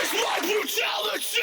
is my brutality!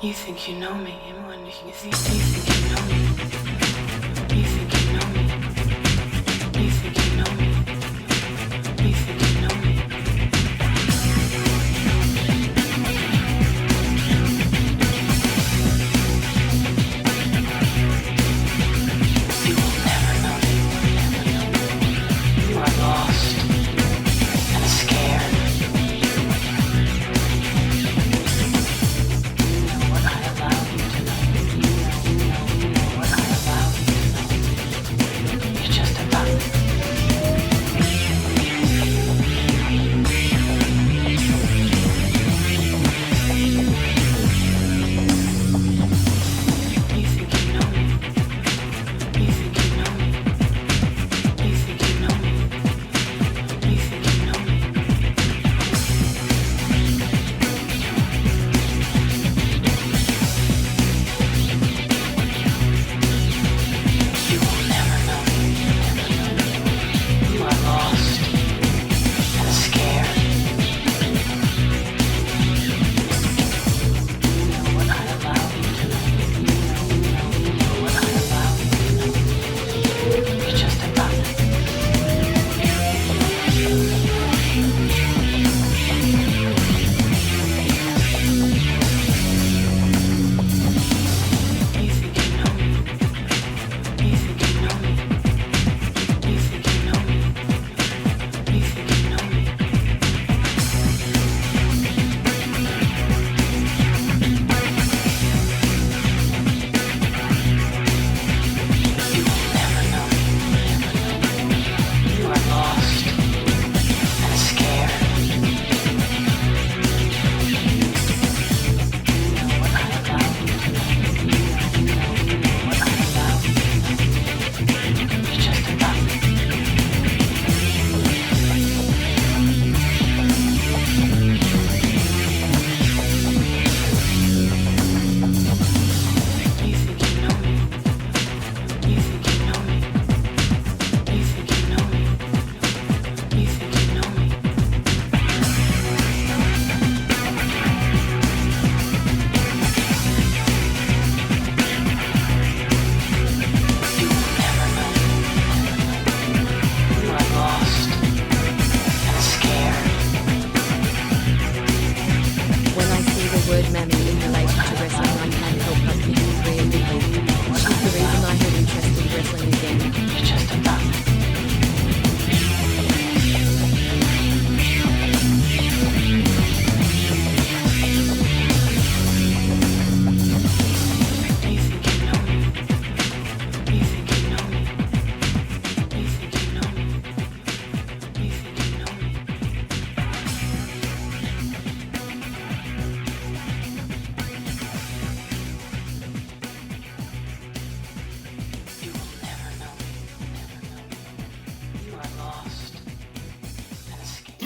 You think you know me, I'm wondering if you think you know me. You think you know me. You think you know me. You think you know me. You will never know me. You are lost and scared. You know what I allow you to know. You know what I allow.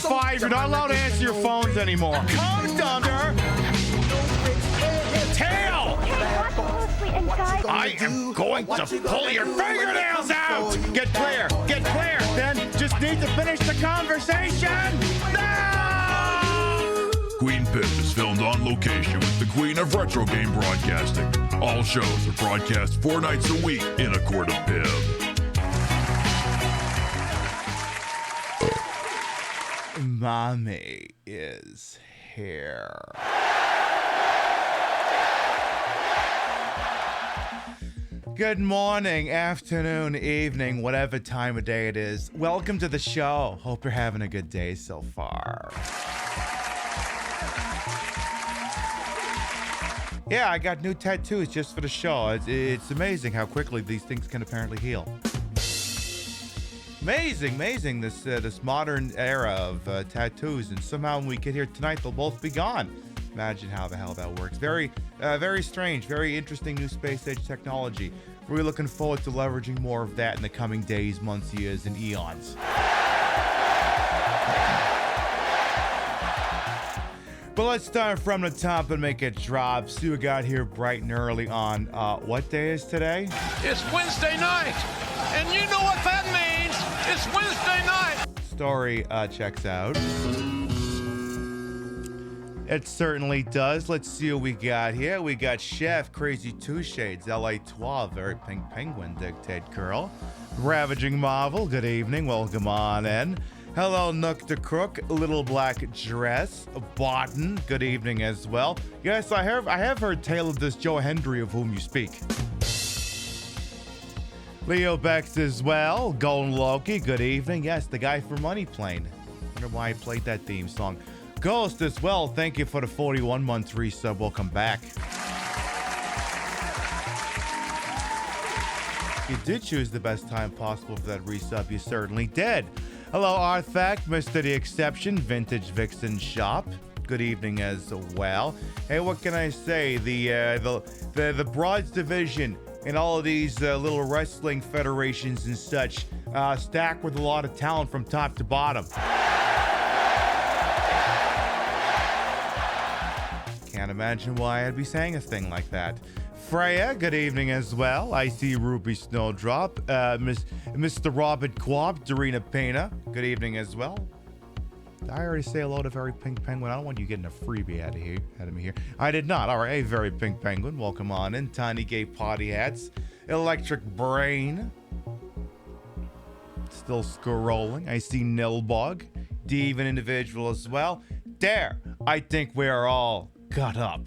6:45. You're not allowed to answer your phones anymore. Come, Thunder. Tail. I am going to pull your fingernails out. Get clear. Get clear. Then just need to finish the conversation. No! Queen Pip is filmed on location with the Queen of Retro Game Broadcasting. All shows are broadcast 4 nights a week in a court of Pib. Mami is here. Good morning, afternoon, evening, whatever time of day it is. Welcome to the show. Hope you're having a good day so far. Yeah, I got new tattoos just for the show. It's amazing how quickly these things can apparently heal. Amazing, this modern era of tattoos, and somehow when we get here tonight, they'll both be gone. Imagine how the hell that works. Very strange, very interesting new space age technology. We're looking forward to leveraging more of that in the coming days, months, years, and eons. But let's start from the top and make it drop. See what we got here bright and early on, what day is today? It's Wednesday night, and you know what that means. It's Wednesday night. Story checks out. It certainly does. Let's see what we got here. We got Chef, Crazy Two Shades, LA 12, Very Pink Penguin, Dictate Curl, Ravaging Marvel, good evening, welcome on in. Hello, Nook the Crook, Little Black Dress, Barton, good evening as well. Yes, I have heard tale of this Joe Hendry of whom you speak. Leo Bex as well, Golden Loki, good evening. Yes, the guy from Money Plane. Wonder why I played that theme song. Ghost as well, thank you for the 41-month resub. Welcome back. You did choose the best time possible for that resub. You certainly did. Hello, Artifact, Mr. The Exception, Vintage Vixen Shop. Good evening as well. Hey, what can I say? The Broads division and all of these little wrestling federations and such stacked with a lot of talent from top to bottom. Can't imagine why I'd be saying a thing like that. Freya, good evening as well. I see Ruby Snowdrop. Mr. Robert Quab, Dorina Pena, good evening as well. Did I already say hello to Very Pink Penguin? I don't want you getting a freebie out of me here. I did not. All right, hey, Very Pink Penguin, welcome on in. Tiny Gay Potty Hats, Electric Brain. Still scrolling. I see Nilbog, Divan Individual as well. There, I think we are all got up.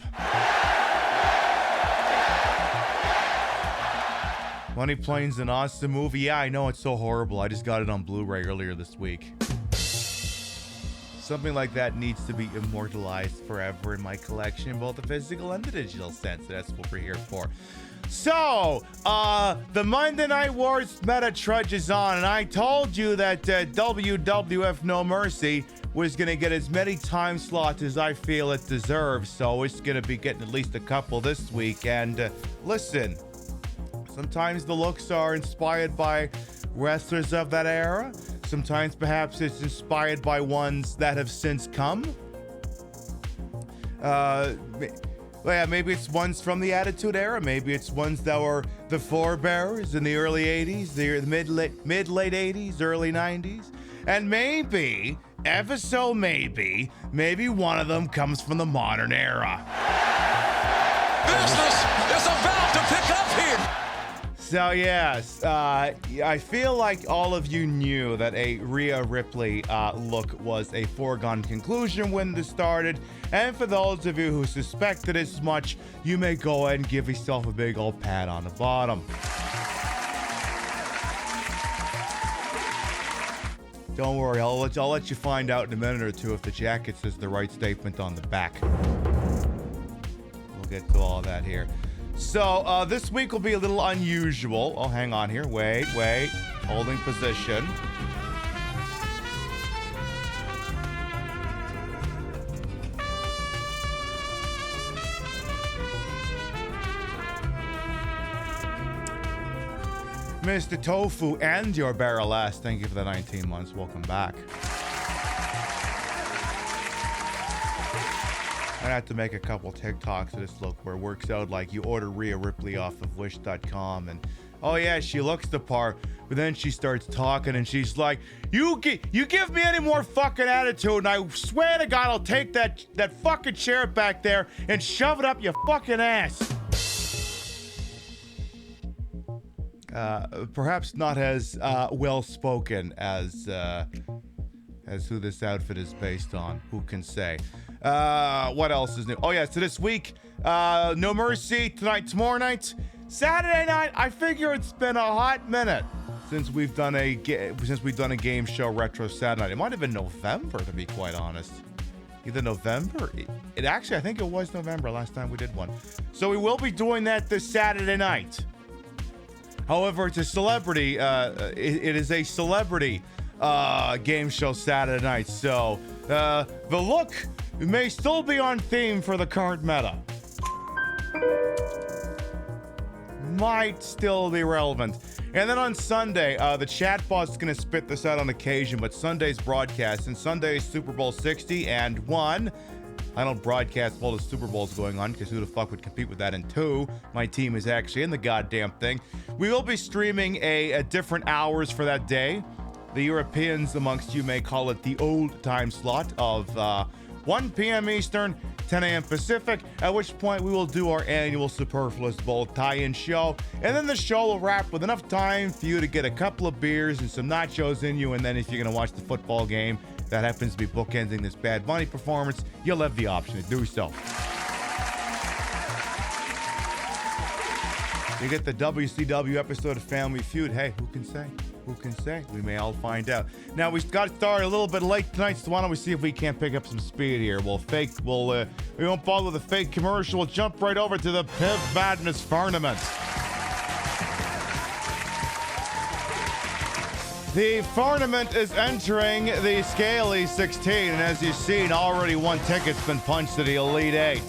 Money Plane's an awesome movie. Yeah, I know it's so horrible. I just got it on Blu-ray earlier this week. Something like that needs to be immortalized forever in my collection, both the physical and the digital sense. That's what we're here for. So, the Monday Night Wars meta trudges on, and I told you that WWF No Mercy was going to get as many time slots as I feel it deserves, so it's going to be getting at least a couple this week. And listen, sometimes the looks are inspired by wrestlers of that era. Sometimes perhaps it's inspired by ones that have since come. Yeah, maybe it's ones from the Attitude Era. Maybe it's ones that were the forebearers in the early 80s, the mid-late 80s, early 90s. And maybe, ever so maybe one of them comes from the modern era. Business is about to pick up here. So yes, I feel like all of you knew that a Rhea Ripley look was a foregone conclusion when this started, and for those of you who suspected as much, you may go ahead and give yourself a big old pat on the bottom. Don't worry, I'll let you find out in a minute or two if the jacket says the right statement on the back. We'll get to all that here. So, this week will be a little unusual. Oh, hang on here. Wait. Holding position. Mr. Tofu and your barrel ass, thank you for the 19 months. Welcome back. I have to make a couple TikToks of this look where it works out like you order Rhea Ripley off of Wish.com and oh yeah, she looks the part, but then she starts talking and she's like, you give me any more fucking attitude and I swear to God I'll take that fucking chair back there and shove it up your fucking ass. Perhaps not as well spoken as who this outfit is based on. Who can say? What else is new? Oh yeah, so this week, No Mercy tonight, tomorrow night, Saturday night. I figure it's been a hot minute since we've done a game show retro Saturday night. It might have been November, to be quite honest. Either November. It actually, I think it was November last time we did one. So we will be doing that this Saturday night. However, it's a celebrity. It is a celebrity game show Saturday night. So the look may still be on theme for the current meta. Might still be relevant. And then on Sunday, the chatbot's going to spit this out on occasion, but Sunday's broadcast, and Sunday's Super Bowl 60 and 1. I don't broadcast while the Super Bowl's going on because who the fuck would compete with that? And 2, my team is actually in the goddamn thing. We will be streaming a different hours for that day. The Europeans amongst you may call it the old time slot of 1 p.m. Eastern, 10 a.m. Pacific, at which point we will do our annual Superfluous Bowl tie-in show. And then the show will wrap with enough time for you to get a couple of beers and some nachos in you. And then if you're going to watch the football game, that happens to be bookending this Bad Bunny performance, you'll have the option to do so. You get the WCW episode of Family Feud. Hey, who can say? Who can say? We may all find out. Now, we got started a little bit late tonight, so why don't we see if we can't pick up some speed here. We won't bother with a fake commercial. We'll jump right over to the Piv Madness Tournament. The tournament is entering the Scaly 16, and as you've seen, already one ticket's been punched to the Elite 8.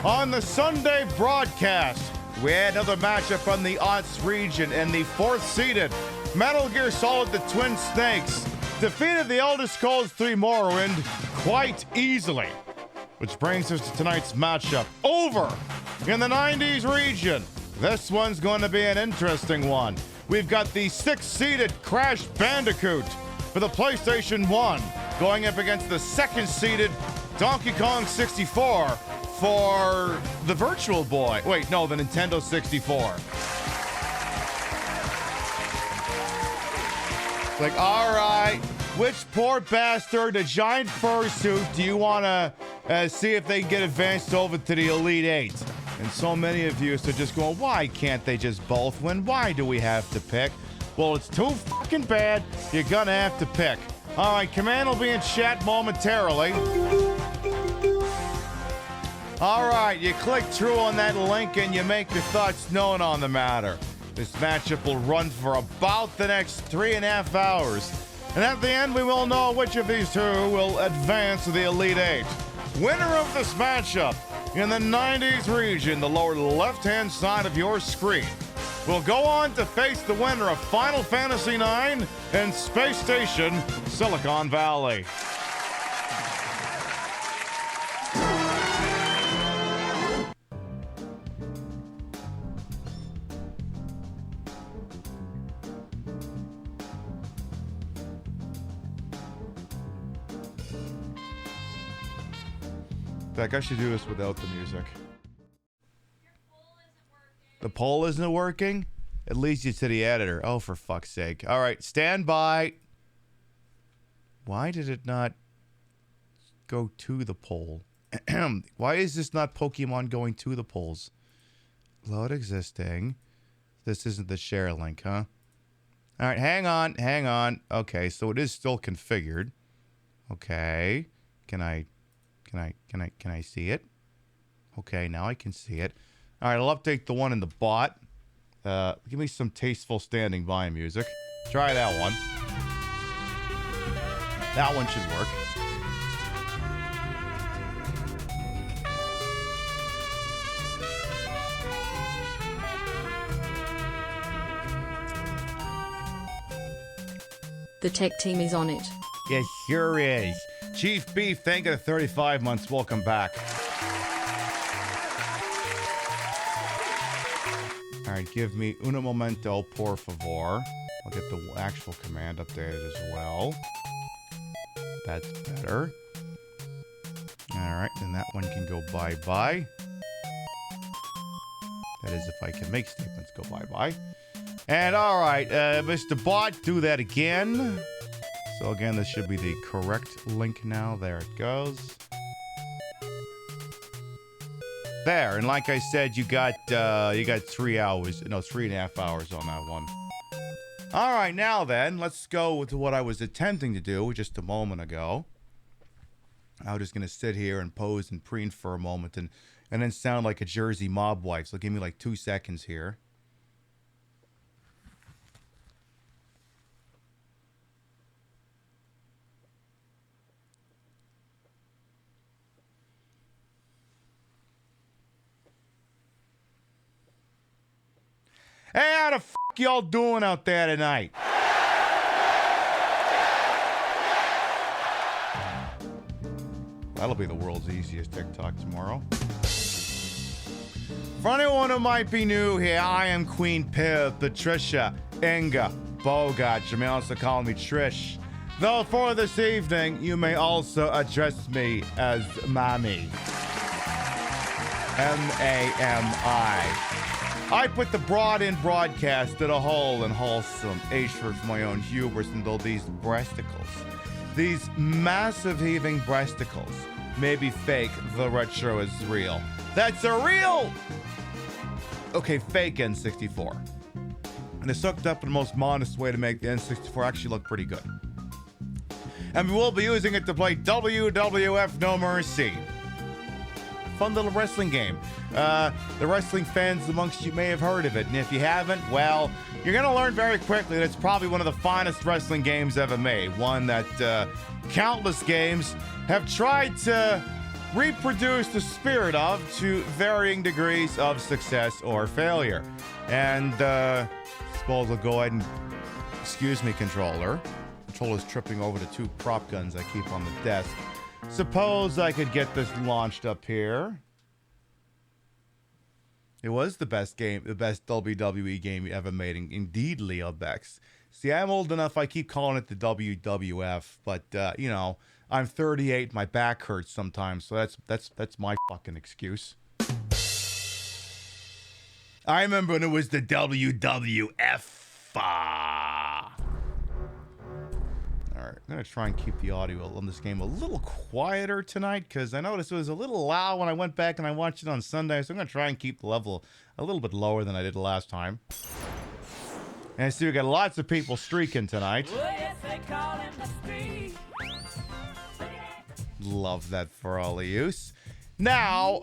On the Sunday broadcast, we had another matchup from the Aughts region, and the 4th-seeded Metal Gear Solid: The Twin Snakes defeated the Elder Scrolls 3 Morrowind quite easily. Which brings us to tonight's matchup. Over in the 90s region, this one's going to be an interesting one. We've got the 6th-seeded Crash Bandicoot for the PlayStation 1 going up against the 2nd-seeded Donkey Kong 64 for the Virtual Boy. Wait, no, the Nintendo 64. It's like, all right, which poor bastard, a giant fursuit, do you want to see if they can get advanced over to the Elite 8? And so many of you are just going, why can't they just both win? Why do we have to pick? Well, it's too fucking bad. You're gonna have to pick. All right, Command will be in chat momentarily. All right, you click through on that link and you make your thoughts known on the matter. This matchup will run for about the next 3.5 hours. And at the end, we will know which of these two will advance to the Elite 8. Winner of this matchup in the 90s region, the lower left-hand side of your screen, will go on to face the winner of Final Fantasy IX and Space Station Silicon Valley. I should do this without the music. The poll isn't working? It leads you to the editor. Oh, for fuck's sake. All right, stand by. Why did it not go to the poll? Why is this not Pokemon going to the polls? Load existing. This isn't the share link, huh? All right, hang on. Okay, so it is still configured. Okay. Can I see it? Okay, now I can see it. All right, I'll update the one in the bot. Give me some tasteful standing by music. Try that one. That one should work. The tech team is on it. It sure is. Chief Beef, thank you for 35 months. Welcome back. right, give me un momento, por favor. I'll get the actual command updated as well. That's better. Alright, then that one can go bye-bye. That is if I can make statements go bye-bye. And alright, Mr. Bot, do that again. So again, this should be the correct link now. There it goes. There, and like I said, you got 3 hours, no, 3.5 hours on that one. All right, now then, let's go to what I was attempting to do just a moment ago. I was just gonna sit here and pose and preen for a moment, and then sound like a Jersey mob wife. So give me like 2 seconds here. Hey, how the f*** y'all doing out there tonight? That'll be the world's easiest TikTok tomorrow. For anyone who might be new here, I am Queen Pib, Patricia, Inga, Bogart. You may also call me Trish. Though for this evening, you may also address me as Mami. M-A-M-I. I put the broad in broadcast at a whole and wholesome H for my own hubris until these breasticles, these massive heaving breasticles, may be fake, the retro is real. That's a real, okay, fake N64. And it's hooked up in the most modest way to make the N64 actually look pretty good. And we will be using it to play WWF No Mercy. Fun little wrestling game. The wrestling fans amongst you may have heard of it, and if you haven't, well, you're going to learn very quickly that it's probably one of the finest wrestling games ever made. One that countless games have tried to reproduce the spirit of to varying degrees of success or failure. And I suppose I'll go ahead and, excuse me, controller. Controller's tripping over the 2 prop guns I keep on the desk. Suppose I could get this launched up here. It was the best game, the best WWE game you ever made. Indeed, Leo Bex. See, I'm old enough, I keep calling it the WWF, but, you know, I'm 38, my back hurts sometimes, so that's my fucking excuse. I remember when it was the WWF. Alright, I'm going to try and keep the audio on this game a little quieter tonight, because I noticed it was a little loud when I went back and I watched it on Sunday, so I'm going to try and keep the level a little bit lower than I did last time. And I see we got lots of people streaking tonight. Love that for all of you. Now,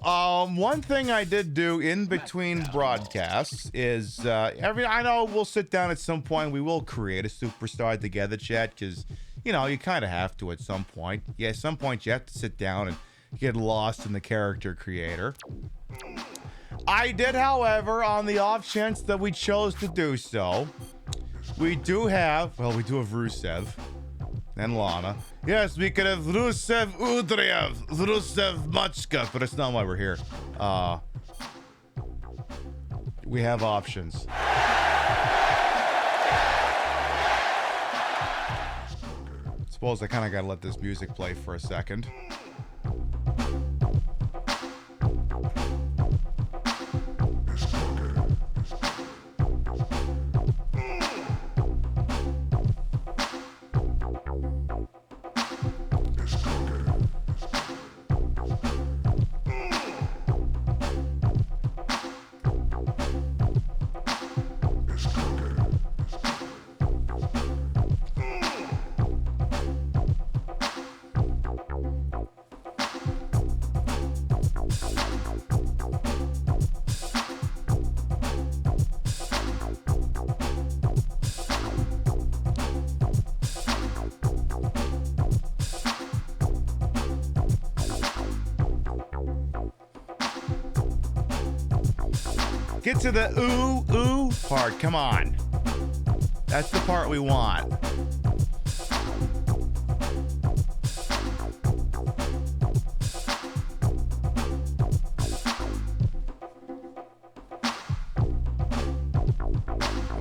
one thing I did do in between broadcasts is, I know we'll sit down at some point, we will create a superstar together, chat, because, you know, you kind of have to at some point. Yeah, at some point you have to sit down and get lost in the character creator. I did, however, on the off chance that we chose to do so, we do have Rusev and Lana. Yes, we could have Rusev Udriev, Rusev Machka, but it's not why we're here. We have options. Suppose I kind of got to let this music play for a second. Get to the ooh part. Come on. That's the part we want.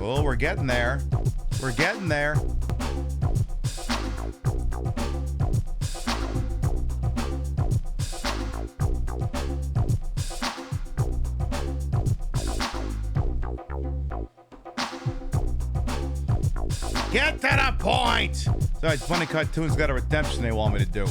Oh, we're getting there. We're getting there. Get to the point! Sorry, Funny Cartoons got a redemption they want me to do.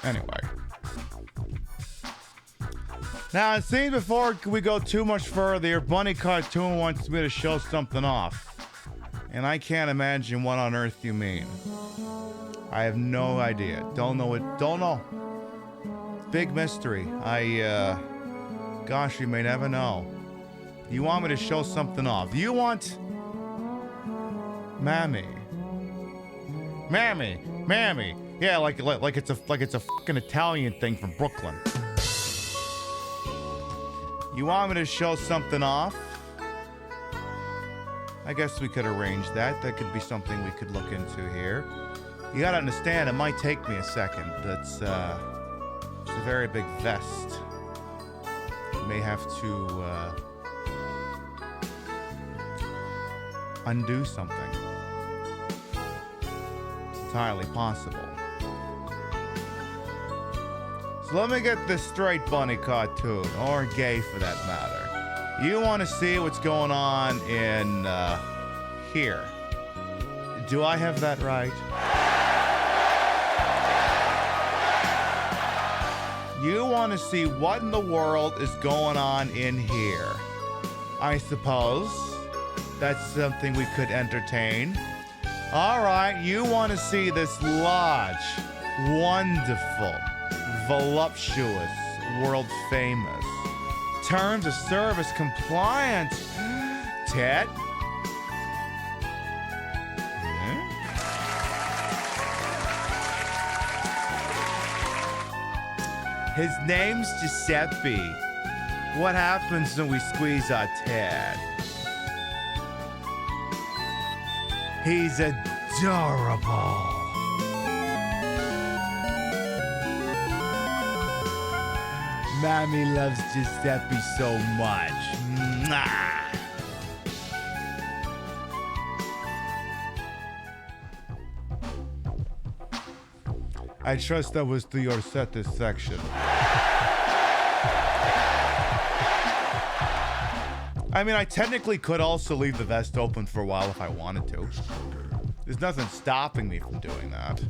Anyway. Now, it seems before we go too much further, your bunny cartoon wants me to show something off. And I can't imagine what on earth you mean. I have no idea. Don't know it. Don't know. Big mystery. Gosh, you may never know. You want me to show something off. You want... Mami. Yeah, like it's a fucking Italian thing from Brooklyn. You want me to show something off? I guess we could arrange that. That could be something we could look into here. You gotta understand, it might take me a second. It's a very big vest. You may have to undo something. It's entirely possible. So let me get this straight, bunny cartoon, or gay for that matter. You want to see what's going on in here. Do I have that right? You want to see what in the world is going on in here. I suppose that's something we could entertain. All right, you want to see this large, wonderful, voluptuous, world famous, terms of service compliant, Ted? His name's Giuseppe. What happens when we squeeze our Ted? He's adorable. Mami loves Giuseppe so much. Mwah. I trust that was to your satisfaction. I mean, I technically could also leave the vest open for a while if I wanted to. There's nothing stopping me from doing that.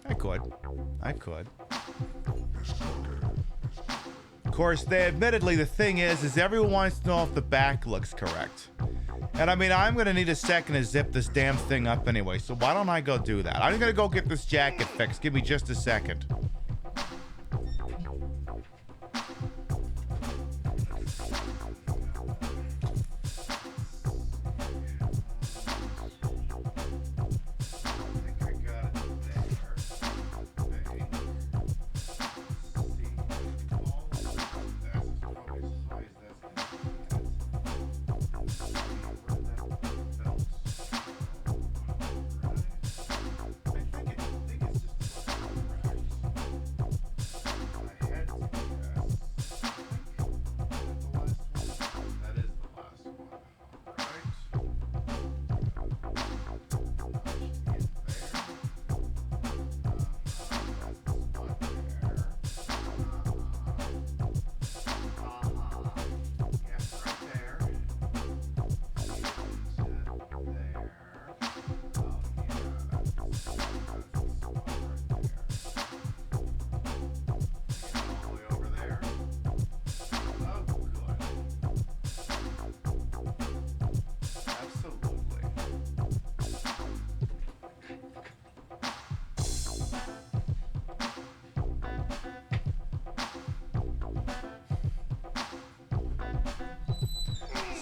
I could. Of course, admittedly, the thing is everyone wants to know if the back looks correct. And I mean, I'm gonna need a second to zip this damn thing up anyway, so why don't I go do that? I'm gonna go get this jacket fixed. Give me just a second.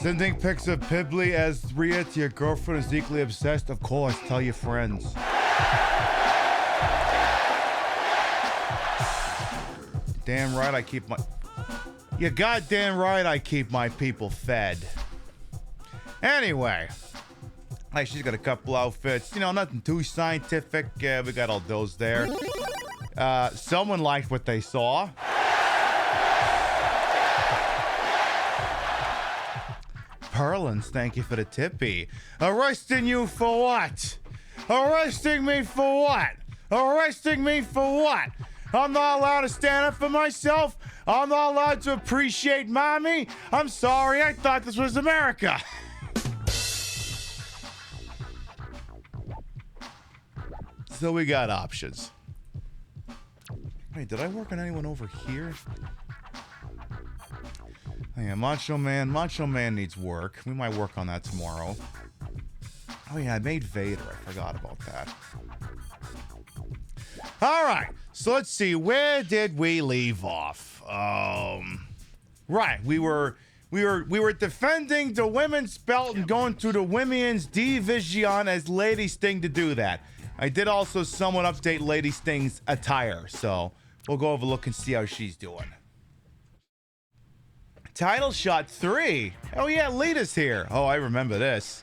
Sending pics of Pibly as Rhea to your girlfriend is equally obsessed? Of course, tell your friends. Damn right I keep my... You're goddamn right I keep my people fed. Anyway. Hey, she's got a couple outfits. You know, nothing too scientific. Yeah, we got all those there. Someone liked what they saw. Perlins, thank you for the tippy. Arresting you for what? Arresting me for what? Arresting me for what? I'm not allowed to stand up for myself. I'm not allowed to appreciate Mami. I'm sorry, I thought this was America. So we got options. Hey, did I work on anyone over here? Oh yeah, Macho Man. Macho Man needs work. We might work on that tomorrow. Oh yeah, I made Vader. I forgot about that. All right, so let's see. Where did we leave off? Right, we were defending the women's belt and going to the women's division as Lady Sting to do that. I did also somewhat update Lady Sting's attire, so we'll go over a look and see how she's doing. Title shot 3. Oh yeah, Lita's here. Oh, I remember this.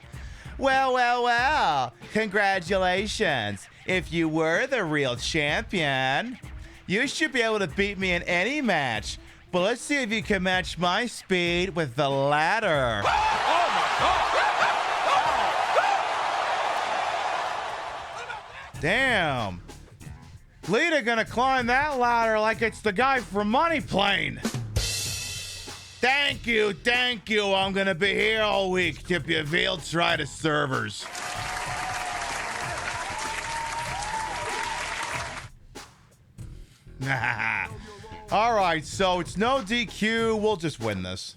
Well. Congratulations. If you were the real champion, you should be able to beat me in any match. But let's see if you can match my speed with the ladder. Damn. Lita gonna climb that ladder like it's the guy from Money Plane. Thank you. I'm gonna be here all week. Tip your veal try to servers. All right, so it's no DQ. We'll just win this.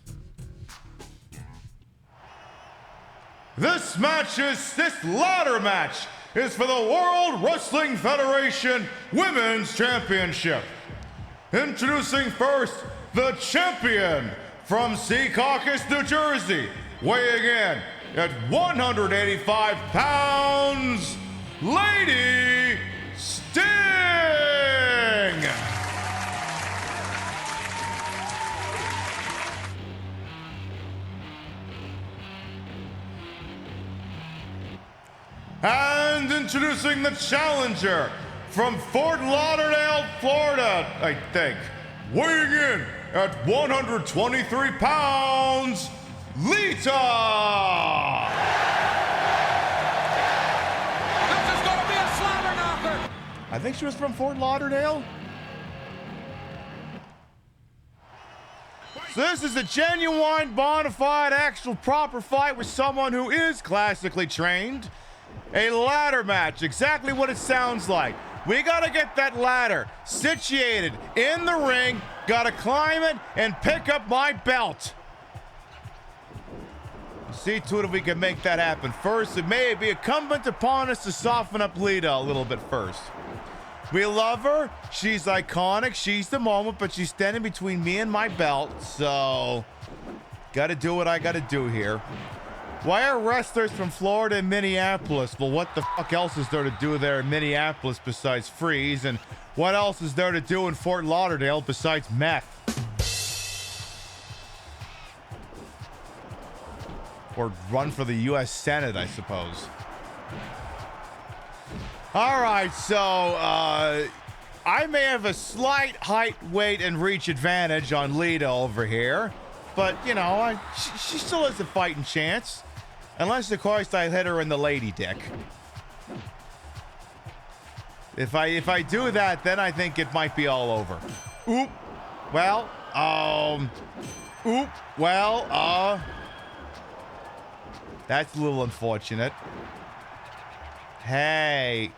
This ladder match is for the World Wrestling Federation Women's Championship. Introducing first, the champion from Secaucus, New Jersey, weighing in at 185 pounds, Lady Sting! And introducing the challenger from Fort Lauderdale, Florida, I think, weighing in at 123 pounds, Lita! This is going to be a slobber knocker. I think she was from Fort Lauderdale. So this is a genuine, bona fide, actual proper fight with someone who is classically trained. A ladder match, exactly what it sounds like. We gotta get that ladder situated in the ring, gotta climb it and pick up my belt. See to it if we can make that happen. First, it may be incumbent upon us to soften up Lita a little bit first. We love her, she's iconic, she's the moment, but she's standing between me and my belt, so gotta do what I gotta do here. Why are wrestlers from Florida and Minneapolis? Well, what the fuck else is there to do there in Minneapolis besides freeze? And what else is there to do in Fort Lauderdale besides meth? Or run for the U.S. Senate, I suppose. All right, so I may have a slight height, weight, and reach advantage on Lita over here. But, you know, she still has a fighting chance. Unless, of course, I hit her in the lady dick. If I do that, then I think it might be all over. Oop. Well, that's a little unfortunate. Hey,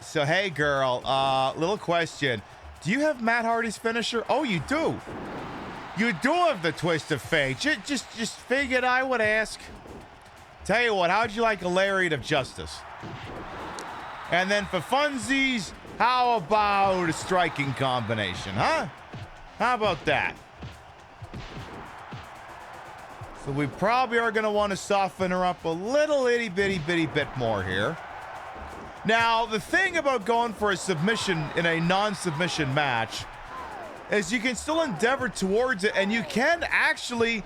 girl, little question. Do you have Matt Hardy's finisher? Oh, you do. You do have the twist of fate. Just figured I would ask. Tell you what, how'd you like a Lariat of Justice? And then for funsies, how about a striking combination, huh? How about that? So we probably are going to want to soften her up a little itty bitty bit more here. Now, the thing about going for a submission in a non-submission match is you can still endeavor towards it, and you can actually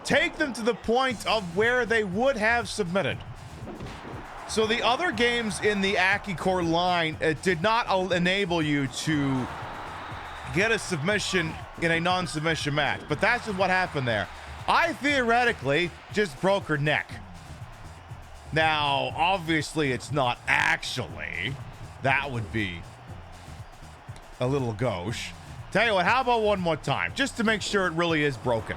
take them to the point of where they would have submitted. So the other games in the AccuCore line did not enable you to get a submission in a non-submission match, but that's just what happened there. I theoretically just broke her neck. Now, obviously, it's not actually. That would be a little gauche. Tell you what, how about one more time, just to make sure it really is broken?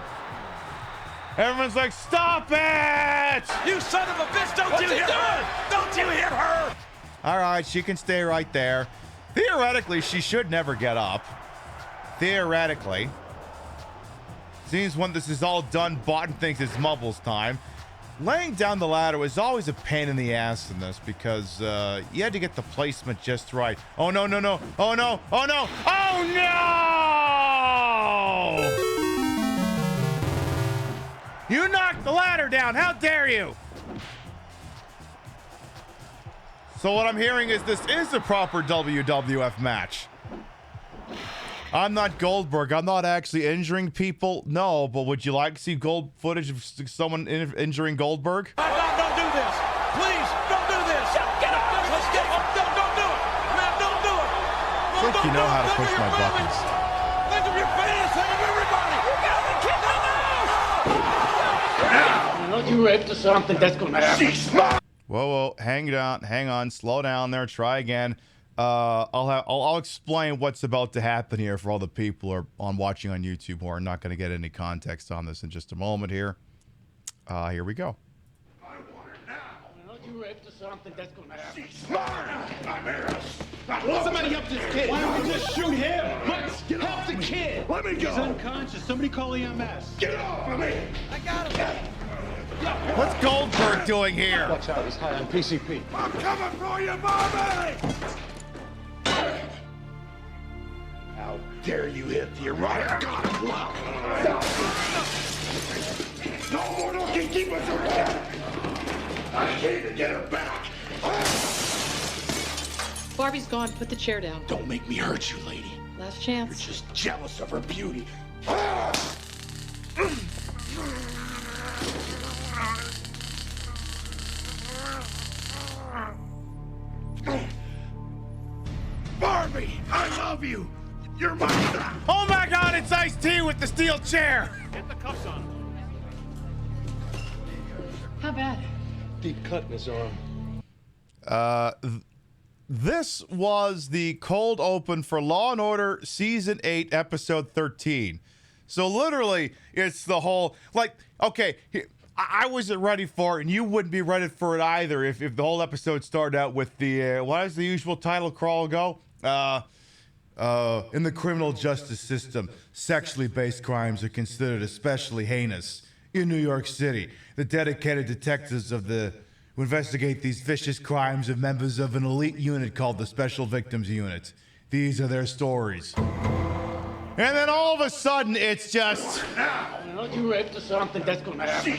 Everyone's like, stop it! You son of a bitch, don't you hit her! Don't you hit her! All right, she can stay right there. Theoretically, she should never get up. Theoretically. Seems when this is all done, Bottom thinks it's Mubbles time. Laying down the ladder was always a pain in the ass in this because you had to get the placement just right. Oh, no, no, no. Oh, no. Oh, no. Oh, no! You knocked the ladder down. How dare you? So what I'm hearing is this is a proper WWF match. I'm not Goldberg. I'm not actually injuring people. No, but would you like to see gold footage of someone injuring Goldberg? Don't do this. Please, don't do this. Get up. Let's get up. Don't do it. Man, don't do it. I think you know how to push my buttons. Think of your fans. Think of everybody. You got the kid in the Don't you ready to something that's gonna happen? Whoa, hang down, hang on, slow down there, try again. I'll explain what's about to happen here for all the people who are watching on YouTube who are not going to get any context on this in just a moment here. Here we go. Don't you ready to something that's gonna happen? Somebody help this kid. Why don't we just shoot him? Help the kid. Let me go. He's unconscious. Somebody call EMS. Get off of me. I got him. What's Goldberg doing here? Watch out, he's high on PCP. I'm coming for you, Mami. How dare you hit the erotic god of love? No mortal can keep us away. I came to get her back. Barbie's gone. Put the chair down. Don't make me hurt you, lady. Last You're chance. just jealous of her beauty. Barbie, I love you. You're my. Oh my God! It's Ice-T with the steel chair. Get the cuffs on. How bad? Deep cut in his arm. This was the cold open for Law and Order Season 8, Episode 13. So literally, it's the whole, like, okay, I wasn't ready for it, and you wouldn't be ready for it either if the whole episode started out with the, what does the usual title crawl go? In the criminal justice system, sexually based crimes are considered especially heinous. In New York City, the dedicated detectives who investigate these vicious crimes are members of an elite unit called the Special Victims Unit. These are their stories. And then all of a sudden, it's just... Don't you ready to something that's gonna happen?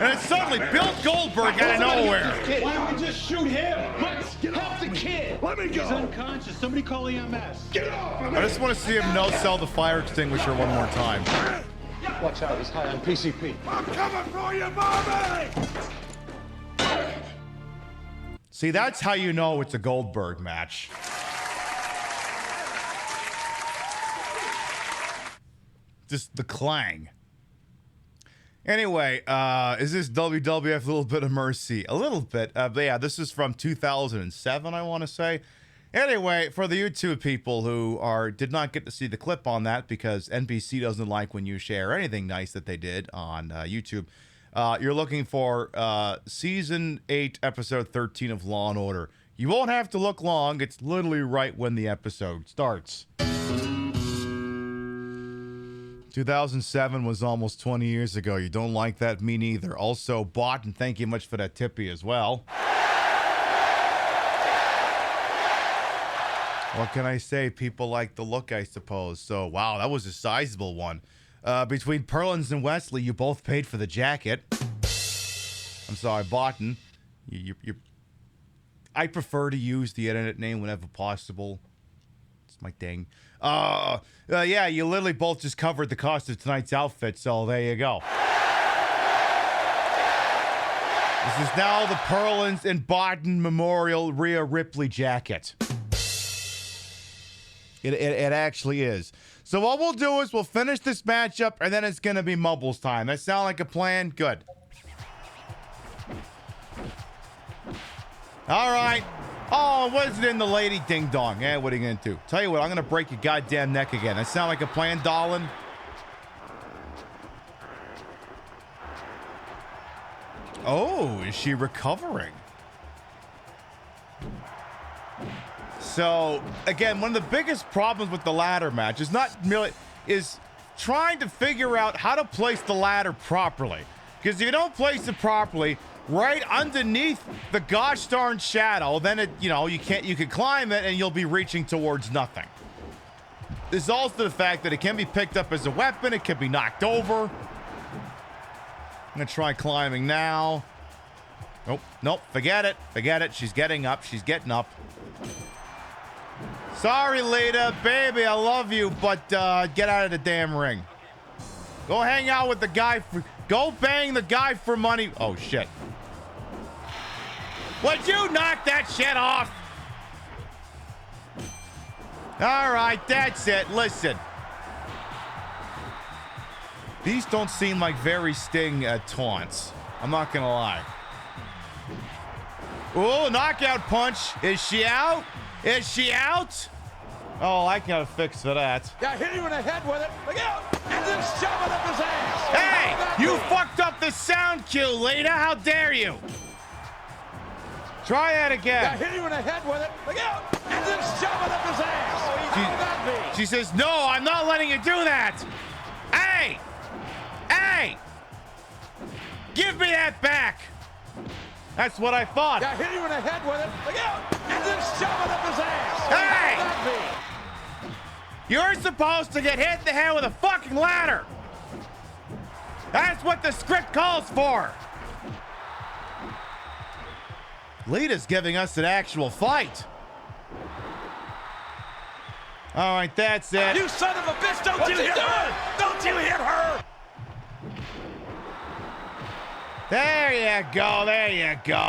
And it's suddenly Bill Goldberg out of nowhere. Why don't we just shoot him? Help the kid. Let me go. He's unconscious. Somebody call EMS. Get off of me. I just want to see him no-sell the fire extinguisher one more time. Watch out, he's high on PCP. I'm coming for you, Mami. See, that's how you know it's a Goldberg match. Just the clang. Anyway, is this WWF a little bit of mercy? A little bit. But yeah, this is from 2007, I want to say. Anyway, for the YouTube people who did not get to see the clip on that because NBC doesn't like when you share anything nice that they did on YouTube, you're looking for Season 8, Episode 13 of Law & Order. You won't have to look long. It's literally right when the episode starts. 2007 was almost 20 years ago. You don't like that? Me neither. Also, Bot, and thank you much for that tippy as well. What can I say? People like the look, I suppose. So, wow, that was a sizable one. Between Perlins and Wesley, you both paid for the jacket. I'm sorry, Barton. I prefer to use the internet name whenever possible. It's my thing. Yeah, you literally both just covered the cost of tonight's outfit, so there you go. This is now the Perlins and Barton Memorial Rhea Ripley jacket. It actually is. So what we'll do is we'll finish this matchup, and then it's going to be Mubbles time. That sound like a plan? Good. All right. Oh, was it in the lady ding dong? Yeah, what are you going to do? Tell you what, I'm going to break your goddamn neck again. That sound like a plan, darling? Oh, is she recovering? So, again, one of the biggest problems with the ladder match is trying to figure out how to place the ladder properly. Because if you don't place it properly, right underneath the gosh darn shadow, then you can climb it and you'll be reaching towards nothing. There's also the fact that it can be picked up as a weapon, it can be knocked over. I'm gonna try climbing now. Nope, forget it. She's getting up, getting up. Sorry, Lita, baby, I love you, but get out of the damn ring. Go hang out with the guy go bang the guy for money. Oh, shit. Would you knock that shit off? All right, that's it. Listen. These don't seem like very Sting taunts. I'm not gonna lie. Ooh, knockout punch. Is she out? Is she out? Oh, I got a fix for that. Yeah, hit him in the head with it. Look out! And then shove it up his ass. Hey, you fucked up the sound cue, Lita. How dare you? Try that again. Yeah, hit him in the head with it. Look out! And then shove it up his ass. How would that be? She says, no, I'm not letting you do that. Hey! Hey! Give me that back. That's what I thought. Yeah, hit him in the head with it. Look out! And then shove it up his ass. Hey! How would that be? You're supposed to get hit in the head with a fucking ladder. That's what the script calls for. Lita's giving us an actual fight. All right, that's it. You son of a bitch, don't you hit her! Don't you hit her! There you go, there you go.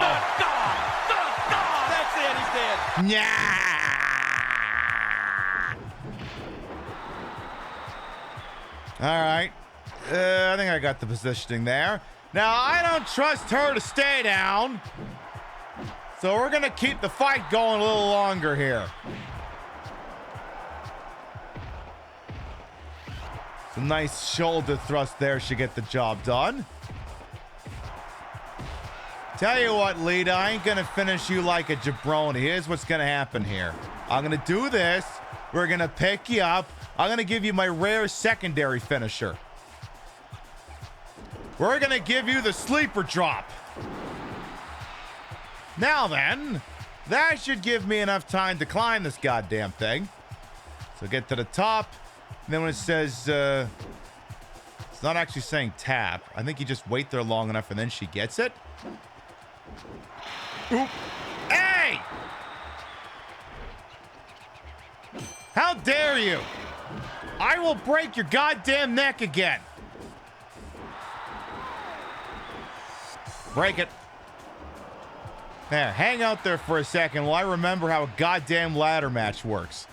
That's it, he's dead. Yeah. All right. I think I got the positioning there. Now, I don't trust her to stay down. So we're going to keep the fight going a little longer here. Some nice shoulder thrust there should get the job done. Tell you what, Lita, I ain't going to finish you like a jabroni. Here's what's going to happen here. I'm going to do this. We're going to pick you up. I'm going to give you my rare secondary finisher. We're going to give you the sleeper drop. Now then, that should give me enough time to climb this goddamn thing. So get to the top. And then when it says, it's not actually saying tap. I think you just wait there long enough and then she gets it. Oop. Hey! How dare you? I will break your goddamn neck again. Break it. There, hang out there for a second while I remember how a goddamn ladder match works.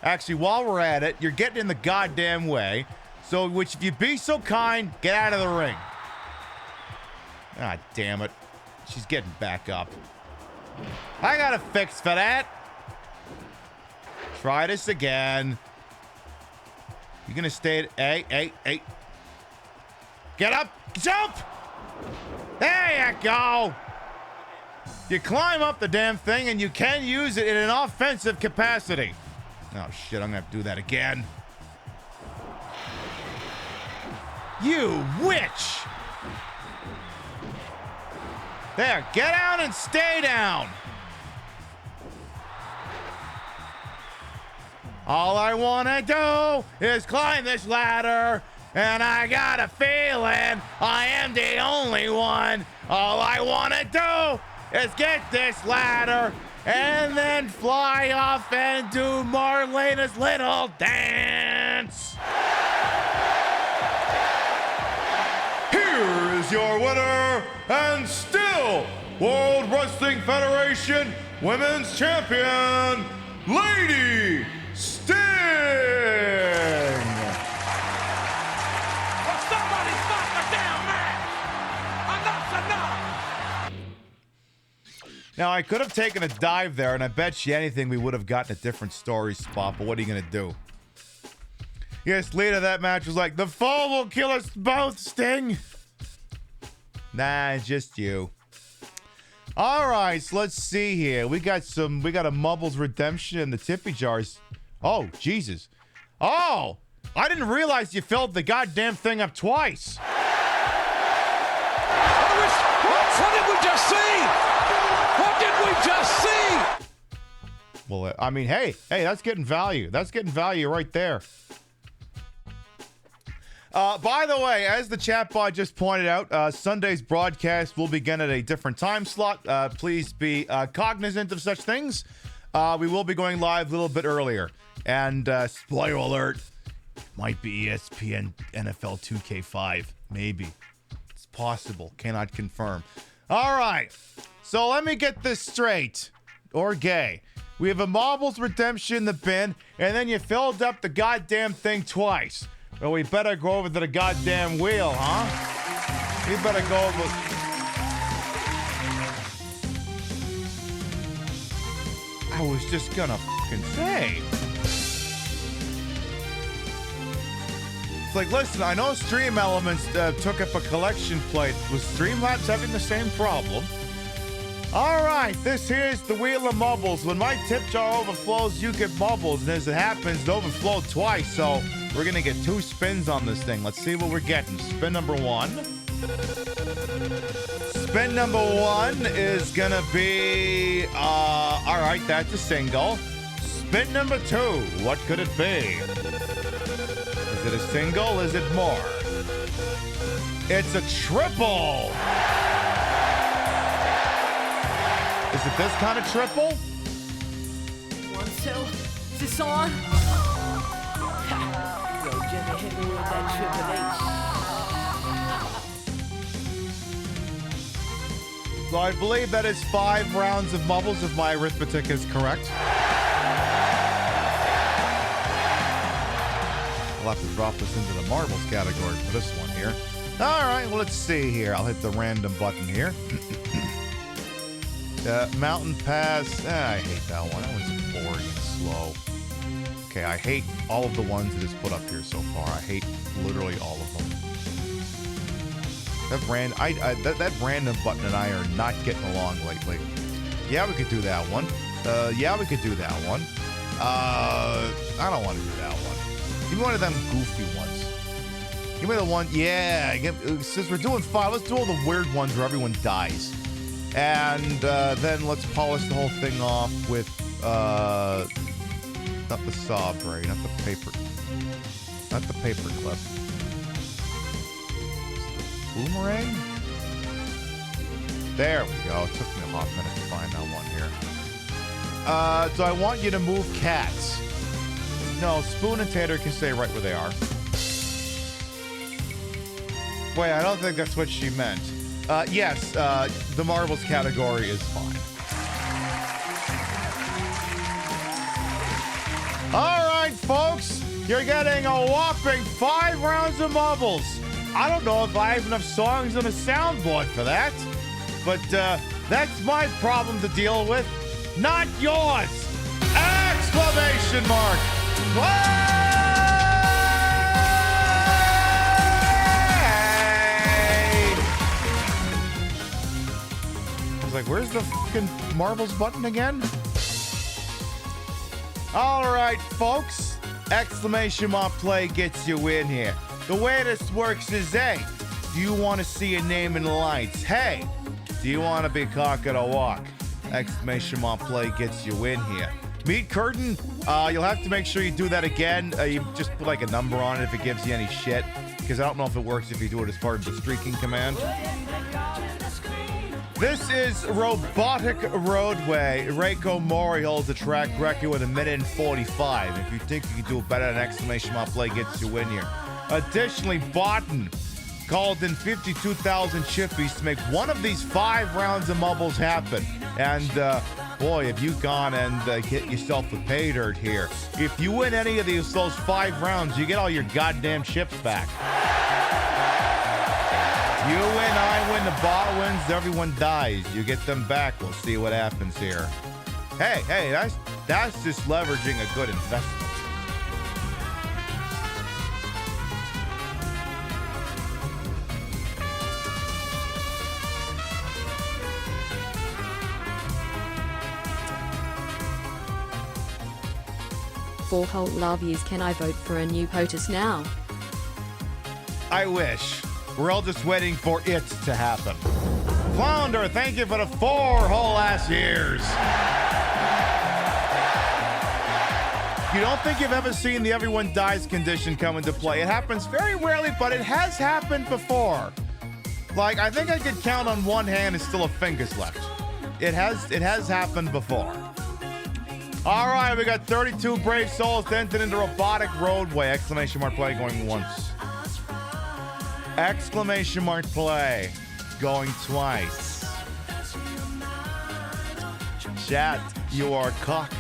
Actually, while we're at it, you're getting in the goddamn way. So, which if you be so kind, get out of the ring. Ah, damn it. She's getting back up. I got a fix for that. Try this again. You're gonna stay at... Hey. Get up! Jump! There you go! You climb up the damn thing and you can use it in an offensive capacity. Oh shit, I'm gonna have to do that again. You witch! There, get down and stay down. All I wanna do is climb this ladder and I got a feeling I am the only one. All I want to do is get this ladder and then fly off and do Marlena's little dance. Here is your winner and still World Wrestling Federation Women's Champion, Lady Sting. Well, somebody stop the damn match! Enough's enough! Now, I could have taken a dive there, and I bet you anything we would have gotten a different story spot, but what are you going to do? Yes, leader of that match was like, the fall will kill us both, Sting. Nah, it's just you. All right, so let's see here. We got a Mubbles Redemption in the tippy jars. Oh, Jesus. Oh, I didn't realize you filled the goddamn thing up twice. What did we just see? What did we just see? Well, I mean, hey, that's getting value. That's getting value right there. By the way, as the chatbot just pointed out, Sunday's broadcast will begin at a different time slot. Please be cognizant of such things. We will be going live a little bit earlier. And spoiler alert, might be ESPN NFL 2K5. Maybe. It's possible. Cannot confirm. All right. So let me get this straight. Or gay. We have a Marbles Redemption in the bin, and then you filled up the goddamn thing twice. Well, we better go over to the goddamn wheel, huh? We better go over... I was just gonna fucking say. It's like, listen, I know Stream Elements took up a collection plate. Was Streamlabs having the same problem? All right, this here's the Wheel of Mubbles. When my tip jar overflows, you get bubbles. And as it happens, it overflowed twice, so we're going to get 2 spins on this thing. Let's see what we're getting. Spin number 1. Spin number 1 is going to be... all right, that's a single. Spin number 2, what could it be? Is it a single? Is it more? It's a triple! Is it this kind of triple? 1, 2, is this on? Yo, Jimmy, hit me with that Triple H. So I believe that is 5 rounds of Mubbles, if my arithmetic is correct. I'll have to drop this into the marbles category for this one here. All right, well, let's see here. I'll hit the random button here. Mountain Pass. I hate that one. That one's boring and slow. Okay, I hate all of the ones that is put up here so far. I hate literally all of them. That random button and I are not getting along lately. Yeah, we could do that one. Yeah, we could do that one. I don't want to do that one. Give me one of them goofy ones. Give me the one. Yeah. Since we're doing 5, let's do all the weird ones where everyone dies. And then let's polish the whole thing off with, not the saw bray, not the paper clip. Boomerang? There we go. It took me a hot minute to find that one here. So I want you to move cats. No, Spoon and Tater can stay right where they are. Wait, I don't think that's what she meant. Yes, the marbles category is fine. All right, folks, you're getting a whopping 5 rounds of marbles. I don't know if I have enough songs on a soundboard for that, but that's my problem to deal with, not yours! Exclamation mark! I was like, where's the fucking marbles button again? All right, folks. Exclamation mark play gets you in here. The way this works is, hey, do you want to see a name in the lights? Hey, do you want to be cock at a walk? Exclamation mark play gets you in here. Meat curtain, you'll have to make sure you do that again. You just put like a number on it if it gives you any shit, because I don't know if it works if you do it as part of the streaking command. This is Robotic Roadway. Reiko Mori holds the track record with 1:45. If you think you can do it better, an exclamation mark play gets you in here. Additionally, Botten called in 52,000 chippies to make one of these 5 rounds of mumbles happen. And boy, have you gone and get yourself a pay dirt here. If you win any of those 5 rounds, you get all your goddamn chips back. You win, I win, the bot wins, everyone dies. You get them back. We'll see what happens here. Hey, that's just leveraging a good investment. For whole love years, can I vote for a new POTUS now? I wish. We're all just waiting for it to happen. Flounder, thank you for the 4 whole ass years. You don't think you've ever seen the everyone dies condition come into play. It happens very rarely, but it has happened before. Like, I think I could count on one hand and still have fingers left. It has happened before. All right, we got 32 brave souls entered into Robotic Roadway. Exclamation mark play going once. Exclamation mark play going twice. Chat, you are cocked.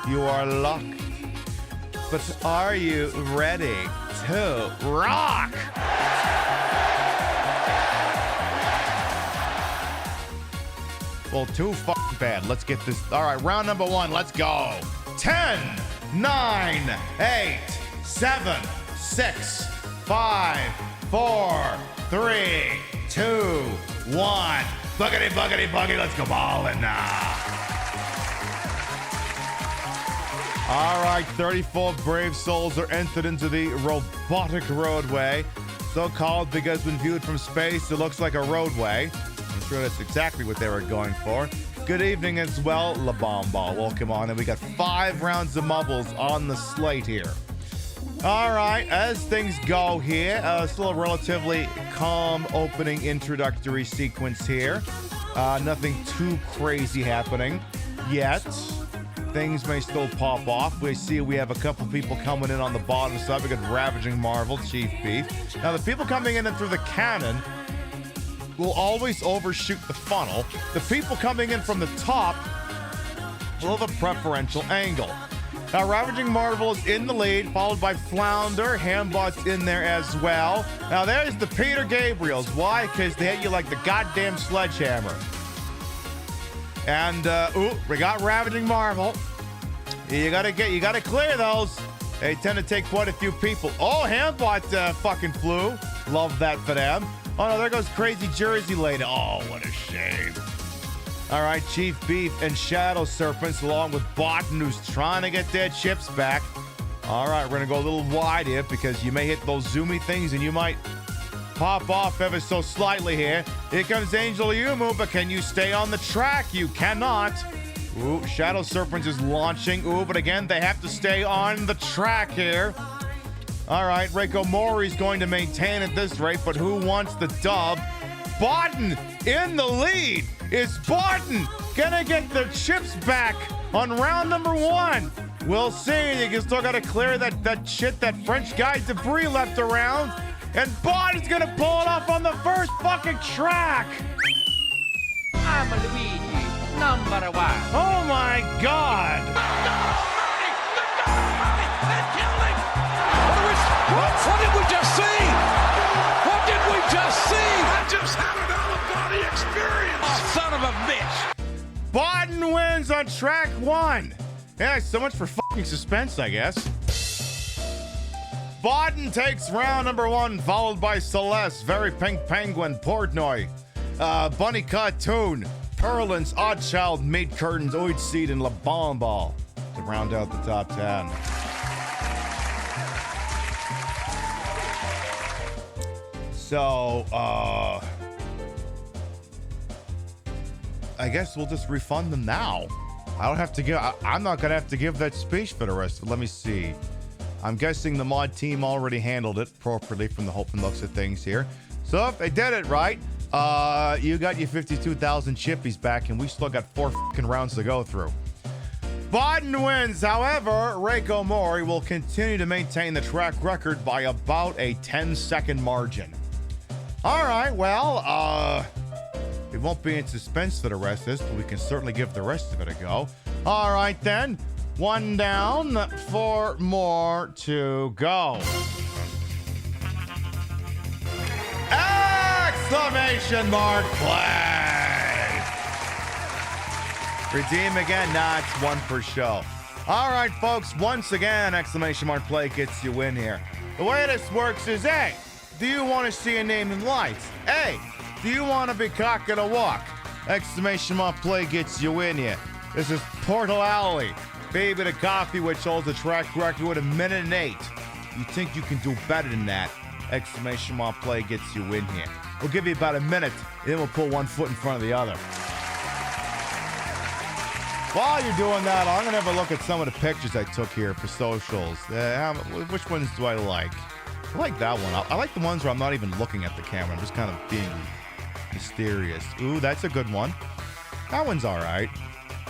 You are locked. But are you ready to rock? Well, too fucking bad. Let's get this. All right, round number 1. Let's go. 10, 9, 8, 7, 6, 5, 4, 3, 2, 1. Buggity, buggity, buggity. Let's go ballin' now. All right, 34 brave souls are entered into the Robotic Roadway. So called because when viewed from space, it looks like a roadway. I'm sure that's exactly what they were going for. Good evening as well, La Bomba. Welcome on. And we got 5 rounds of mumbles on the slate here. All right, as things go here, still a relatively calm opening introductory sequence here. Nothing too crazy happening yet. Things may still pop off. We see we have a couple people coming in on the bottom side. We got Ravaging Marvel, Chief Beef. Now, the people coming in and through the cannon will always overshoot the funnel. The people coming in from the top will have a preferential angle. Now, Ravaging Marvel is in the lead, followed by Flounder. Hambot's in there as well. Now, there's the Peter Gabriels. Why? Because they hit you like the goddamn sledgehammer. And, we got Ravaging Marvel. You gotta clear those. They tend to take quite a few people. Oh, Hambot fucking flew. Love that for them. Oh, no, there goes Crazy Jersey Lady. Oh, what a shame. All right, Chief Beef and Shadow Serpents, along with Botten, who's trying to get their chips back. All right, we're going to go a little wide here because you may hit those zoomy things and you might pop off ever so slightly here. Here comes Angel Yumu, but can you stay on the track? You cannot. Ooh, Shadow Serpents is launching. Ooh, but again, they have to stay on the track here. All right, Reiko Mori's going to maintain at this rate, but who wants the dub? Botten in the lead. Is Botten gonna get the chips back on round number 1? We'll see. You still gotta clear that shit, that French guy debris left around. And Botten's gonna pull it off on the first fucking track. I'm Luigi, number 1. Oh my God. What did we just see? What did we just see? I just had an out-of-body experience. Oh, son of a bitch. Botten wins on track 1. Yeah, so much for fucking suspense, I guess. Botten takes round number 1, followed by Celeste, Very Pink Penguin, Portnoy, Bunny Cartoon, Perlins, Oddchild, Meat Curtains, Oid Seed, and La Bomba to round out the top 10. So, I guess we'll just refund them now. I don't have to give. I'm not gonna have to give that speech for the rest. Let me see. I'm guessing the mod team already handled it appropriately from the hope and looks of things here. So if they did it right, you got your 52,000 chippies back, and we still got 4 fucking rounds to go through. Bodden wins. However, Reiko Mori will continue to maintain the track record by about a 10-second margin. All right, well, it won't be in suspense for the rest of this, but we can certainly give the rest of it a go. All right, then. 1 down, 4 more to go. Exclamation mark play. Redeem again. Nah, it's 1 per show. All right, folks. Once again, exclamation mark play gets you in here. The way this works is, A, do you want to see a name in lights? A, do you want to be cock and a walk? Exclamation mark play gets you in here. This is Portal Alley. Baby the Coffee, which holds the track record with 1 minute and 8. You think you can do better than that? Exclamation mark play gets you in here. We'll give you about a minute, then we'll put one foot in front of the other. While you're doing that, I'm going to have a look at some of the pictures I took here for socials. Which ones do I like? I like that one. I like the ones where I'm not even looking at the camera. I'm just kind of being mysterious. Ooh, that's a good one. That one's all right.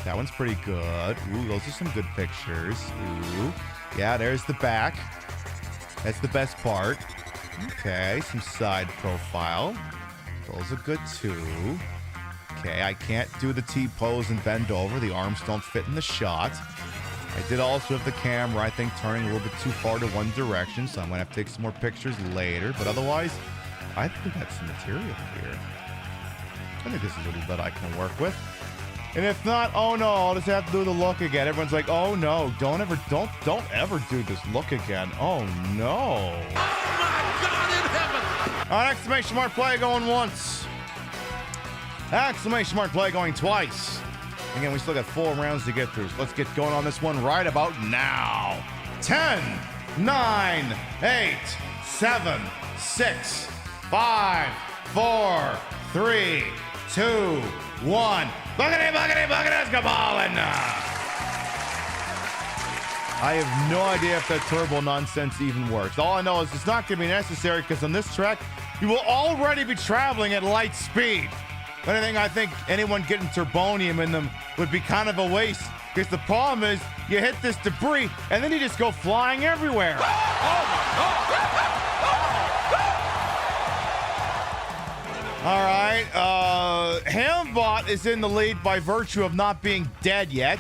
That one's pretty good. Ooh, those are some good pictures. Ooh. Yeah, there's the back. That's the best part. Okay, some side profile. Those are good too. Okay, I can't do the T-pose and bend over. The arms don't fit in the shot. I did also have the camera, I think, turning a little bit too far to one direction, so I'm going to have to take some more pictures later. But otherwise, I think that's some material here. I think this is a little bit I can work with. And if not, oh no, I'll just have to do the look again. Everyone's like, oh no, don't ever do this look again. Oh no. Oh my God in heaven! All right, exclamation mark play going once. Exclamation mark play going twice. Again, we still got 4 rounds to get through. So let's get going on this one right about now. 10, 9, 8, 7, 6, 5, 4, 3, 2, 1. Buckety, let's go ballin'. I have no idea if that turbo nonsense even works. All I know is it's not going to be necessary because on this track, you will already be traveling at light speed. If anything, I think anyone getting turbonium in them would be kind of a waste because the problem is you hit this debris and then you just go flying everywhere. All right, Hambot is in the lead by virtue of not being dead yet.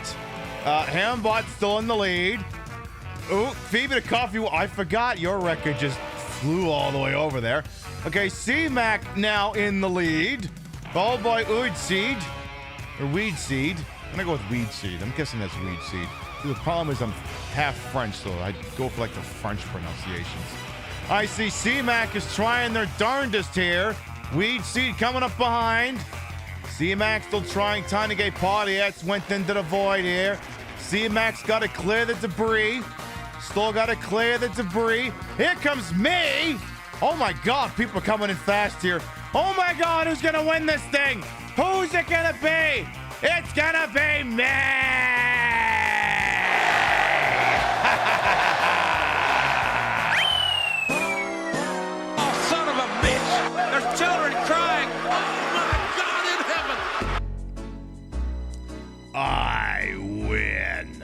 Hambot's still in the lead. Ooh, Phoebe the Coffee, I forgot your record just flew all the way over there. Okay, C-Mac now in the lead, followed by Weed Seed. I'm gonna go with Weed Seed. I'm guessing that's Weed Seed. The problem is I'm half French, so I go for like the French pronunciations. I see C-Mac is trying their darndest here. Weed Seed coming up behind. C-Mac still trying. Tiny Gay Pontiacs went into the void here. C-Mac's got to clear the debris. Still got to clear the debris. Here comes me. Oh my God, people are coming in fast here. Oh my God, who's going to win this thing? Who's it going to be? It's going to be me. Oh, son of a bitch! There's children crying! Oh my God in heaven! I win.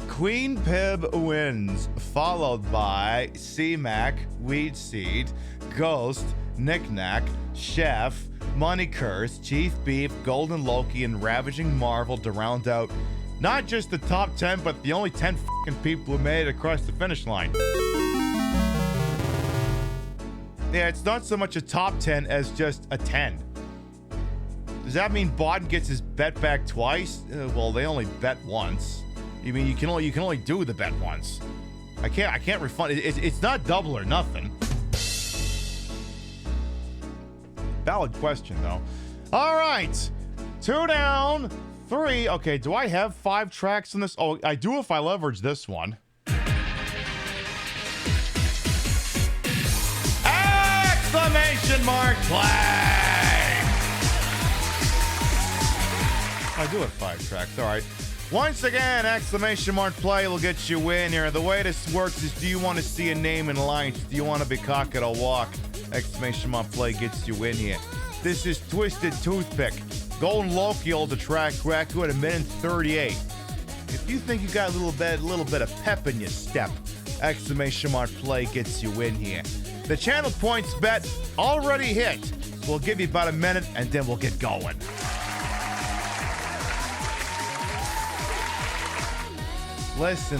Queen Pib wins, followed by C-Mac, Weed Seed, Ghost, Knick-Knack, Chef, Money Curse, Chief Beef, Golden Loki, and Ravaging Marvel to round out not just the top 10, but the only 10 fucking people who made it across the finish line. Yeah, it's not so much a top 10 as just a 10. Does that mean Bodden gets his bet back twice? Well, they only bet once. You mean you can only do the bet once? I can't refund it. It's not double or nothing. Valid question though. All right, 2 down, 3. Okay, do I have 5 tracks in this? Oh, I do if I leverage this one. Exclamation mark play! I do have 5 tracks. All right. Once again, exclamation mark play will get you in here. The way this works is, do you want to see a name in lights? Do you want to be cock at a walk? Exclamation mark play gets you in here. This is Twisted Toothpick. Golden Loki holds the track record at 1:38. If you think you got a little bit of pep in your step, exclamation mark play gets you in here. The channel points bet already hit. We'll give you about a minute and then we'll get going. Listen,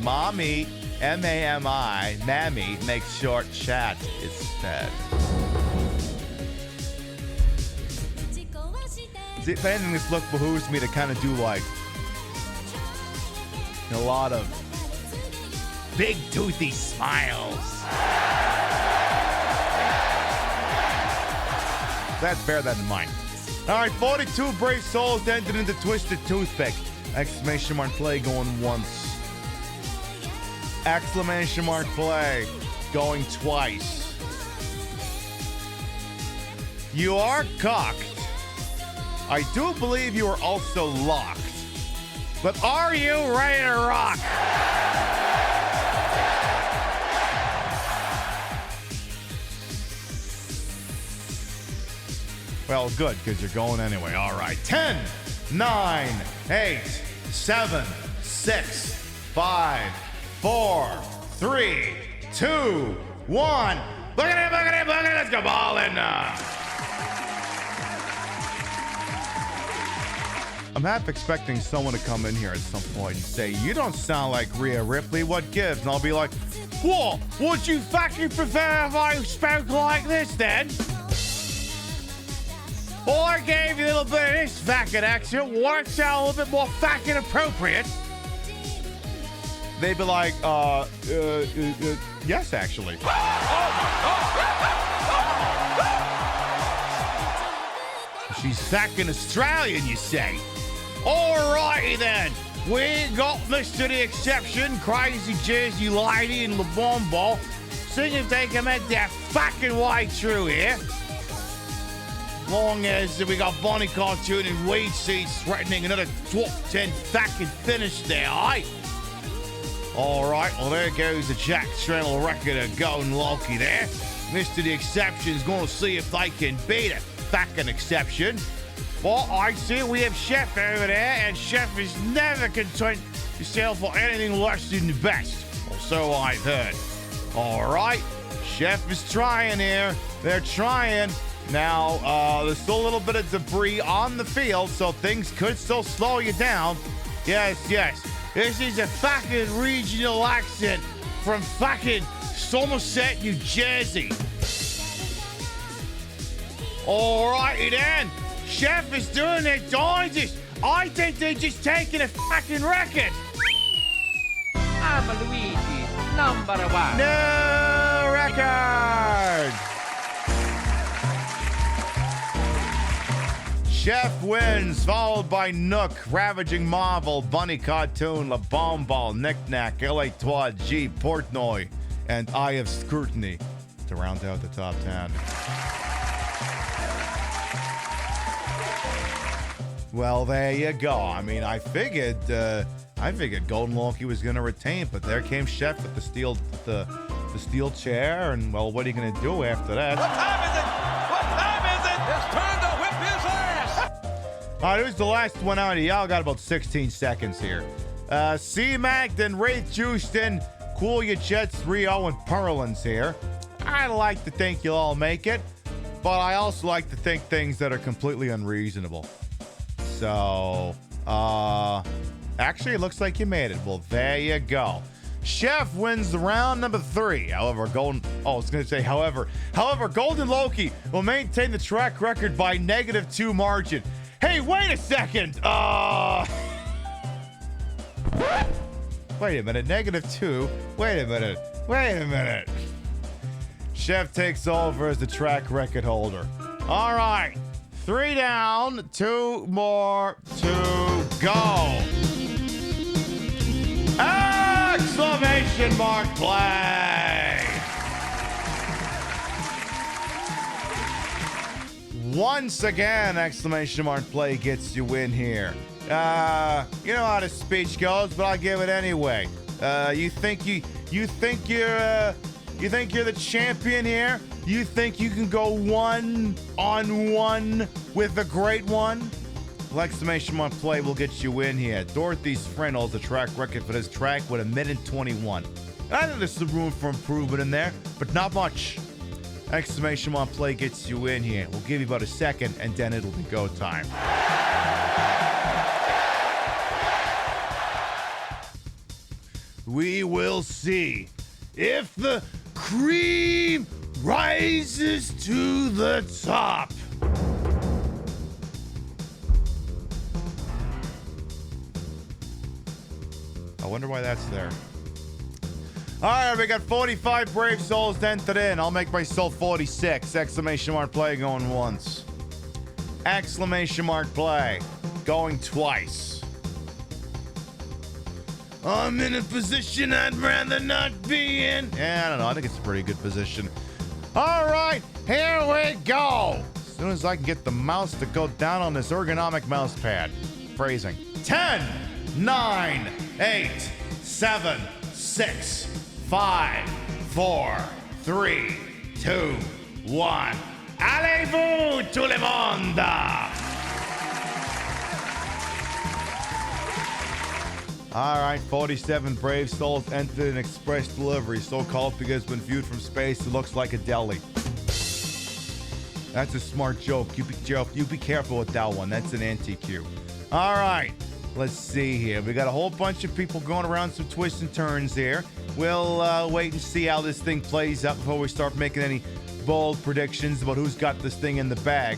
Mami, M-A-M-I, Mami, makes short chat instead. See, if anything, this look behooves me to kind of do like a lot of big toothy smiles. Let's bear that in mind. All right, 42 brave souls entered into Twisted Toothpick. Exclamation mark play going once. Exclamation mark play going twice. You are cocked. I do believe you are also locked. But are you ready to rock? Well, good, because you're going anyway. All right. 10, 9, 8, 7, 6, 5, 4, 3, 2, 1. Look at it. Let's go ball in. I'm half expecting someone to come in here at some point and say, you don't sound like Rhea Ripley, what gives? And I'll be like, what? Would you fucking prefer if I spoke like this then? Or I gave you a little bit of this fucking accent, want it to sound a little bit more fucking appropriate? They'd be like, yes, actually. She's fucking Australian, you say? Alrighty then. We got Mr. The Exception, Crazy Jersey Lady, and LeBron Ball. Seeing if they can make that fucking way through here. Long as we got Bonnie Cartoon and Weed Seeds threatening another top 10 fucking finish there, eh? Alright, well there goes the Jack Trennell record of Golden Loki there. Mr. The Exception's gonna see if they can beat a fucking exception. Well, I see we have Chef over there, and Chef is never content to settle for anything less than the best. Or so I've heard. Alright, Chef is trying here. They're trying. Now, there's still a little bit of debris on the field, so things could still slow you down. Yes. This is a fucking regional accent from fucking Somerset, New Jersey. Alrighty then. Chef is doing their darndest. I think they're just taking a fucking record. I'm Luigi, #1. No record. Chef wins, followed by Nook, Ravaging Marvel, Bunny Cartoon, La Bomball, Knick-Knack, LA Twad, G, Portnoy, and Eye of Scrutiny to round out the top 10. Well, there you go. I mean, I figured Golden Loki was going to retain, but there came Chef with the steel chair, and well, what are you going to do after that? What time is it? It's time to whip his ass! All right, who's the last one out of y'all? Got about 16 seconds here. C-Magden, Wraith Houston, Cool Your Jets, Rio, and Perlin's here. I like to think you'll all make it, but I also like to think things that are completely unreasonable. So, actually, it looks like you made it. Well, there you go. Chef wins the round number 3. However, Golden Loki will maintain the track record by -2 margin. Hey, wait a second. Wait a minute. -2. Wait a minute. Chef takes over as the track record holder. All right. 3 down, 2 more to go. Exclamation mark play. Once again, exclamation mark play gets you in here. You know how the speech goes, but I'll give it anyway. You think you're the champion here? You think you can go 1-on-1 with the great one? Well, exclamation mark play will get you in here. Dorothy's friend holds a track record for this track with 1:21. I think there's some room for improvement in there, but not much. Exclamation mark play gets you in here. We'll give you about a second, and then it'll be go time. We will see if the cream rises to the top. I wonder why that's there. All right, we got 45 brave souls entered in. I'll make myself 46. Exclamation mark play going once. Exclamation mark play going twice. I'm in a position I'd rather not be in. Yeah, I don't know. I think it's a pretty good position. All right, here we go. As soon as I can get the mouse to go down on this ergonomic mouse pad. Phrasing. 10, 9, 8, 7, 6, 5, 4, 3, 2, 1. Allez-vous tout le monde! All right, 47 brave souls entered an express delivery, so-called because when viewed from space, it looks like a deli. That's a smart joke. You be careful with that one. That's an anti-cue. All right, let's see here. We got a whole bunch of people going around some twists and turns here. We'll wait and see how this thing plays out before we start making any bold predictions about who's got this thing in the bag.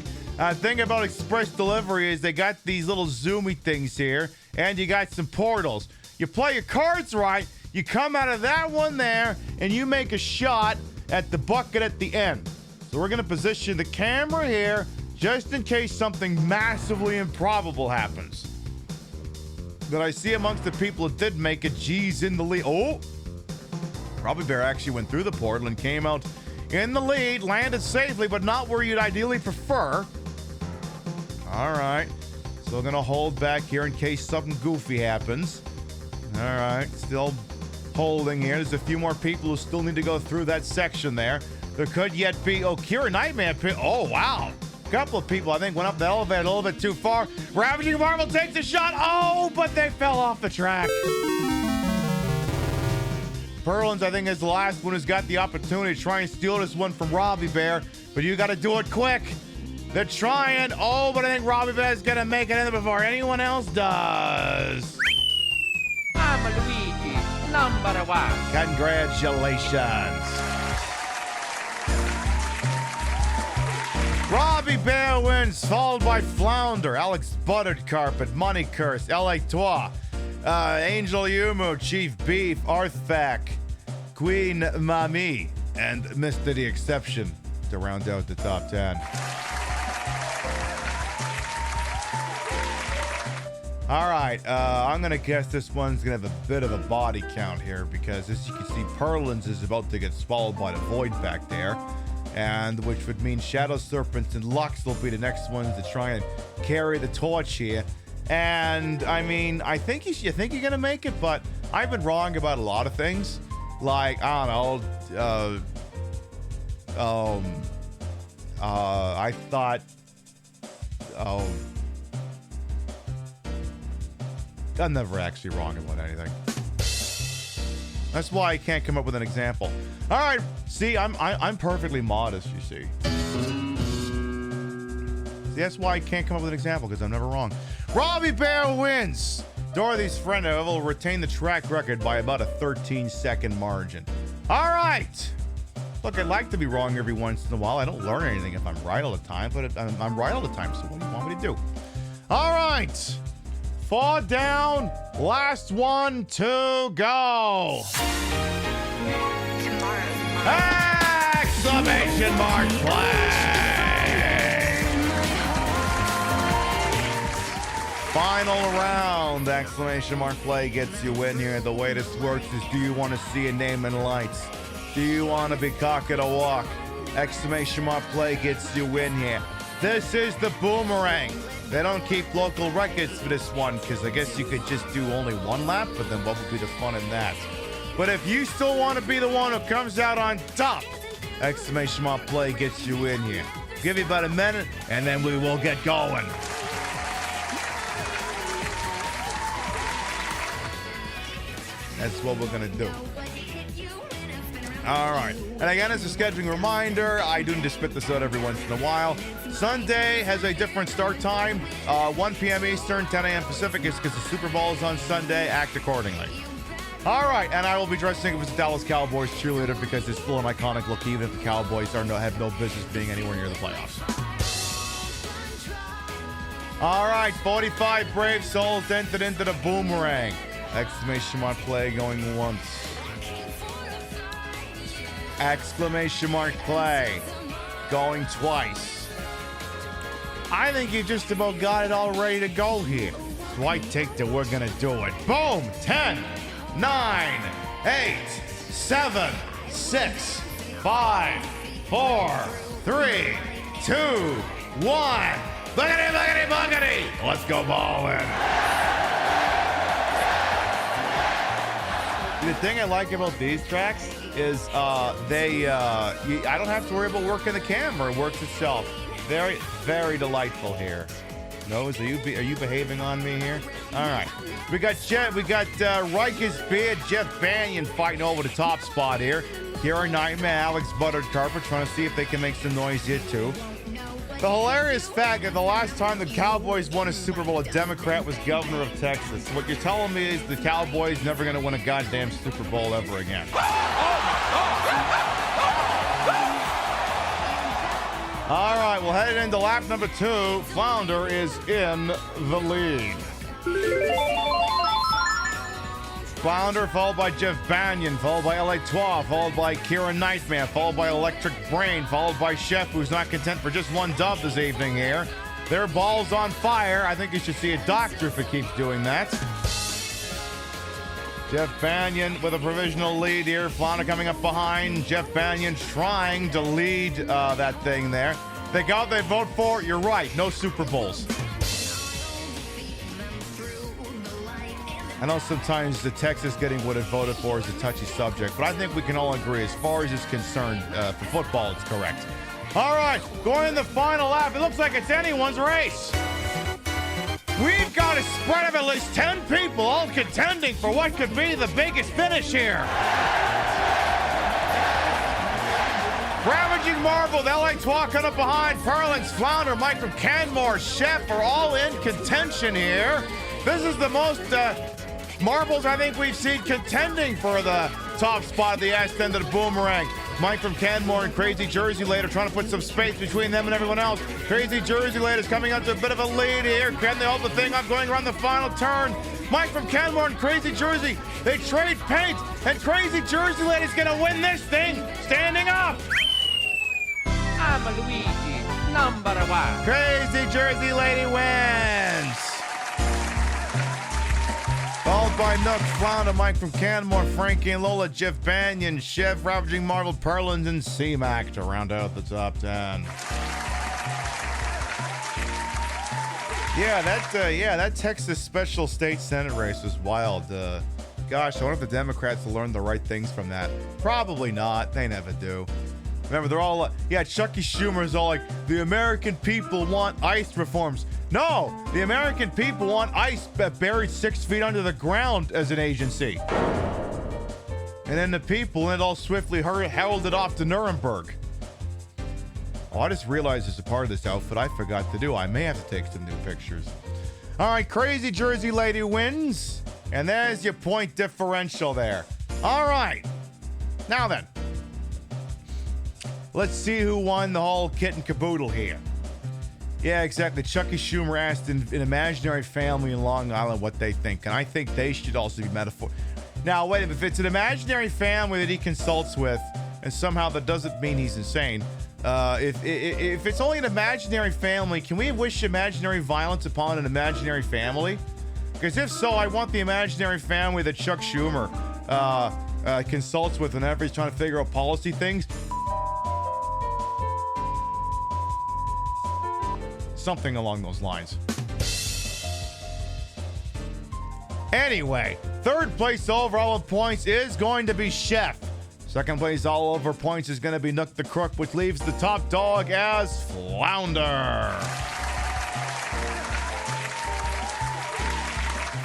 Thing about express delivery is they got these little zoomy things here, and you got some portals. You play your cards right, you come out of that one there, and you make a shot at the bucket at the end. So we're going to position the camera here just in case something massively improbable happens. That I see amongst the people that did make it, G's in the lead. Oh! Robbie Bear actually went through the portal and came out in the lead, landed safely, but not where you'd ideally prefer. All right. So we're going to hold back here in case something goofy happens. All right. Still holding here. There's a few more people who still need to go through that section there. There could yet be... Oh, Kira Nightman. Oh, wow. A couple of people, I think, went up the elevator a little bit too far. Ravaging Marvel takes a shot. Oh, but they fell off the track. Perlins, I think, is the last one who's got the opportunity to try and steal this one from Robbie Bear, but you got to do it quick. They're trying. Oh, but I think Robbie Bear is going to make it in before anyone else does. I'm Luigi, #1. Congratulations. Robbie Bear wins, followed by Flounder, Alex Buttered Carpet, Money Curse, L.A. Toi, Angel Yumu, Chief Beef, Arthfak, Queen Mami, and Mr. The Exception to round out the top 10. All right, I'm going to guess this one's going to have a bit of a body count here because, as you can see, Perlins is about to get swallowed by the void back there, and which would mean Shadow Serpents and Lux will be the next ones to try and carry the torch here. And, I mean, you think you're going to make it, but I've been wrong about a lot of things. Like, I don't know, I thought, I'm never actually wrong about anything. That's why I can't come up with an example. All right, see, I'm perfectly modest, you see. See, that's why I can't come up with an example, because I'm never wrong. Robbie Bear wins. Dorothy's friend will retain the track record by about a 13-second margin. All right. Look, I'd like to be wrong every once in a while. I don't learn anything if I'm right all the time, but I'm right all the time, so what do you want me to do? All right. 4 down, last one to go. Exclamation mark play. Final round, exclamation mark play gets you in here. The way this works is, do you want to see a name in lights? Do you want to be cock of the walk? Exclamation mark play gets you in here. This is the Boomerang. They don't keep local records for this one because I guess you could just do only one lap, but then what would be the fun in that? But if you still want to be the one who comes out on top, exclamation mark play gets you in here. Give you about a minute, and then we will get going. That's what we're going to do. All right. And again, as a scheduling reminder, I do need to spit this out every once in a while. Sunday has a different start time. 1 p.m. Eastern, 10 a.m. Pacific is because the Super Bowl is on Sunday. Act accordingly. All right. And I will be dressing up as a Dallas Cowboys cheerleader because it's still an iconic look, even if the Cowboys have no business being anywhere near the playoffs. All right. 45 brave souls entered into the Boomerang. Exclamation mark play going once. Exclamation mark play going twice. I think you just about got it all ready to go here. So I take that we're going to do it. Boom! 10, 9, 8, 7, 6, 5, 4, 3, 2, 1. Boogity, boogity, boogity! Let's go ballin'. The thing I like about these tracks is I don't have to worry about working the camera. It works itself. Very, very delightful here. Nose, are you behaving on me here? All right. We got Riker's Beard, Jeff Banyan fighting over the top spot here. Kira Nightmare, Alex Buttered Carpet trying to see if they can make some noise here too. The hilarious fact that the last time the Cowboys won a Super Bowl, a Democrat was governor of Texas. What you're telling me is the Cowboys never going to win a goddamn Super Bowl ever again. All right, we'll head into lap number 2. Flounder is in the lead. Flounder, followed by Jeff Banyan, followed by LA Twa, followed by Kira Nightmare, followed by Electric Brain, followed by Chef, who's not content for just one dub this evening here. Their ball's on fire. I think you should see a doctor if it keeps doing that. Jeff Banyan with a provisional lead here. Flounder coming up behind. Jeff Banyan trying to lead that thing there. They vote for it. You're right. No Super Bowls. I know sometimes the Texas getting what it voted for is a touchy subject, but I think we can all agree as far as it's concerned, for football, it's correct. All right, going in the final lap. It looks like it's anyone's race. We've got a spread of at least 10 people all contending for what could be the biggest finish here. Ravaging Marvel, LA walking up behind. Perlins, Flounder, Mike from Canmore, Chef are all in contention here. This is the most marbles I think we've seen contending for the top spot at the ass end of the Boomerang. Mike from Canmore and Crazy Jersey Later trying to put some space between them and everyone else. Crazy Jersey Later's coming up to a bit of a lead here. Can they hold the thing up going around the final turn? Mike from Canmore and Crazy Jersey, they trade paint, and Crazy Jersey Later's gonna win this thing standing up. I'm Luigi, number 1. Crazy Jersey Lady wins. Followed by Nook, Flounder, Mike from Canmore, Frankie and Lola, Jeff Banyan, Chef, Ravaging Marvel, Perlins, and C-Mac to round out the top 10. That Texas special state Senate race was wild. Gosh, I wonder if the Democrats will learn the right things from that. Probably not. They never do. Remember, they're all Chucky Schumer's all like, the American people want ICE reforms. No, the American people want ICE buried 6 feet under the ground as an agency. And then the people, and it all swiftly heralded off to Nuremberg. Oh, I just realized as a part of this outfit, I forgot to do. I may have to take some new pictures. All right, Crazy Jersey Lady wins. And there's your point differential there. All right. Now then. Let's see who won the whole kit and caboodle here. Yeah, exactly. Chucky Schumer asked an imaginary family in Long Island what they think, and I think they should also be metaphor. Now, wait, if it's an imaginary family that he consults with, and somehow that doesn't mean he's insane, if it's only an imaginary family, can we wish imaginary violence upon an imaginary family? Because if so, I want the imaginary family that Chuck Schumer consults with whenever he's trying to figure out policy things. something along those lines. Anyway, third place overall with points is going to be Chef. Second place all over points is going to be Nook the Crook, which leaves the top dog as Flounder.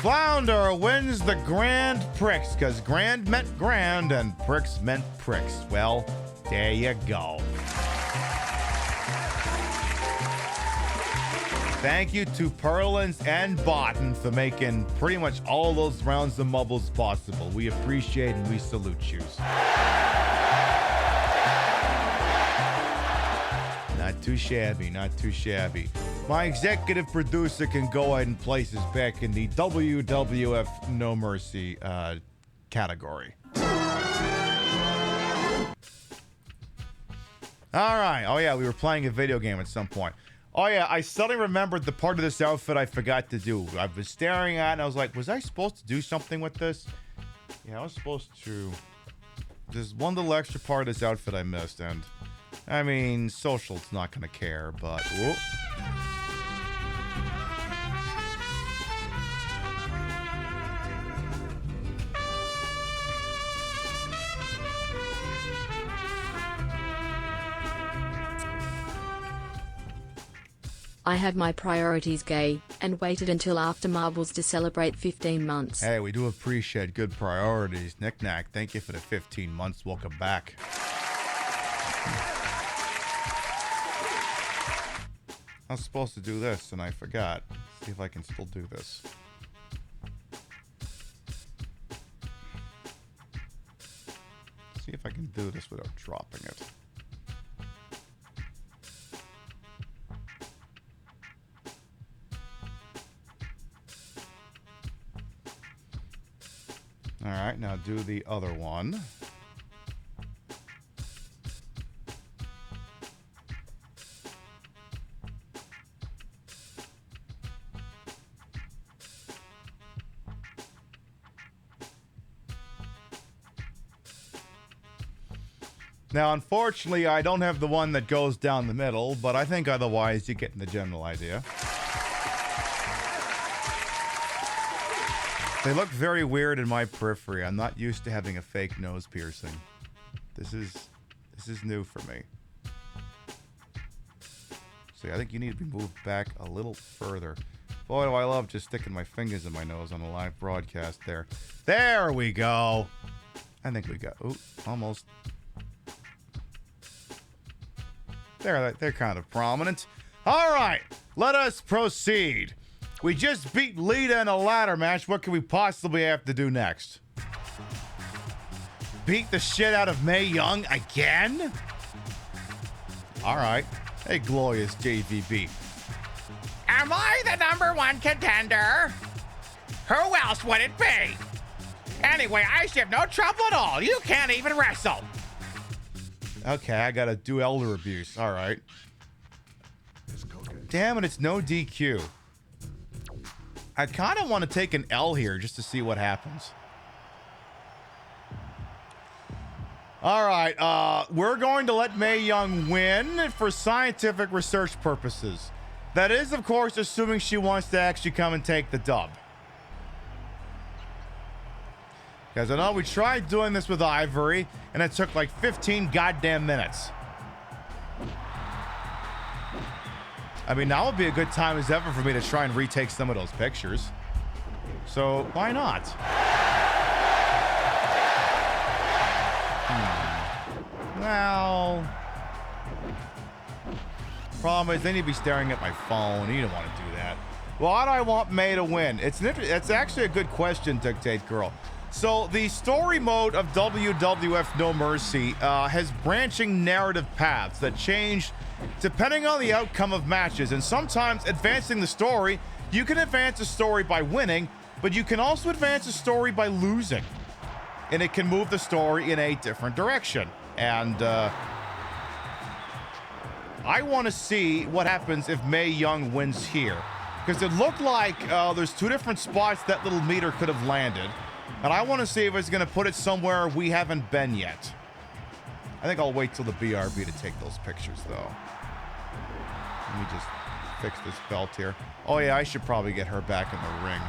Flounder wins the Grand Prix, because grand meant grand and pricks meant pricks. Well, there you go. Thank you to Perlins and Botten for making pretty much all those rounds of Mubbles possible. We appreciate and we salute you. Not too shabby, not too shabby. My executive producer can go ahead and place us back in the WWF No Mercy category. All right. Oh, yeah, we were playing a video game at some point. Oh, yeah, I suddenly remembered the part of this outfit I forgot to do. I was staring at it, and I was like, was I supposed to do something with this? Yeah, I was supposed to. There's one little extra part of this outfit I missed, and, I mean, Social's not going to care, but... Whoop. I had my priorities gay, and waited until after Marbles to celebrate 15 months. Hey, we do appreciate good priorities. Knick-knack, thank you for the 15 months. Welcome back. I was supposed to do this, and I forgot. Let's see if I can still do this. See if I can do this without dropping it. All right, now do the other one. Now, unfortunately, I don't have the one that goes down the middle, but I think otherwise you're getting the general idea. They look very weird in my periphery. I'm not used to having a fake nose piercing. This is new for me. See, I think you need to be moved back a little further. Boy, do I love just sticking my fingers in my nose on a live broadcast there. There we go. I think we got... Ooh, almost. They're kind of prominent. All right, let us proceed. We just beat Lita in a ladder match. What can we possibly have to do next? Beat the shit out of Mae Young again? All right. Hey, glorious JVB. Am I the #1 contender? Who else would it be? Anyway, I should have no trouble at all. You can't even wrestle. Okay, I gotta do elder abuse. All right. Damn it, it's no DQ. I kind of want to take an L here just to see what happens. All right, we're going to let Mae Young win for scientific research purposes. That is, of course, assuming she wants to actually come and take the dub. Because I know we tried doing this with Ivory, and it took like 15 goddamn minutes. I mean, now would be a good time as ever for me to try and retake some of those pictures. So, why not? Well... Problem is, they need to be staring at my phone. You don't want to do that. Why do I want May to win? It's actually a good question, Dictate Girl. So, the story mode of WWF No Mercy has branching narrative paths that change depending on the outcome of matches, and sometimes advancing the story, you can advance a story by winning, but you can also advance a story by losing, and it can move the story in a different direction. And I want to see what happens if Mae Young wins here, because it looked like there's two different spots that little meter could have landed, and I want to see if it's going to put it somewhere we haven't been yet. I think I'll wait till the BRB to take those pictures, though. Let me just fix this belt here. Oh, yeah, I should probably get her back in the ring.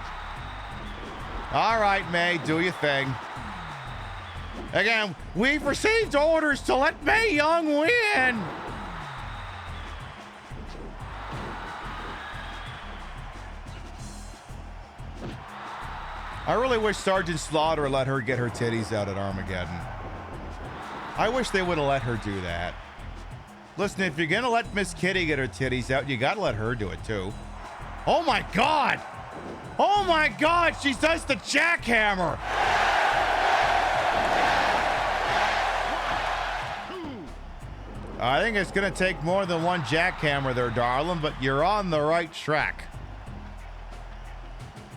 All right, May, do your thing. Again, we've received orders to let Mae Young win. I really wish Sergeant Slaughter let her get her titties out at Armageddon. I wish they would have let her do that. Listen, if you're gonna let Miss Kitty get her titties out, you gotta let her do it too. Oh my God! Oh my God, she does the jackhammer! I think it's gonna take more than one jackhammer there, darling, but you're on the right track.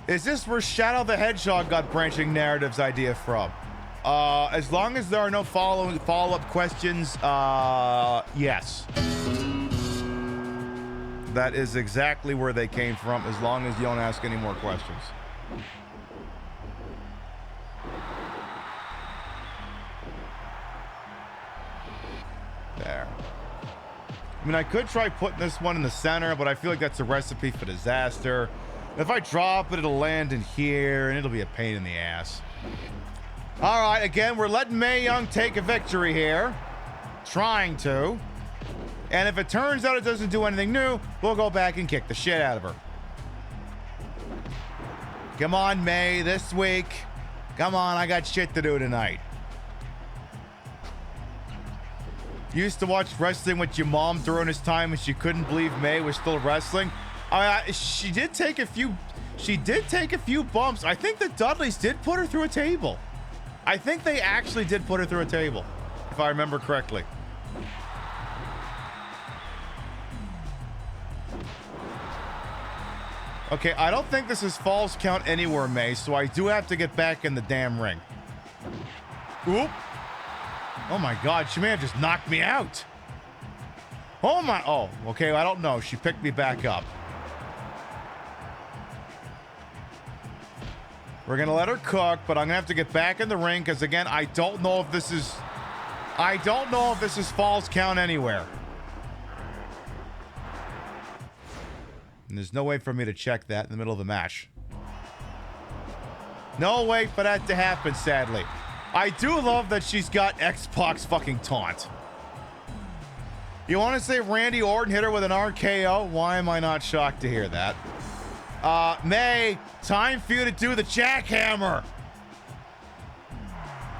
Is this where Shadow the Hedgehog got branching narratives idea from? As long as there are no follow-up questions, yes. That is exactly where they came from, as long as you don't ask any more questions. There. I mean, I could try putting this one in the center, but I feel like that's a recipe for disaster. If I drop it, it'll land in here, and it'll be a pain in the ass. All right, again, we're letting Mae Young take a victory here. Trying to. And if it turns out it doesn't do anything new, we'll go back and kick the shit out of her. Come on, May, this week. Come on, I got shit to do tonight. Used to watch wrestling with your mom during this time, and she couldn't believe May was still wrestling. She did take a few bumps. I think the Dudleys did put her through a table. I think they actually did put her through a table, if I remember correctly. Okay, I don't think this is false count anywhere, May, so I do have to get back in the damn ring. Oop. Oh my God, she may have just knocked me out. Oh my, oh, okay, I don't know. She picked me back up. We're gonna let her cook, but I'm gonna have to get back in the ring because again, I don't know if this is false count anywhere. And there's no way for me to check that in the middle of the match. No way for that to happen, sadly. I do love that she's got X-Pac's fucking taunt. You want to say Randy Orton hit her with an RKO? Why am I not shocked to hear that? May, time for you to do the jackhammer.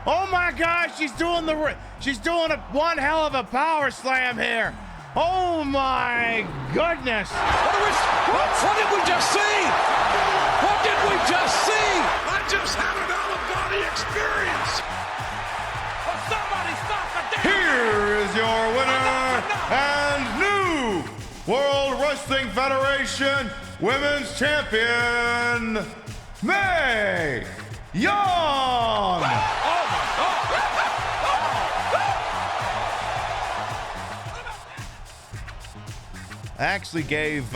Oh my gosh, she's doing one hell of a power slam here. Oh my goodness. What did we just see? What did we just see? I just had an out-of-body experience. Well, somebody stop the damn. Here is your winner and new World Wrestling Federation Women's Champion, Mae Young. I actually gave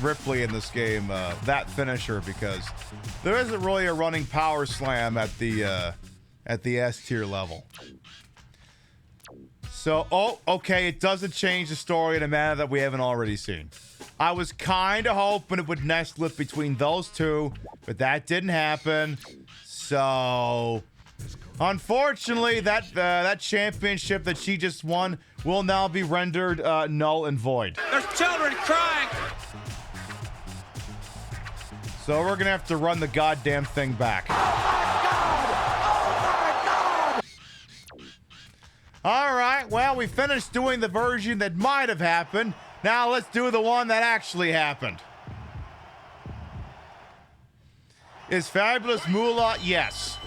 Ripley in this game that finisher because there isn't really a running power slam at the S tier level. So, okay, it doesn't change the story in a manner that we haven't already seen. I was kind of hoping it would nest flip between those two, but that didn't happen. So, unfortunately, that championship that she just won will now be rendered null and void. There's children crying. So we're gonna have to run the goddamn thing back. Oh my God! All right, well, we finished doing the version that might have happened. Now let's do the one that actually happened. Is Fabulous Moolah? Yes.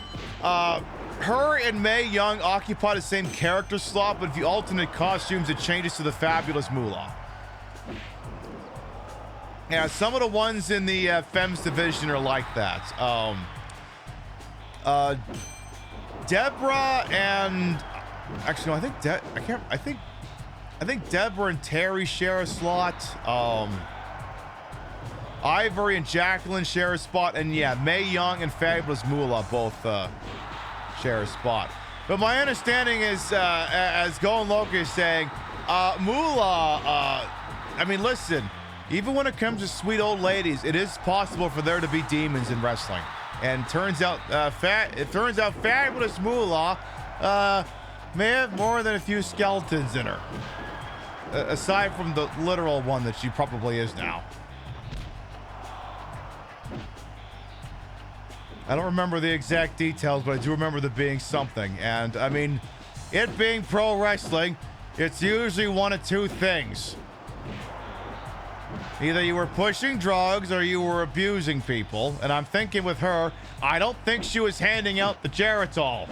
Her and Mae Young occupy the same character slot, but if you alternate costumes, it changes to the Fabulous Moolah. Yeah, some of the ones in the Femmes division are like that. Deborah and actually, no, I think Deborah and Terry share a slot. Ivory and Jacqueline share a spot, and yeah, Mae Young and Fabulous Moolah both share a spot. But my understanding is, as Golden Loki is saying, Moolah I mean, listen, even when it comes to sweet old ladies, it is possible for there to be demons in wrestling. And turns out, Fabulous Moolah may have more than a few skeletons in her. Aside from the literal one that she probably is now. I don't remember the exact details, but I do remember there being something. And, I mean, it being pro wrestling, it's usually one of two things. Either you were pushing drugs or you were abusing people. And I'm thinking with her, I don't think she was handing out the Geritol.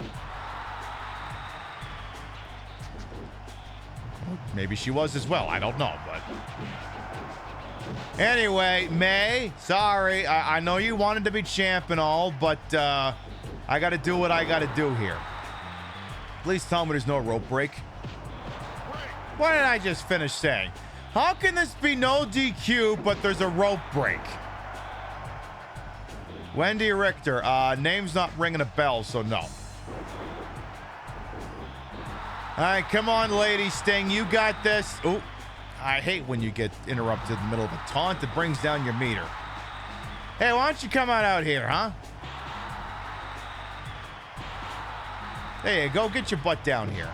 Maybe she was as well. I don't know, but... Anyway, May, sorry. I know you wanted to be champ and all, but I got to do what I got to do here. Please tell me there's no rope break. What did I just finish saying? How can this be no DQ, but there's a rope break? Wendy Richter. Name's not ringing a bell, so no. All right, come on, Lady Sting. You got this. Ooh, I hate when you get interrupted in the middle of a taunt. It brings down your meter. Hey, why don't you come on out here, huh? There you go. Get your butt down here.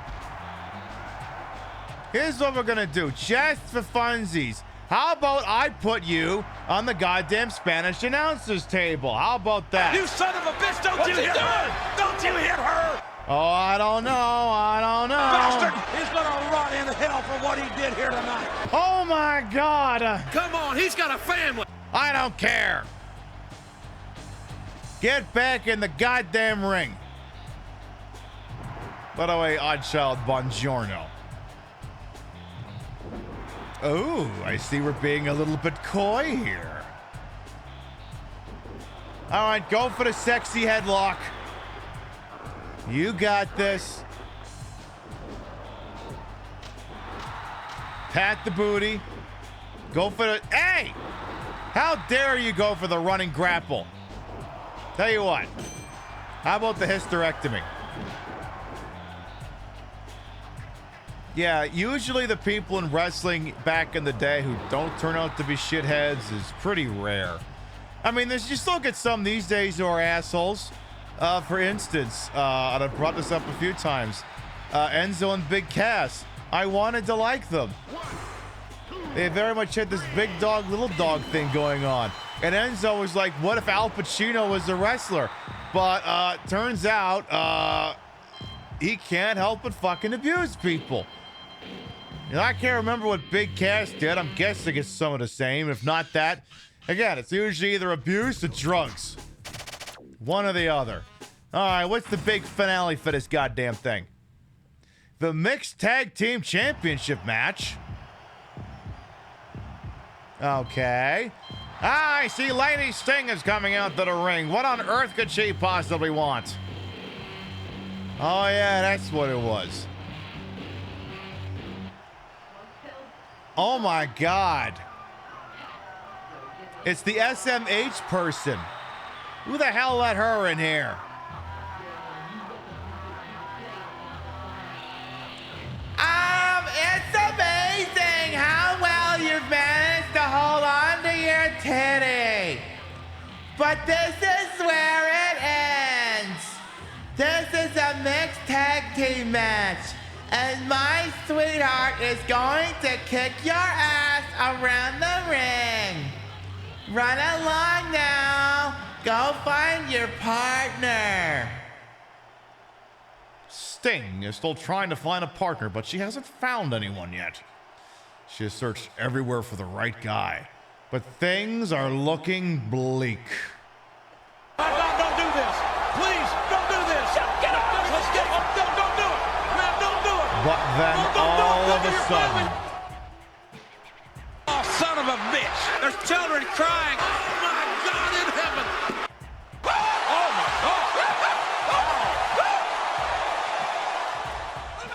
Here's what we're going to do. Just for funsies. How about I put you on the goddamn Spanish announcers table? How about that? You son of a bitch, don't you hit her! Don't you hit her! Oh, I don't know. Bastard! He's gonna rot in hell for what he did here tonight. Oh my God! Come on, he's got a family. I don't care. Get back in the goddamn ring. By the way, Oddchild, buongiorno. Oh, I see we're being a little bit coy here. All right, go for the sexy headlock. You got this. Pat the booty. Go for the... Hey! How dare you go for the running grapple? Tell you what. How about the hysterectomy? Yeah, usually the people in wrestling back in the day who don't turn out to be shitheads is pretty rare. I mean, you still get some these days who are assholes. For instance, and I've brought this up a few times, Enzo and Big Cass. I wanted to like them. They very much had this big dog, little dog thing going on. And Enzo was like, what if Al Pacino was a wrestler? But turns out he can't help but fucking abuse people. You know, I can't remember what Big Cass did. I'm guessing it's some of the same. If not that, again, it's usually either abuse or drugs. One or the other. All right, what's the big finale for this goddamn thing? The Mixed Tag Team Championship match. Okay. I see Lady Sting is coming out to the ring. What on earth could she possibly want? Oh, yeah, that's what it was. Oh, my God. It's the SMH person. Who the hell let her in here? It's amazing how well you've managed to hold on to your titty. But this is where it ends. This is a mixed tag team match. And my sweetheart is going to kick your ass around the ring. Run along now. Go find your partner. Sting is still trying to find a partner, but she hasn't found anyone yet. She has searched everywhere for the right guy, but things are looking bleak. Don't do this. Please, don't do this. Get up. Let's get up. Don't do it. Man, don't do it. But then all of a sudden... Oh, son of a bitch. There's children crying. Oh, my God in heaven. Oh, my God.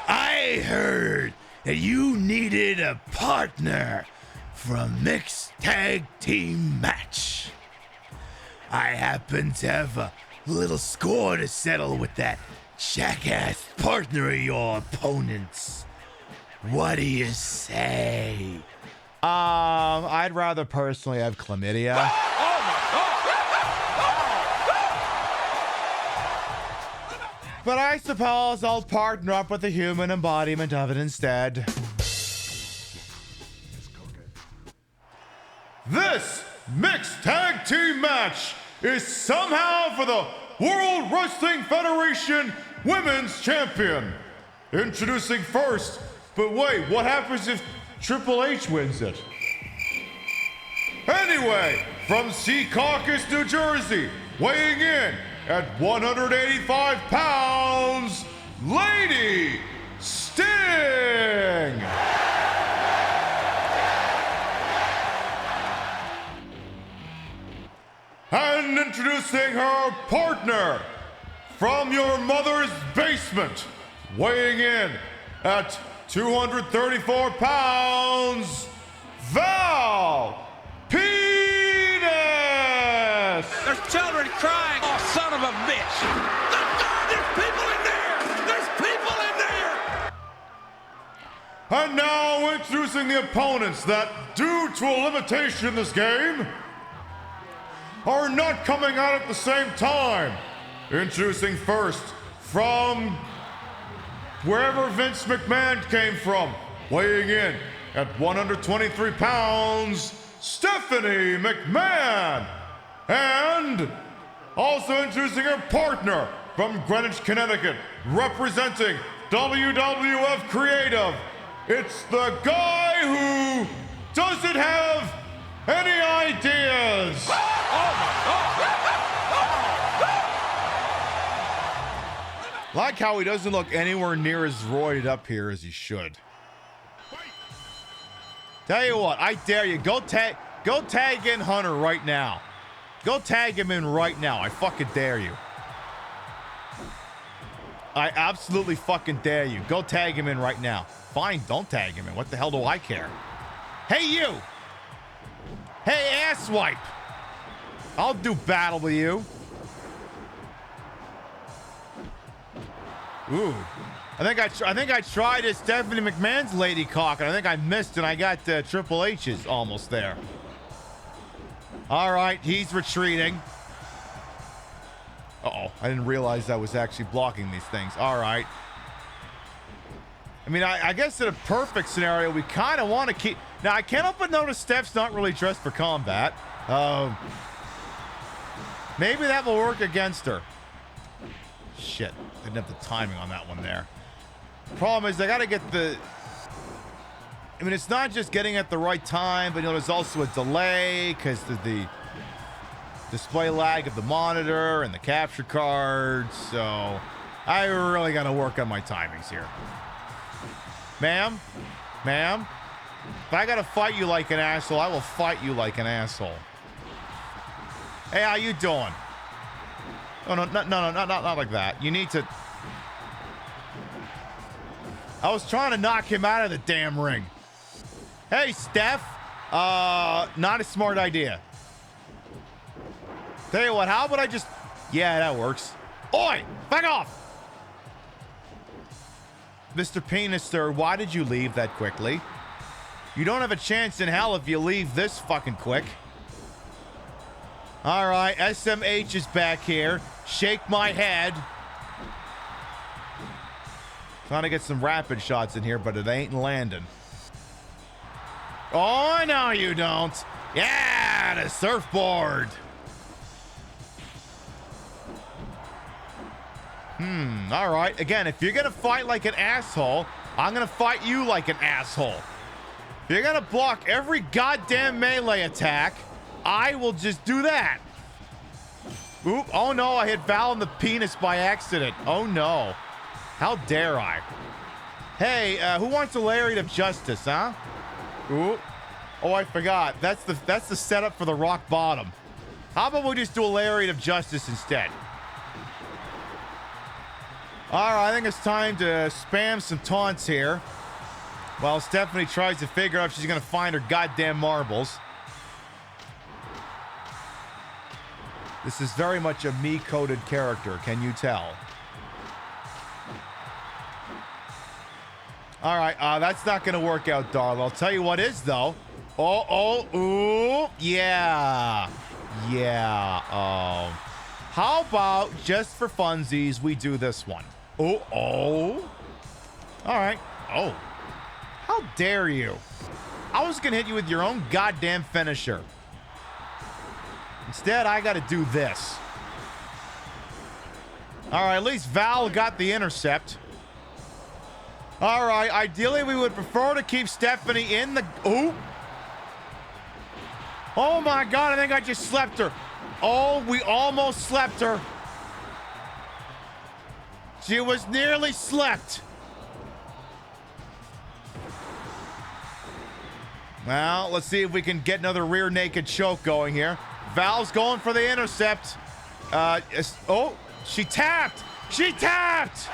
I heard that you needed a partner for a mixed tag team match. I happen to have a little score to settle with that jackass partner of your opponent's. What do you say? I'd rather personally have chlamydia. But I suppose I'll partner up with the human embodiment of it instead. This mixed tag team match is somehow for the World Wrestling Federation Women's Champion. Introducing first, but wait, what happens if Triple H wins it? Anyway, from Secaucus, New Jersey, weighing in at 185 pounds, Lady Sting! And introducing her partner from your mother's basement, weighing in at 234 pounds, Val Penis! There's children crying. Oh, son of a bitch. There's people in there. There's people in there. And now introducing the opponents that, due to a limitation in this game, are not coming out at the same time. Introducing first from wherever Vince McMahon came from, weighing in at 123 pounds, Stephanie McMahon. And also introducing her partner from Greenwich, Connecticut, representing WWF Creative. It's the guy who doesn't have any ideas. Like how he doesn't look anywhere near as roided up here as he should. Tell you what, I dare you, go tag in Hunter right now. Go tag him in right now. I fucking dare you. I absolutely fucking dare you. Go tag him in right now. Fine, don't tag him in. What the hell do I care? Hey, you! Hey, asswipe! I'll do battle with you. Ooh. I think I tried Stephanie McMahon's lady cock, and I think I missed, and I got Triple H's almost there. All right, he's retreating. Uh-oh, I didn't realize I was actually blocking these things. All right. I mean, I guess in a perfect scenario, we kind of want to keep... Now, I can't help but notice Steph's not really dressed for combat. Maybe that will work against her. Shit, didn't have the timing on that one there. Problem is, I got to get the... I mean, it's not just getting at the right time, but, you know, there's also a delay because of the display lag of the monitor and the capture card. So I really got to work on my timings here. Ma'am, if I got to fight you like an asshole, I will fight you like an asshole. Hey, how you doing? Oh, no, not like that. You need to... I was trying to knock him out of the damn ring. Hey, Steph. Not a smart idea. Tell you what, how about I just... Yeah, that works. Oi, back off! Mr. Penis, sir, why did you leave that quickly? You don't have a chance in hell if you leave this fucking quick. All right, SMH is back here. Shake my head. Trying to get some rapid shots in here, but it ain't landing. Oh, no, you don't. Yeah, the surfboard. All right. Again, if you're going to fight like an asshole, I'm going to fight you like an asshole. If you're going to block every goddamn melee attack, I will just do that. Oop. Oh, no, I hit Val in the penis by accident. Oh, no. How dare I? Hey, who wants a lariat of justice, huh? Ooh. Oh, I forgot. That's the setup for the rock bottom. How about we just do a lariat of justice instead? All right, I think it's time to spam some taunts here while Stephanie tries to figure out if she's going to find her goddamn marbles. This is very much a me-coded character, can you tell? All right, that's not going to work out, darling. I'll tell you what is, though. Ooh, yeah. How about, just for funsies, we do this one? All right. Oh. How dare you? I was gonna hit you with your own goddamn finisher. Instead, I gotta do this. All right, at least Val got the intercept. All right, ideally, we would prefer to keep Stephanie in the... Ooh. Oh, my God, I think I just slept her. Oh, we almost slept her. She was nearly slept. Well, let's see if we can get another rear naked choke going here. Val's going for the intercept. Oh, she tapped. She tapped.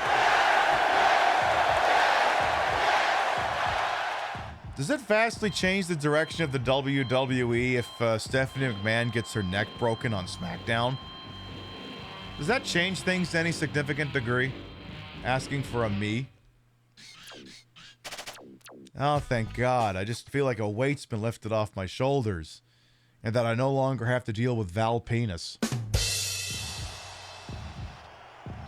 Does it vastly change the direction of the WWE if Stephanie McMahon gets her neck broken on SmackDown? Does that change things to any significant degree? Asking for a me. Oh, thank God. I just feel like a weight's been lifted off my shoulders. And that I no longer have to deal with Val Penis.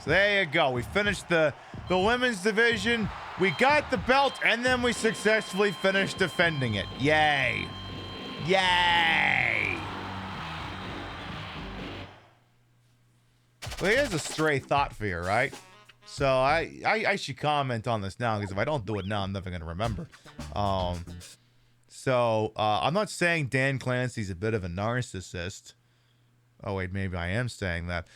So there you go. We finished the women's division. We got the belt, and then we successfully finished defending it. Yay. Yay. Well, here's a stray thought for you, right? So I should comment on this now, because if I don't do it now, I'm never going to remember. I'm not saying Dan Clancy's a bit of a narcissist. Oh, wait, maybe I am saying that.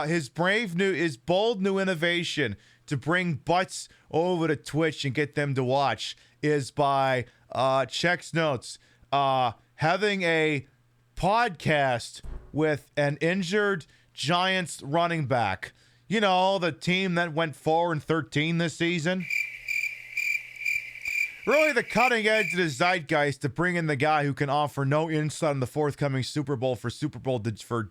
His bold new innovation to bring butts over to Twitch and get them to watch is by, checks notes, having a podcast with an injured Giants running back. You know, the team that went 4-13 this season. Really the cutting edge of the zeitgeist to bring in the guy who can offer no insight on the forthcoming Super Bowl for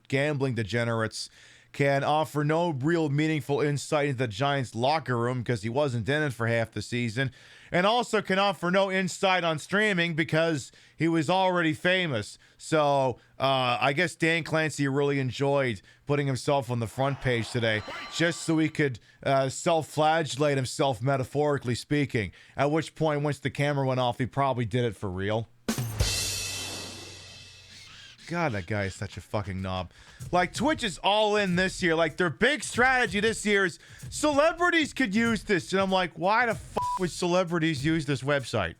gambling degenerates, can offer no real meaningful insight into the Giants locker room because he wasn't in it for half the season, and also can offer no insight on streaming because he was already famous. So I guess Dan Clancy really enjoyed putting himself on the front page today just so he could self-flagellate himself, metaphorically speaking, at which point, once the camera went off, he probably did it for real. God, that guy is such a fucking knob. Like, Twitch is all in this year. Like, their big strategy this year is celebrities could use this. And I'm like, why the fuck would celebrities use this website?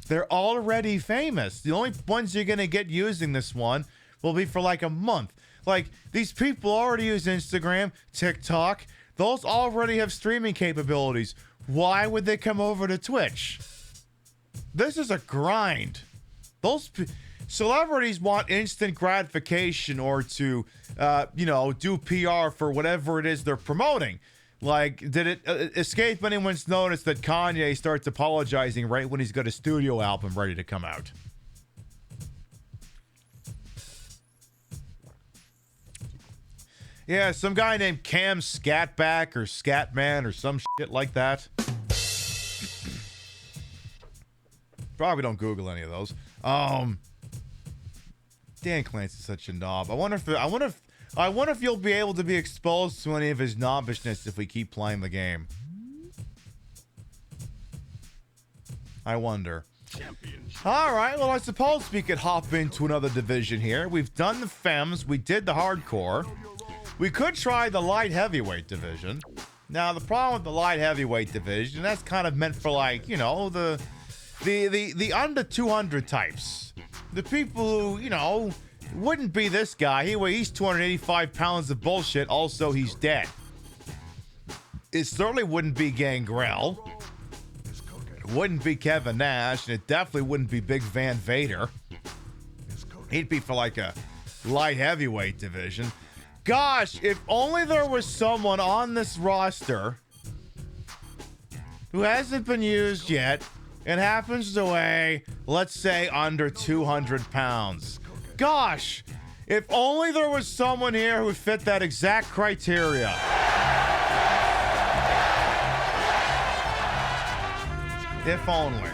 They're already famous. The only ones you're going to get using this one will be for like a month. Like, these people already use Instagram, TikTok. Those already have streaming capabilities. Why would they come over to Twitch? This is a grind. Those celebrities want instant gratification or to, do PR for whatever it is they're promoting. Like, did it escape anyone's notice that Kanye starts apologizing right when he's got a studio album ready to come out? Yeah, some guy named Cam Scatback or Scatman or some shit like that. Probably don't Google any of those. Dan Clancy's such a knob. I wonder if you'll be able to be exposed to any of his knobbishness if we keep playing the game. I wonder. All right, well, I suppose we could hop into another division here. We've done the Femmes. We did the Hardcore. We could try the Light Heavyweight division. Now, the problem with the Light Heavyweight division, that's kind of meant for, like, the under 200 types. The people who, wouldn't be this guy. He's 285 pounds of bullshit. Also, he's dead. It certainly wouldn't be Gangrel. It wouldn't be Kevin Nash. And it definitely wouldn't be Big Van Vader. He'd be for like a light heavyweight division. Gosh, if only there was someone on this roster who hasn't been used yet and happens to weigh, let's say, under 200 pounds. Gosh, if only there was someone here who fit that exact criteria. If only.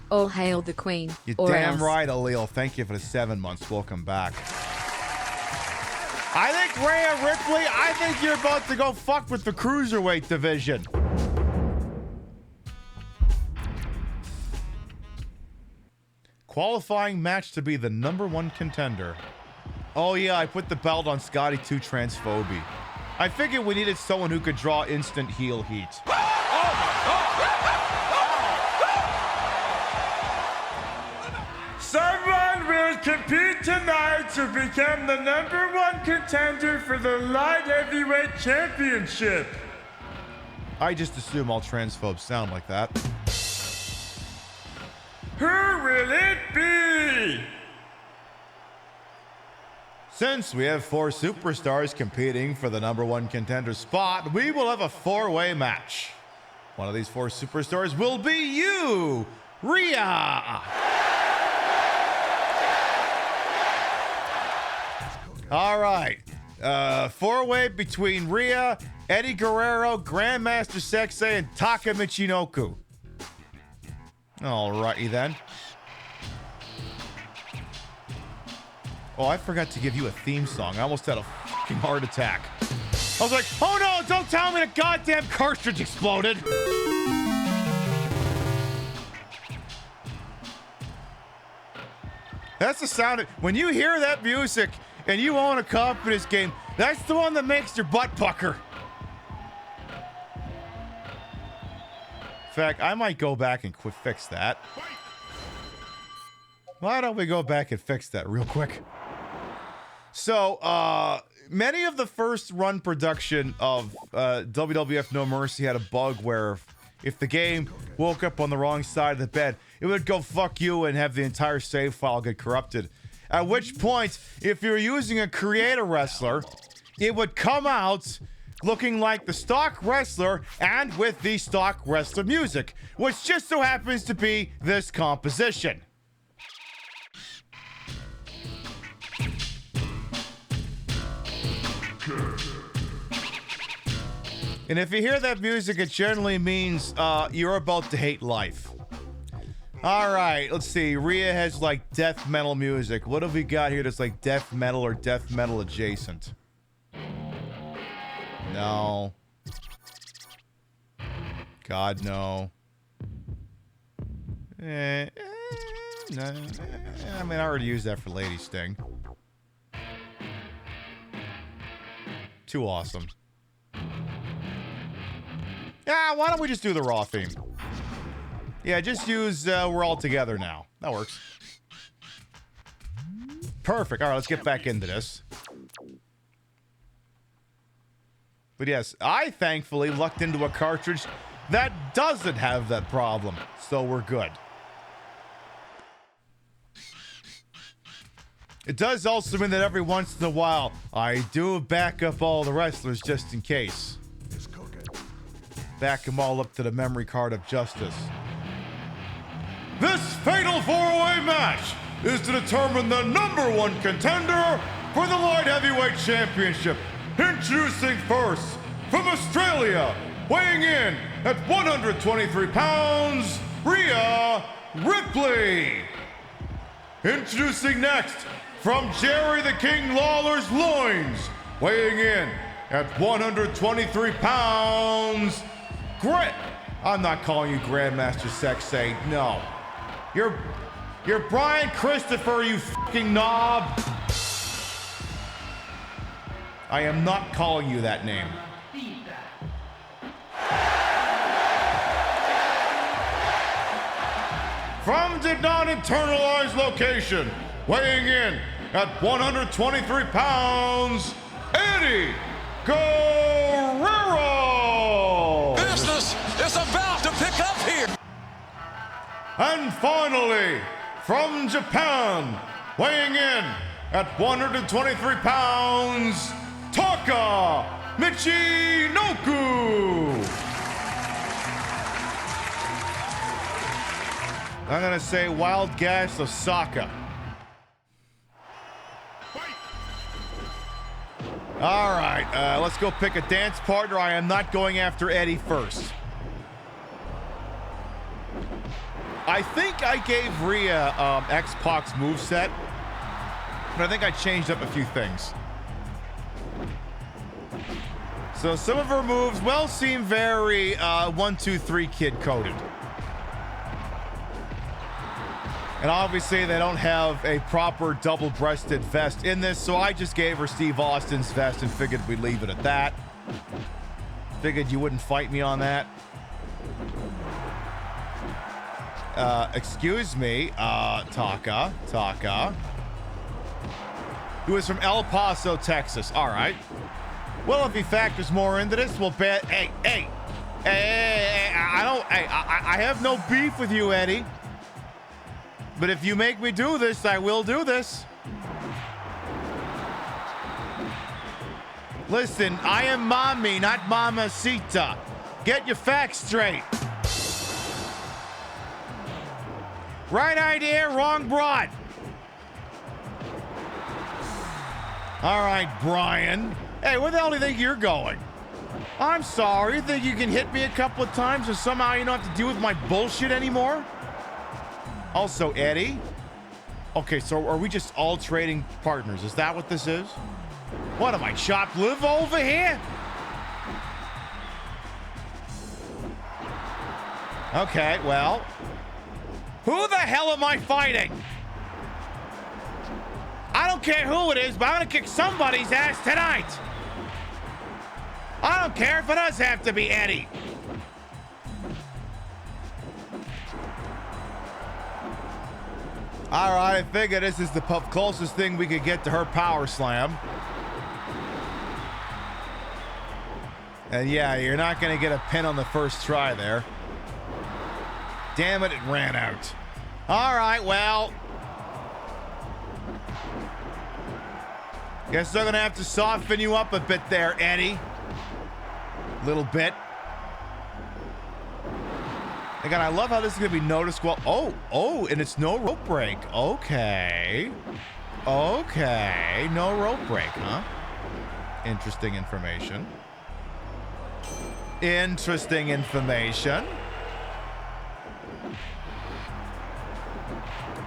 All hail the queen. You're or damn else. right, Allele. Thank you for the 7 months. Welcome back. I think Rhea Ripley, I think you're about to go fuck with the cruiserweight division. Qualifying match to be the #1 contender. Oh yeah, I put the belt on Scotty 2 Transphobia. I figured we needed someone who could draw instant heel heat. Someone will compete tonight to become the #1 contender for the Light Heavyweight Championship. I just assume all transphobes sound like that. Who will it be? Since we have 4 superstars competing for the #1 contender spot, we will have a 4-way match. One of these 4 superstars will be you, Rhea. All right. 4-way between Rhea, Eddie Guerrero, Grandmaster Sexay, and Taka Michinoku. All righty then. Oh, I forgot to give you a theme song. I almost had a fucking heart attack. I was like, oh no, don't tell me the goddamn cartridge exploded. That's the sound of, when you hear that music and you own a confidence game, that's the one that makes your butt pucker. In fact, I might go back and fix that. Why don't we go back and fix that real quick? So, many of the first run production of WWF No Mercy had a bug where if the game woke up on the wrong side of the bed, it would go fuck you and have the entire save file get corrupted. At which point, if you're using a creator wrestler, it would come out looking like the stock wrestler and with the stock wrestler music, which just so happens to be this composition. And if you hear that music, it generally means you're about to hate life. All right, let's see. Rhea has like death metal music. What have we got here that's like death metal or death metal adjacent? No. God, no. No. I mean, I already used that for Lady Sting. Too awesome. Yeah, why don't we just do the Raw theme? Yeah, just use We're All Together Now. That works. Perfect. All right, let's get back into this. But yes, I thankfully lucked into a cartridge that doesn't have that problem, so we're good. It does also mean that every once in a while, I do back up all the wrestlers just in case. Back them all up to the memory card of justice. This fatal 4-way match is to determine the #1 contender for the Light Heavyweight Championship. Introducing first, from Australia, weighing in at 123 pounds, Rhea Ripley. Introducing next, from Jerry the King Lawler's loins, weighing in at 123 pounds, I'm not calling you Grandmaster Sexay, no. You're Brian Christopher, you fucking knob. I am not calling you that name. From Did Not Internalize location, weighing in at 123 pounds, Eddie Guerrero! Business is about to pick up here! And finally, from Japan, weighing in at 123 pounds, Taka Michinoku! I'm gonna say Wild Gas Osaka. All right, let's go pick a dance partner. I am not going after Eddie first. I think I gave Rhea X-Pac's moveset, but I think I changed up a few things. So some of her moves, well, seem very 1, 2, 3 kid coded. And obviously they don't have a proper double-breasted vest in this, so I just gave her Steve Austin's vest and figured we'd leave it at that. Figured you wouldn't fight me on that. Excuse me, Taka. Who is from El Paso, Texas. All right. Well, if he factors more into this, we'll bet. Hey, I have no beef with you, Eddie. But if you make me do this, I will do this. Listen, I am Mami, not Mamacita. Get your facts straight. Right idea, wrong broad. All right, Brian. Hey, where the hell do you think you're going? I'm sorry. You think you can hit me a couple of times and somehow you don't have to deal with my bullshit anymore? Also, Eddie. Okay, so are we just all trading partners? Is that what this is? What am I, chopped liver over here? Okay, well. Who the hell am I fighting? I don't care who it is, but I'm gonna kick somebody's ass tonight. I don't care if it does have to be Eddie. All right, I figure this is the closest thing we could get to her power slam. And yeah, you're not gonna get a pin on the first try there. Damn it, it ran out. All right, well. Guess I'm gonna have to soften you up a bit there, Eddie. Little bit. Again, I love how this is gonna be noticed. Well, oh, and it's no rope break. Okay, no rope break, huh? Interesting information.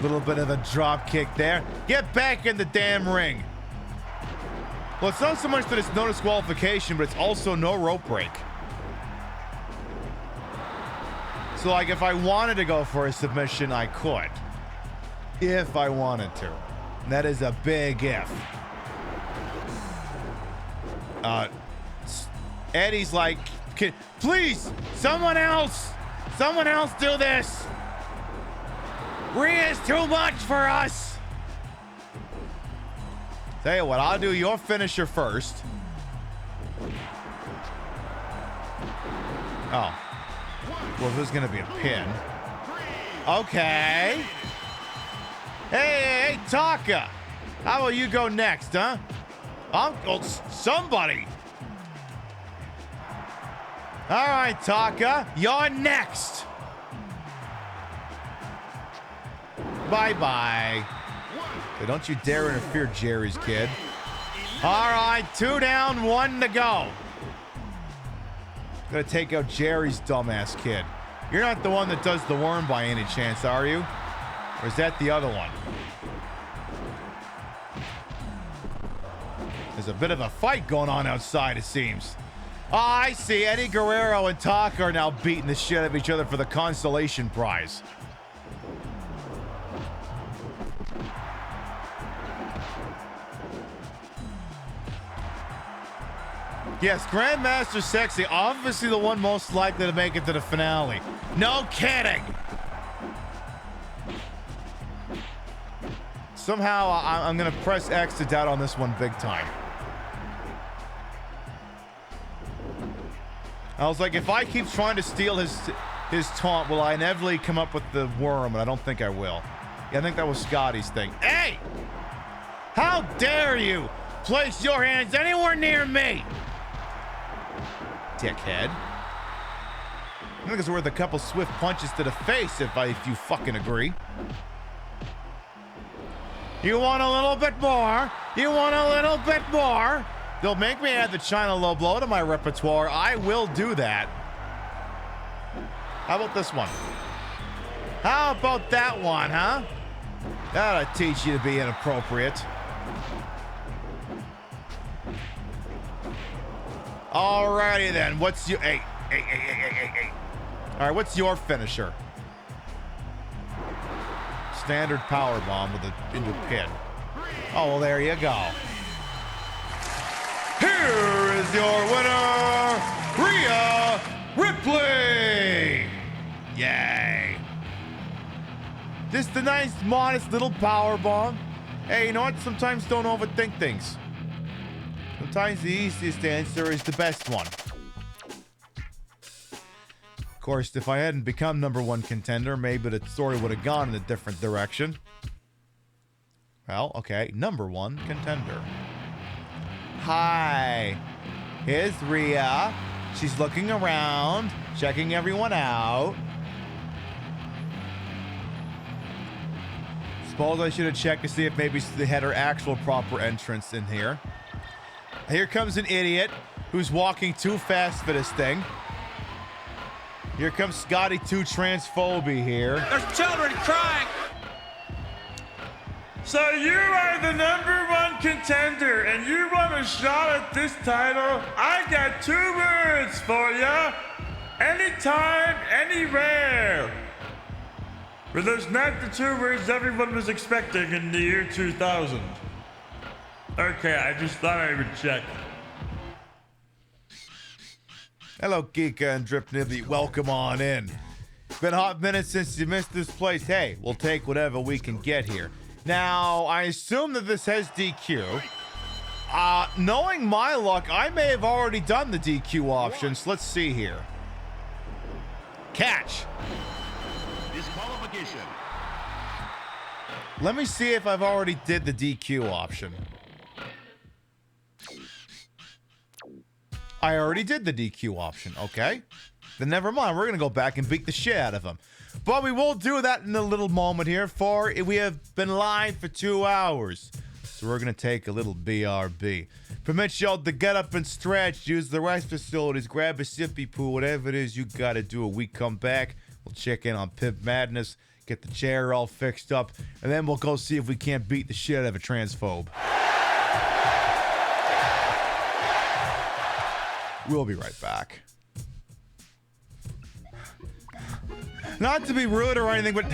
Little bit of a drop kick there. Get back in the damn ring. Well, it's not so much that it's no disqualification, but it's also no rope break. So, like, if I wanted to go for a submission, I could. If I wanted to. And that is a big if. Eddie's like, please, someone else do this. Rhea's too much for us. Tell you what, I'll do your finisher first. Oh. Well, there's going to be a pin. Okay. Hey, Taka. How about you go next, huh? Somebody. All right, Taka. You're next. Bye-bye. Hey, don't you dare interfere, Jerry's kid. All right, 2 down, 1 to go. Gonna take out Jerry's dumbass kid. You're not the one that does the worm by any chance, are you? Or is that the other one? There's a bit of a fight going on outside, it seems. Oh, I see. Eddie Guerrero and Taka are now beating the shit out of each other for the consolation prize. Yes, Grandmaster Sexy, obviously the one most likely to make it to the finale. No kidding! Somehow, I'm going to press X to doubt on this one big time. I was like, if I keep trying to steal his taunt, will I inevitably come up with the worm? And I don't think I will. Yeah, I think that was Scotty's thing. Hey! How dare you place your hands anywhere near me? Dickhead. I think it's worth a couple swift punches to the face if you fucking agree. You want a little bit more? You want a little bit more? They'll make me add the China Low Blow to my repertoire. I will do that. How about this one? How about that one, huh? That'll teach you to be inappropriate. Alrighty then. What's your... Hey. All right, what's your finisher? Standard power bomb with a into pin. Oh, well, there you go. Here is your winner, Rhea Ripley. Yay. Just a nice, modest little power bomb. Hey, you know what? Sometimes don't overthink things. Sometimes the easiest answer is the best one. Of course, if I hadn't become #1 contender, maybe the story would have gone in a different direction. Well, okay, #1 contender. Hi, here's Rhea. She's looking around, checking everyone out. Suppose I should have checked to see if maybe they had her actual proper entrance in here. Here comes an idiot who's walking too fast for this thing. Here comes Scotty 2 Transphobia here. There's children crying. So you are the #1 contender and you want a shot at this title? I got 2 words for ya. Anytime, anywhere. But those not the 2 words everyone was expecting in the year 2000. Okay, I just thought I would check. Hello, Geeka and Drip Nibby. Welcome on in. Been a hot minute since you missed this place. Hey, we'll take whatever we can get here. Now, I assume that this has DQ. Knowing my luck, I may have already done the DQ options. Let's see here. Catch. Disqualification. Let me see if I've already did the DQ option. I already did the DQ option, okay? Then never mind, we're going to go back and beat the shit out of him. But we will do that in a little moment here, for we have been live for 2 hours. So we're going to take a little BRB. Permit y'all to get up and stretch, use the rest facilities, grab a sippy poo, whatever it is you got to do. We come back, we'll check in on Pip Madness, get the chair all fixed up, and then we'll go see if we can't beat the shit out of a transphobe. We'll be right back. Not to be rude or anything, but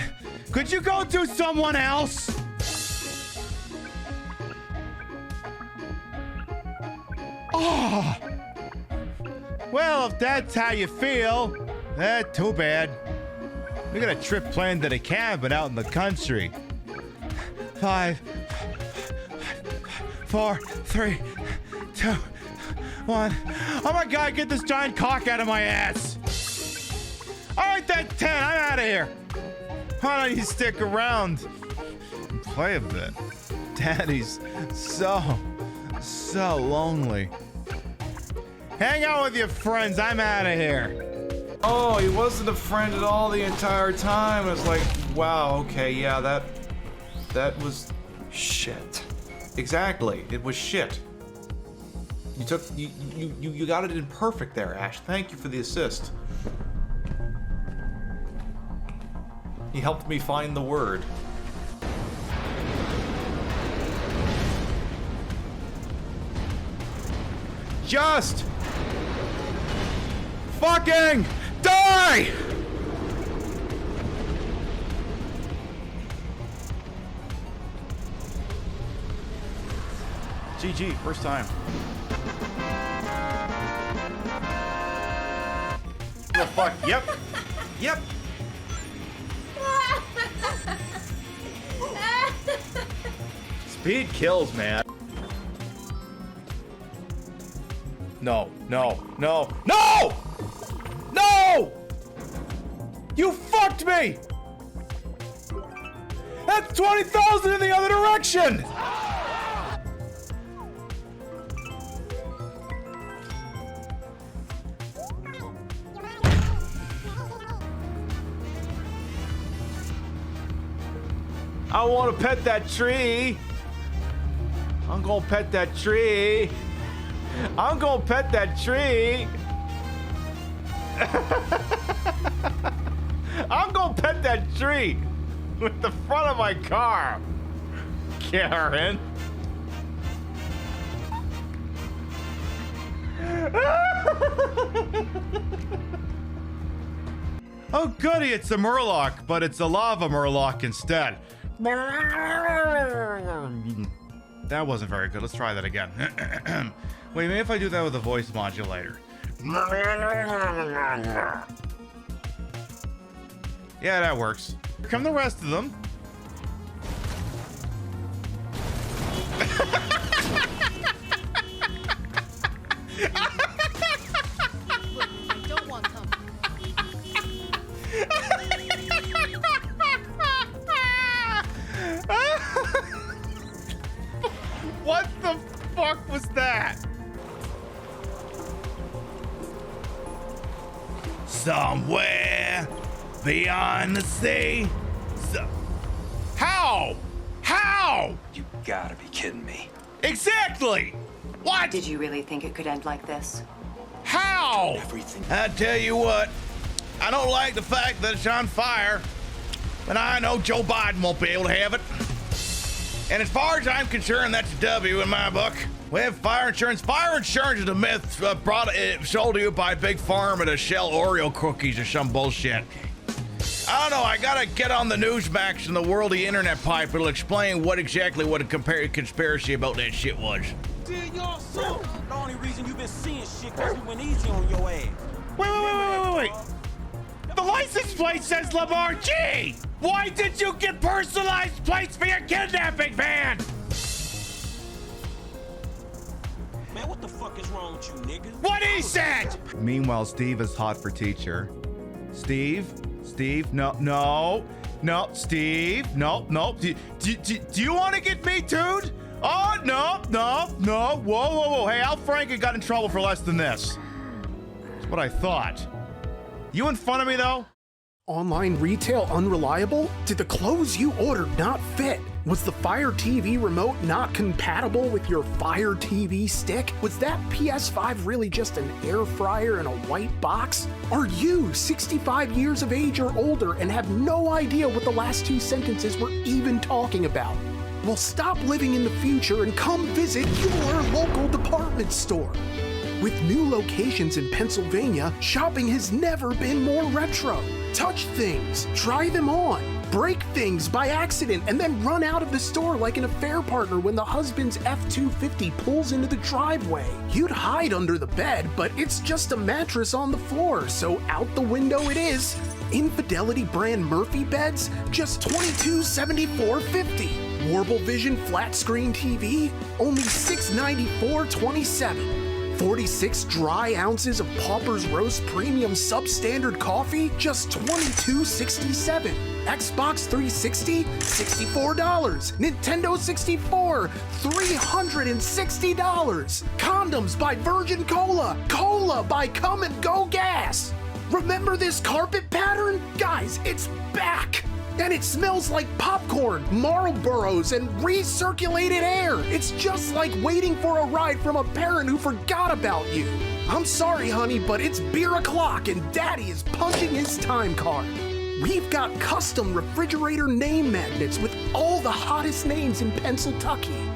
could you go do someone else? Oh. Well, if that's how you feel, too bad. We got a trip planned to the cabin out in the country. 5, 4, 3, 2, 1. Oh my God, get this giant cock out of my ass. All right, that's 10. I'm out of here. Why don't you stick around and play a bit? Daddy's so lonely. Hang out with your friends. I'm out of here. Oh, he wasn't a friend at all the entire time. It's like, wow, okay, yeah, that was shit. Exactly, it was shit. You got it in perfect there, Ash. Thank you for the assist. He helped me find the word. Just fucking die! GG, first time. Oh, fuck, yep. Yep. Speed kills, man. No! You fucked me! That's 20,000 in the other direction! I want to pet that tree. I'm gonna pet that tree. I'm gonna pet that tree. I'm gonna pet that tree with the front of my car, Karen. Oh goody, it's a murloc, but it's a lava murloc instead. That wasn't very good. Let's try that again. Wait, maybe if I do that with a voice modulator. Yeah, that works. Here come the rest of them. Look, I don't want them. What the fuck was that? Somewhere beyond the sea. How? How? You gotta be kidding me. Exactly. What? Did you really think it could end like this? How? Everything. I tell you what, I don't like the fact that it's on fire, but I know Joe Biden won't be able to have it. And as far as I'm concerned, that's a W in my book. We have fire insurance. Fire insurance is a myth sold to you by Big Pharma to sell Oreo cookies or some bullshit. I don't know. I gotta get on the Newsmax and the Worldy Internet Pipe. It'll explain what a conspiracy about that shit was. Did y'all so? The only reason you been seeing shit because we went easy on your ass. Wait. The license plate says Lamar G. Why did you get personalized plates for your kidnapping van? Man, what the fuck is wrong with you, nigga? What he said! Meanwhile, Steve is hot for teacher. Steve, no, Steve, no. Do you want to get me too'd? Oh, no. Whoa. Hey, Al Franken got in trouble for less than this. That's what I thought. You in front of me, though? Online retail unreliable? Did the clothes you ordered not fit? Was the Fire TV remote not compatible with your Fire TV stick? Was that PS5 really just an air fryer in a white box? Are you 65 years of age or older and have no idea what the last two sentences were even talking about? Well, stop living in the future and come visit your local department store. With new locations in Pennsylvania, shopping has never been more retro. Touch things, try them on, break things by accident, and then run out of the store like an affair partner when the husband's F-250 pulls into the driveway. You'd hide under the bed, but it's just a mattress on the floor, so out the window it is. Infidelity brand Murphy beds, just $2274.50. Warble Vision flat screen TV, only $694.27. 46 dry ounces of Pauper's Roast Premium Substandard Coffee, just $22.67. Xbox 360, $64. Nintendo 64, $360. Condoms by Virgin Cola. Cola by Come and Go Gas. Remember this carpet pattern? Guys, it's back! And it smells like popcorn, Marlboros, and recirculated air. It's just like waiting for a ride from a parent who forgot about you. I'm sorry, honey, but it's beer o'clock and Daddy is punching his time card. We've got custom refrigerator name magnets with all the hottest names in Pennsylvania.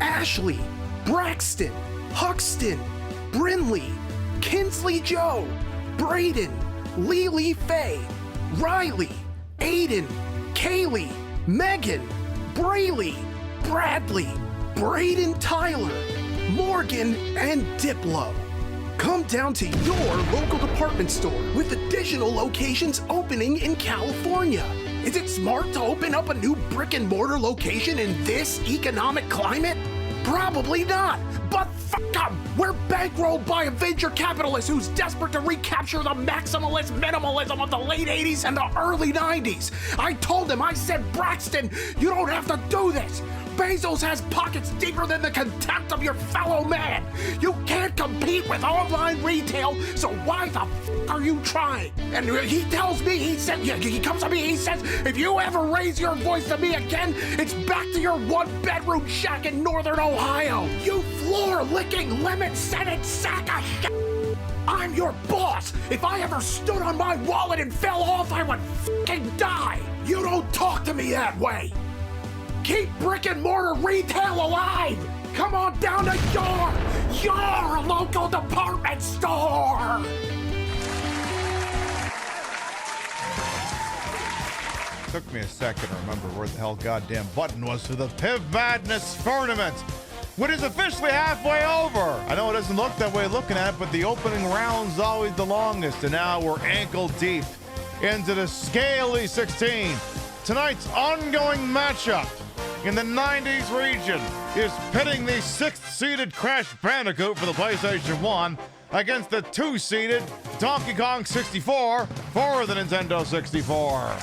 Ashley, Braxton, Huxton, Brinley, Kinsley Joe, Braden, Lily Faye, Riley, Aiden, Kaylee, Megan, Brayley, Bradley, Braden Tyler, Morgan, and Diplo. Come down to your local department store with additional locations opening in California. Is it smart to open up a new brick and mortar location in this economic climate? Probably not, but fuck up. We're bankrolled by a venture capitalist who's desperate to recapture the maximalist minimalism of the late 80s and the early 90s. I told him, I said, Braxton, you don't have to do this. Bezos has pockets deeper than the contempt of your fellow man. You can't compete with online retail, so why the f are you trying? And he tells me, he comes to me, he says, if you ever raise your voice to me again, it's back to your one-bedroom shack in northern Ohio. You floor-licking, lemon-scented sack of shit. I'm your boss. If I ever stood on my wallet and fell off, I would fucking die. You don't talk to me that way. Keep brick and mortar retail alive. Come on down to your local department store. Took me a second to remember where the hell goddamn button was for the Piv Madness tournament, which is officially halfway over. I know it doesn't look that way looking at it, but the opening round's always the longest, and now we're ankle deep into the Scaly 16. Tonight's ongoing matchup in the 90s region is pitting the 6th-seeded Crash Bandicoot for the PlayStation 1 against the 2-seeded Donkey Kong 64 for the Nintendo 64.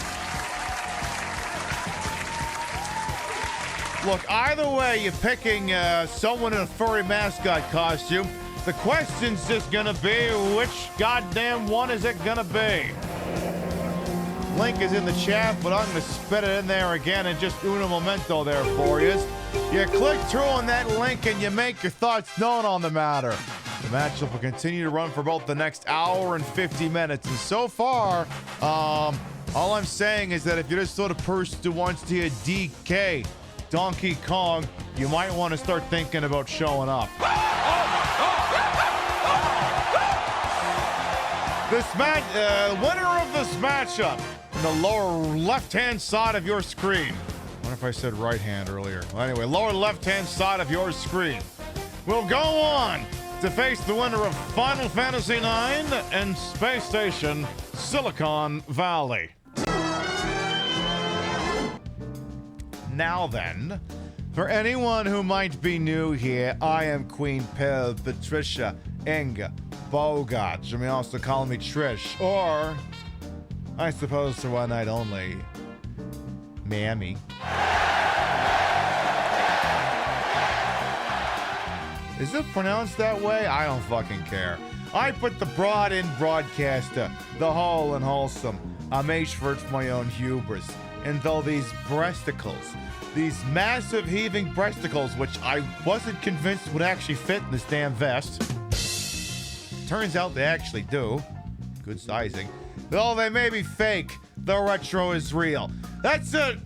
Look, either way, you're picking someone in a furry mascot costume. The question's just gonna be, which goddamn one is it gonna be? Link is in the chat, but I'm gonna spit it in there again and just uno momento there for you. You click through on that link and you make your thoughts known on the matter. The matchup will continue to run for about the next hour and 50 minutes. And so far, all I'm saying is that if you're just sort of person who wants to hear DK Donkey Kong, you might want to start thinking about showing up. Winner of this matchup in the lower left-hand side of your screen. I wonder if I said right hand earlier. Well, anyway, lower left-hand side of your screen will go on to face the winner of Final Fantasy IX and Space Station Silicon Valley. Now then, for anyone who might be new here, I am Queen Piv, Patricia Inga Bogart. You may also call me Trish, or I suppose for one night only, Mami. Is it pronounced that way? I don't fucking care. I put the broad in broadcaster, the whole and wholesome. I'm H-word for my own hubris. And though these breasticles, these massive heaving breasticles, which I wasn't convinced would actually fit in this damn vest, turns out they actually do. Good sizing. Though they may be fake, the retro is real. That's a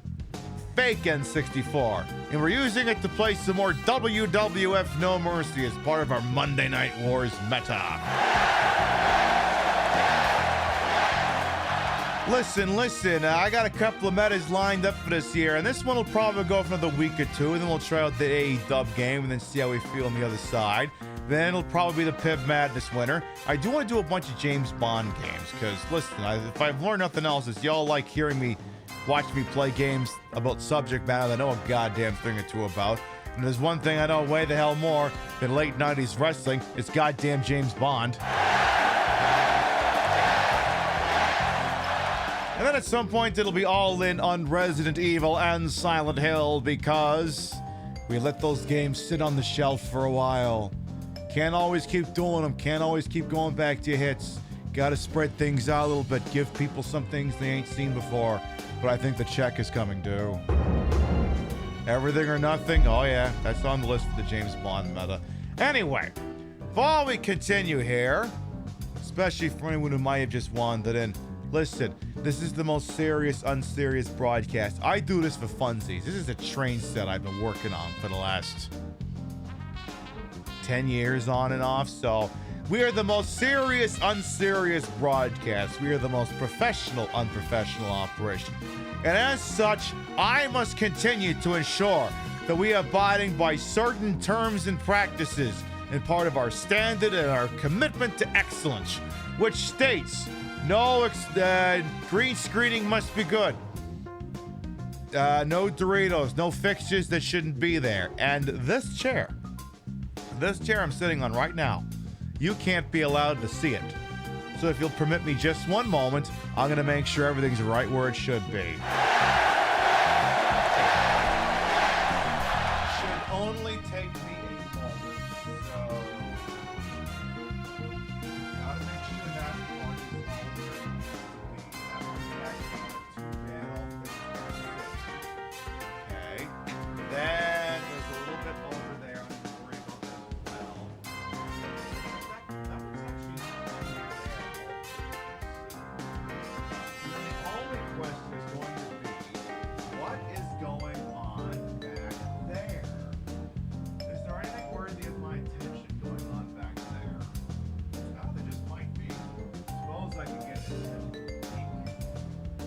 fake N64. And we're using it to play some more WWF No Mercy as part of our Monday Night Wars meta. Listen, I got a couple of metas lined up for this year, and this one will probably go for another week or two, and then we'll try out the AE-dub game and then see how we feel on the other side. Then it'll probably be the Piv Madness winner. I do want to do a bunch of James Bond games, because, listen, if I've learned nothing else, it's y'all like hearing me, watch me play games about subject matter that I know a goddamn thing or two about. And there's one thing I know way the hell more than late 90s wrestling, it's goddamn James Bond. And then at some point, it'll be all in on Resident Evil and Silent Hill because we let those games sit on the shelf for a while. Can't always keep doing them. Can't always keep going back to your hits. Gotta spread things out a little bit. Give people some things they ain't seen before. But I think the check is coming due. Everything or Nothing. Oh yeah, that's on the list of the James Bond meta. Anyway, before we continue here, especially for anyone who might have just wandered in, listen, this is the most serious, unserious broadcast. I do this for funsies. This is a train set I've been working on for the last 10 years on and off. So we are the most serious, unserious broadcast. We are the most professional, unprofessional operation. And as such, I must continue to ensure that we are abiding by certain terms and practices and part of our standard and our commitment to excellence, which states no green screening must be good. No Doritos, no fixtures that shouldn't be there. And this chair I'm sitting on right now, you can't be allowed to see it. So if you'll permit me just one moment, I'm going to make sure everything's right where it should be. only take me a moment. So, gotta make sure that part is okay. Then there's a little bit over there. I'm gonna worry about that as well. That was actually the only question is going to be, what is going on back there? Is there anything worthy of my attention going on back there? Oh, there just might be. Suppose I can get it.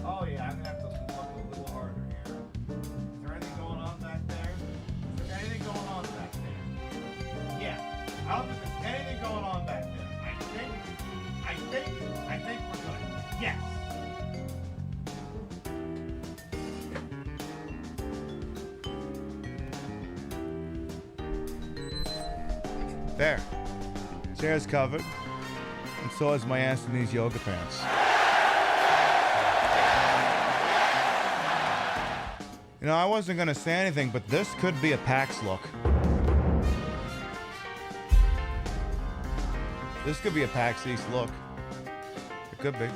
Oh yeah, I'm gonna have to look a little harder here. Is there anything going on back there? Is there anything going on back there? Yeah. I don't think there's anything going on back there. I think we're good. Yes. There. Chair's covered. And so is my ass in these yoga pants. You know, I wasn't going to say anything, but this could be a PAX look. This could be a PAX East look. It could be.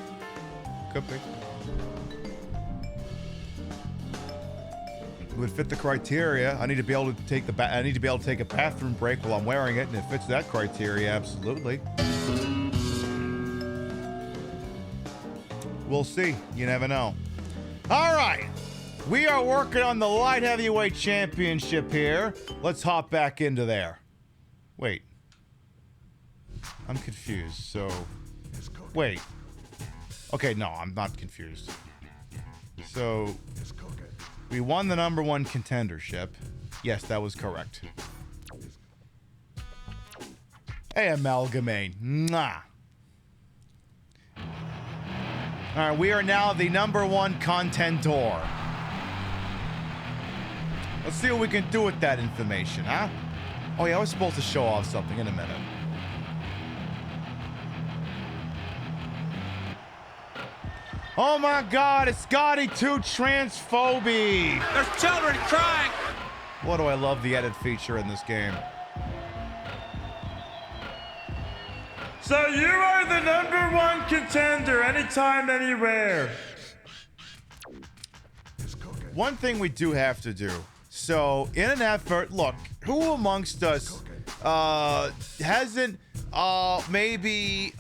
Could be. It would fit the criteria. I need to be able to take I need to be able to take a bathroom break while I'm wearing it, and it fits that criteria absolutely. We'll see. You never know. All right. We are working on the light heavyweight championship here. Let's hop back into there. Wait. I'm confused. So, wait. Okay, no, I'm not confused. So, we won the number one contendership. Yes, that was correct. Hey, Amalgamate. Mwah. All right, we are now the number one contender. Let's see what we can do with that information, huh? Oh, yeah, I was supposed to show off something in a minute. Oh my God, it's Scotty 2 Transphobe. There's children crying. What do I love the edit feature in this game. So you are the number one contender anytime, anywhere. One thing we do have to do. So, in an effort, look, who amongst us hasn't maybe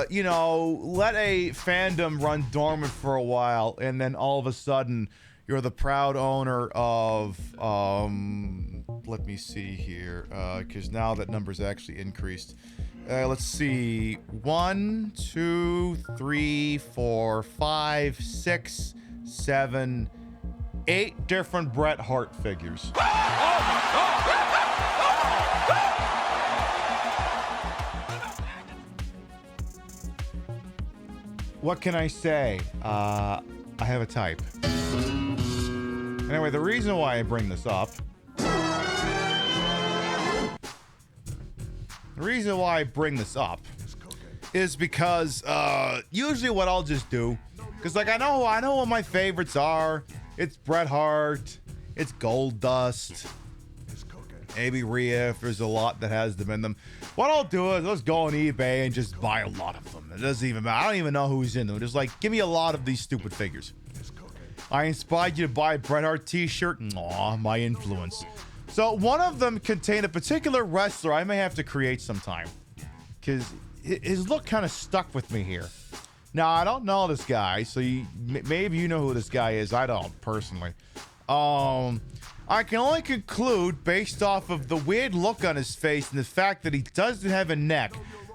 you know, let a fandom run dormant for a while, and then all of a sudden you're the proud owner of let me see here, because now that number's actually increased. Let's see, 1, 2, 3, 4, 5, 6, 7, 8 different Bret Hart figures. What can I say? I have a type. Anyway, the reason why I bring this up. Is because usually what I'll just do, because like I know what my favorites are. It's Bret Hart, it's Goldust, maybe Rhea if there's a lot that has them in them. What I'll do is I'll just go on eBay and just buy a lot of them. It doesn't even matter. I don't even know who's in them. Just like, give me a lot of these stupid figures. I inspired you to buy a Bret Hart t-shirt. Aw, my influence. So one of them contained a particular wrestler I may have to create sometime, because his look kind of stuck with me here. Now, I don't know this guy, so maybe you know who this guy is. I don't, personally. I can only conclude, based off of the weird look on his face and the fact that he doesn't have a neck,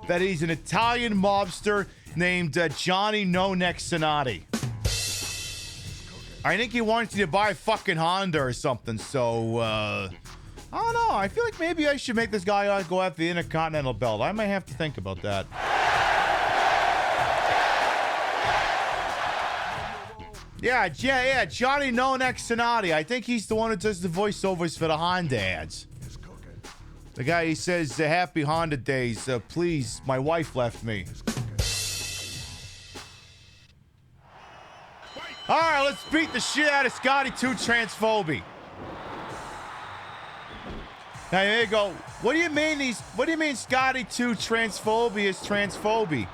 that he's an Italian mobster named Johnny No Neck Sonati. I think he wants you to buy a fucking Honda or something, so, I don't know. I feel like maybe I should make this guy go after the Intercontinental belt. I may have to think about that. Yeah, Johnny No Neck Sonati. I think he's the one who does the voiceovers for the Honda ads. The guy, he says, happy Honda days. Please, my wife left me. All right, let's beat the shit out of Scotty 2 Transphobe. Now here you go. What do you mean Scotty 2 transphobia is transphobia?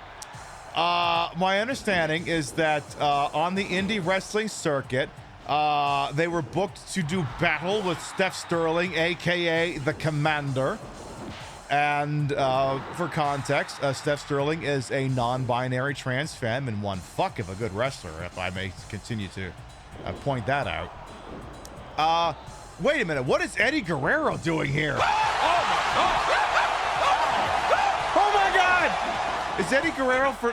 My understanding is that on the indie wrestling circuit, they were booked to do battle with Steph Sterling, aka the Commander. And for context, Steph Sterling is a non-binary trans femme and one fuck of a good wrestler, if I may continue to point that out. Wait a minute, what is Eddie Guerrero doing here? Oh my God! Is Eddie Guerrero for...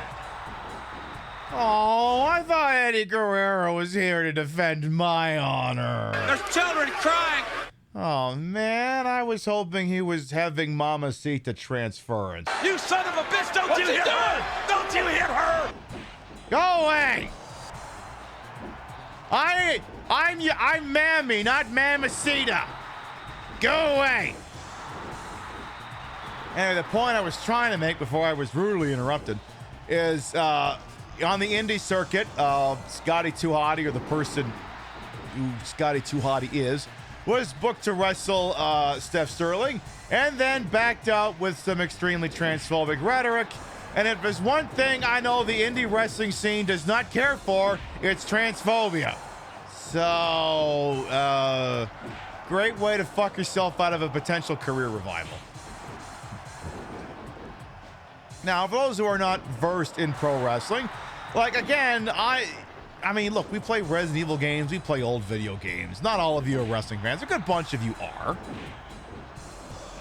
Oh, I thought Eddie Guerrero was here to defend my honor. There's children crying. Oh man, I was hoping he was having Mamacita transference. You son of a bitch! Don't you hit her! Don't you hit her! Go away! I'm Mami, not Mamacita. Go away. Anyway, the point I was trying to make before I was rudely interrupted is on the indie circuit, Scotty 2 Hottie, or the person who Scotty 2 Hottie is, was booked to wrestle Steph Sterling and then backed out with some extremely transphobic rhetoric. And if there's one thing I know the indie wrestling scene does not care for, it's transphobia. So, great way to fuck yourself out of a potential career revival. Now, for those who are not versed in pro wrestling, like, again, I mean, look, we play Resident Evil games, we play old video games. Not all of you are wrestling fans. A good bunch of you are.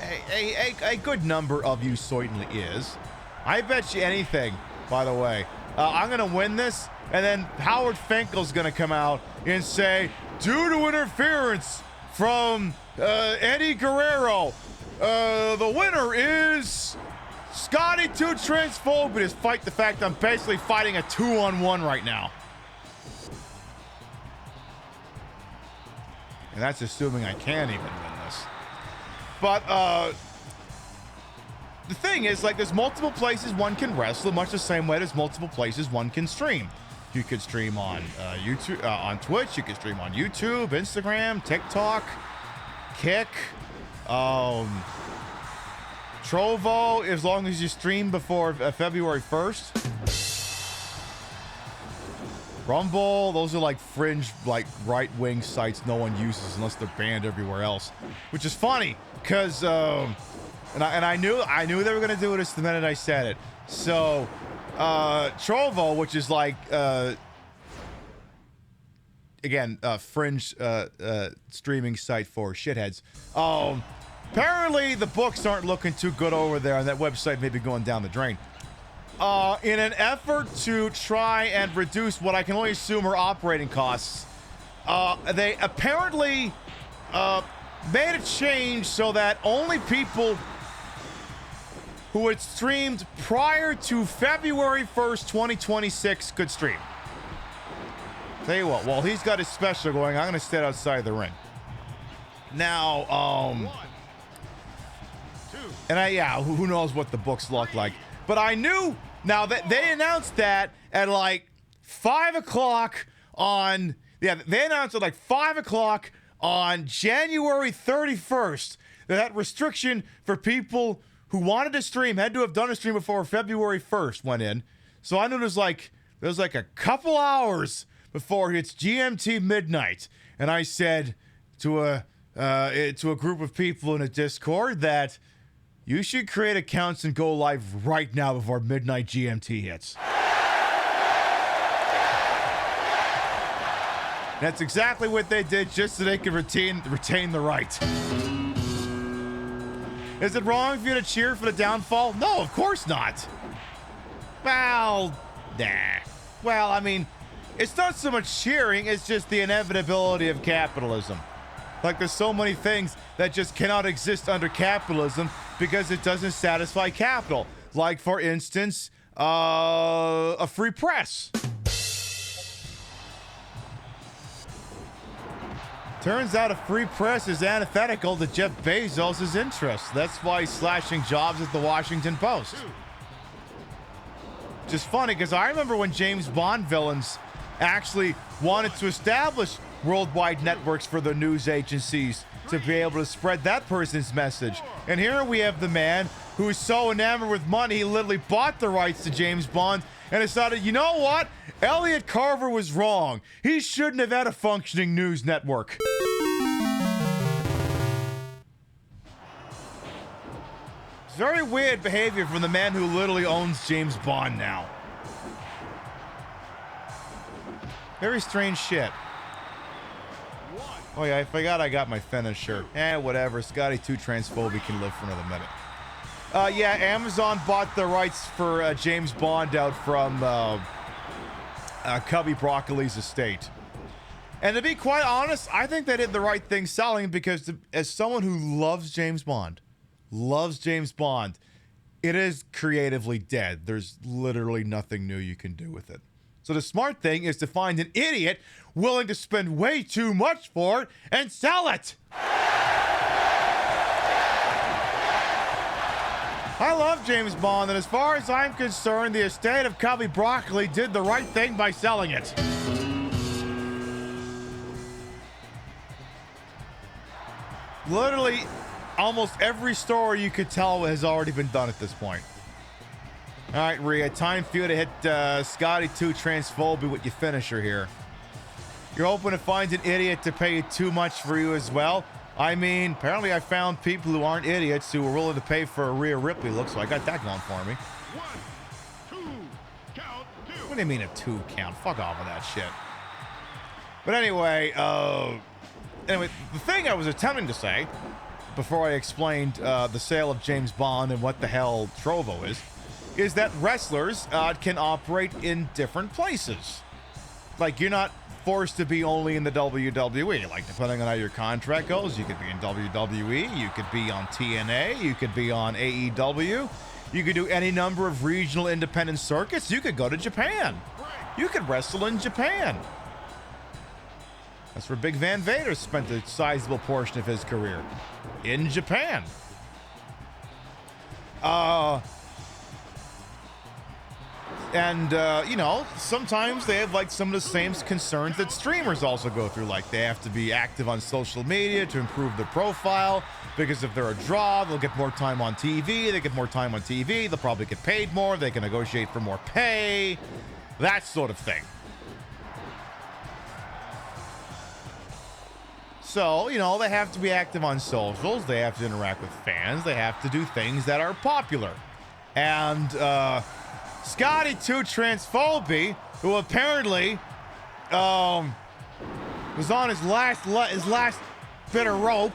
A good number of you certainly is. I bet you anything, by the way. I'm going to win this, and then Howard Finkel's going to come out and say, due to interference from Eddie Guerrero, the winner is Scotty 2 transphobic, despite the fact I'm basically fighting a 2-on-1 right now. And that's assuming I can even win this. But the thing is, like, there's multiple places one can wrestle, much the same way there's multiple places one can stream. You could stream on YouTube, on Twitch. You could stream on YouTube, Instagram, TikTok, Kick, Trovo, as long as you stream before February 1st. Rumble, those are like fringe, like right-wing sites no one uses unless they're banned everywhere else, which is funny because, and I knew they were gonna do it the minute I said it. So, Trovo, which is like, again, fringe streaming site for shitheads. Apparently the books aren't looking too good over there, and that website may be going down the drain. In an effort to try and reduce what I can only assume are operating costs, they apparently made a change so that only people who had streamed prior to February 1st, 2026 could stream. Tell you what, while he's got his special going, I'm going to stand outside the ring. Now, and who knows what the books look like. But I knew, now that they announced that at like 5 o'clock on, they announced at like 5 o'clock on January 31st that restriction for people who wanted to stream had to have done a stream before February 1st went in. So I knew there was like a couple hours before it's GMT midnight. And I said to a group of people in a Discord that you should create accounts and go live right now before midnight GMT hits. That's exactly what they did, just so they could retain the right. Is it wrong for you to cheer for the downfall? No, of course not. Well, nah. Well, I mean, it's not so much cheering, it's just the inevitability of capitalism. Like, there's so many things that just cannot exist under capitalism because it doesn't satisfy capital. Like, for instance, a free press. Turns out a free press is antithetical to Jeff Bezos' interests. That's why he's slashing jobs at the Washington Post. Just funny, because I remember when James Bond villains actually wanted to establish worldwide networks for the news agencies to be able to spread that person's message. And here we have the man who is so enamored with money, he literally bought the rights to James Bond and decided, you know what? Elliot Carver was wrong. He shouldn't have had a functioning news network. It's very weird behavior from the man who literally owns James Bond now. Very strange shit. Oh yeah, I forgot I got my finisher. Whatever. Scotty 2 Transphobic can live for another minute. Yeah, Amazon bought the rights for James Bond out from Cubby Broccoli's estate. And to be quite honest, I think they did the right thing selling, because as someone who loves James Bond, it is creatively dead. There's literally nothing new you can do with it. So the smart thing is to find an idiot willing to spend way too much for it and sell it. I love James Bond, and as far as I'm concerned, the estate of Cubby Broccoli did the right thing by selling it. Literally, almost every story you could tell has already been done at this point. All right, Rhea, time for you to hit Scotty 2 Transphobic with your finisher here. You're hoping to find an idiot to pay too much for you as well. I mean, apparently I found people who aren't idiots who were willing to pay for a Rhea Ripley look, so I got that going for me. 1, 2, count 2. What do you mean a 2 count? Fuck off with that shit. But anyway, the thing I was attempting to say before I explained the sale of James Bond and what the hell Trovo is that wrestlers can operate in different places. Like, you're not forced to be only in the WWE. Like, depending on how your contract goes, you could be in WWE, you could be on TNA, you could be on AEW, you could do any number of regional independent circuits. You could go to Japan. You could wrestle in Japan. That's where Big Van Vader spent a sizable portion of his career. In Japan. You know, sometimes they have like some of the same concerns that streamers also go through. Like, they have to be active on social media to improve their profile, because if they're a draw, they'll get more time on TV. They get more time on TV, they'll probably get paid more. They can negotiate for more pay, that sort of thing. So, you know, they have to be active on socials. They have to interact with fans. They have to do things that are popular. And, Scotty 2 Transphobic, who apparently was on his last bit of rope,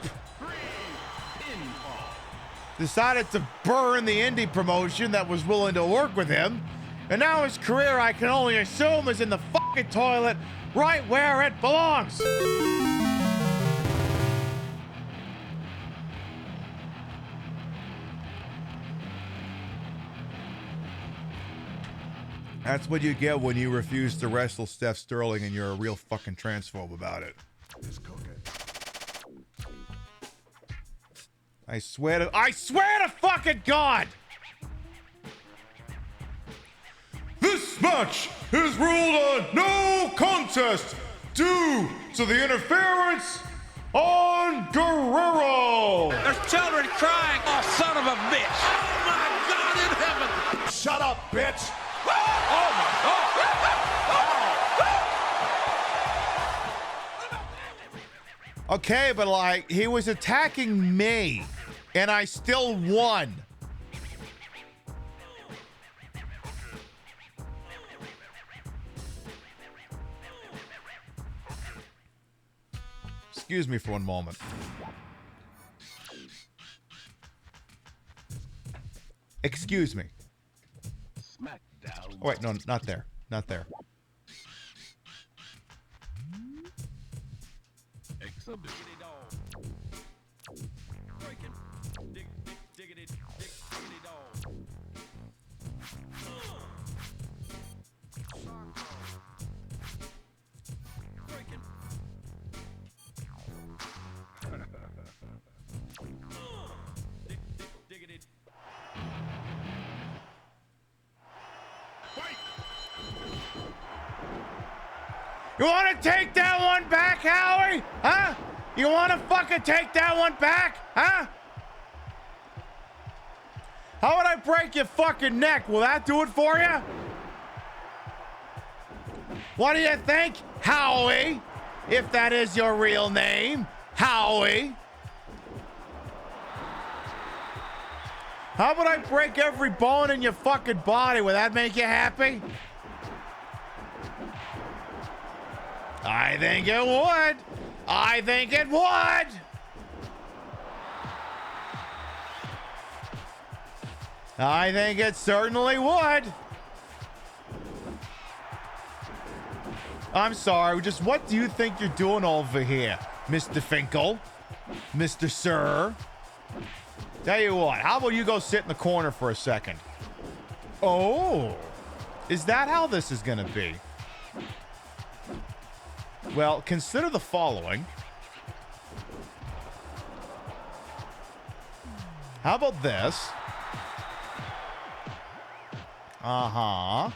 decided to burn the indie promotion that was willing to work with him, and now his career, I can only assume, is in the fucking toilet, right where it belongs. That's what you get when you refuse to wrestle Steph Sterling and you're a real fucking transphobe about it. I swear to fucking God! This match is ruled a no contest due to the interference on Guerrero. There's children crying. Oh, son of a bitch. Oh, my God in heaven. Shut up, bitch. Oh, my God. Okay, but like, he was attacking me, and I still won. Excuse me for one moment. Excuse me. Oh, wait, no, not there. Not there. You want to take that one back, Howie? Huh? You want to fucking take that one back? Huh? How would I break your fucking neck? Will that do it for you? What do you think, Howie? If that is your real name, Howie. How about I break every bone in your fucking body? Will that make you happy? I think it would. I think it would. I think it certainly would. I'm sorry, just what do you think you're doing over here, Mr. Finkel? Mr. Sir? Tell you what, how about you go sit in the corner for a second? Oh, is that how this is gonna be? Well, consider the following. How about this? Uh-huh.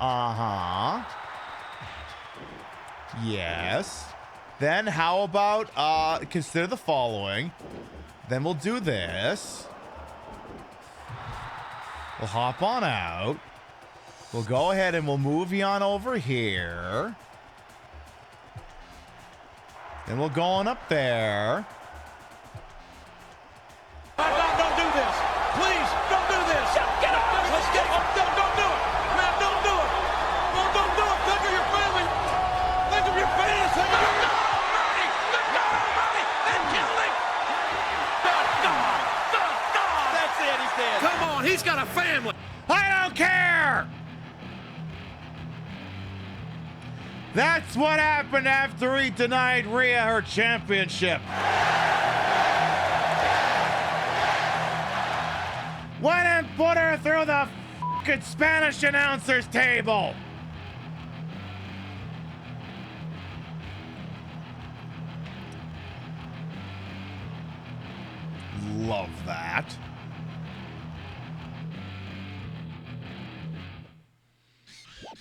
Uh-huh. Yes. Then how about, consider the following. Then we'll do this. We'll hop on out. We'll go ahead and we'll move you on over here. Then we'll go on up there. Don't do this. Please, don't do this. Get up. Let's get up. Don't do it. Man, don't do it. Don't do it. Think of your family. Think of your fans. Think of your... That's it. He's dead. Come on. He's got a family. I don't care. That's what happened after he denied Rhea her championship. Went and put her through the fucking Spanish announcer's table. Love that.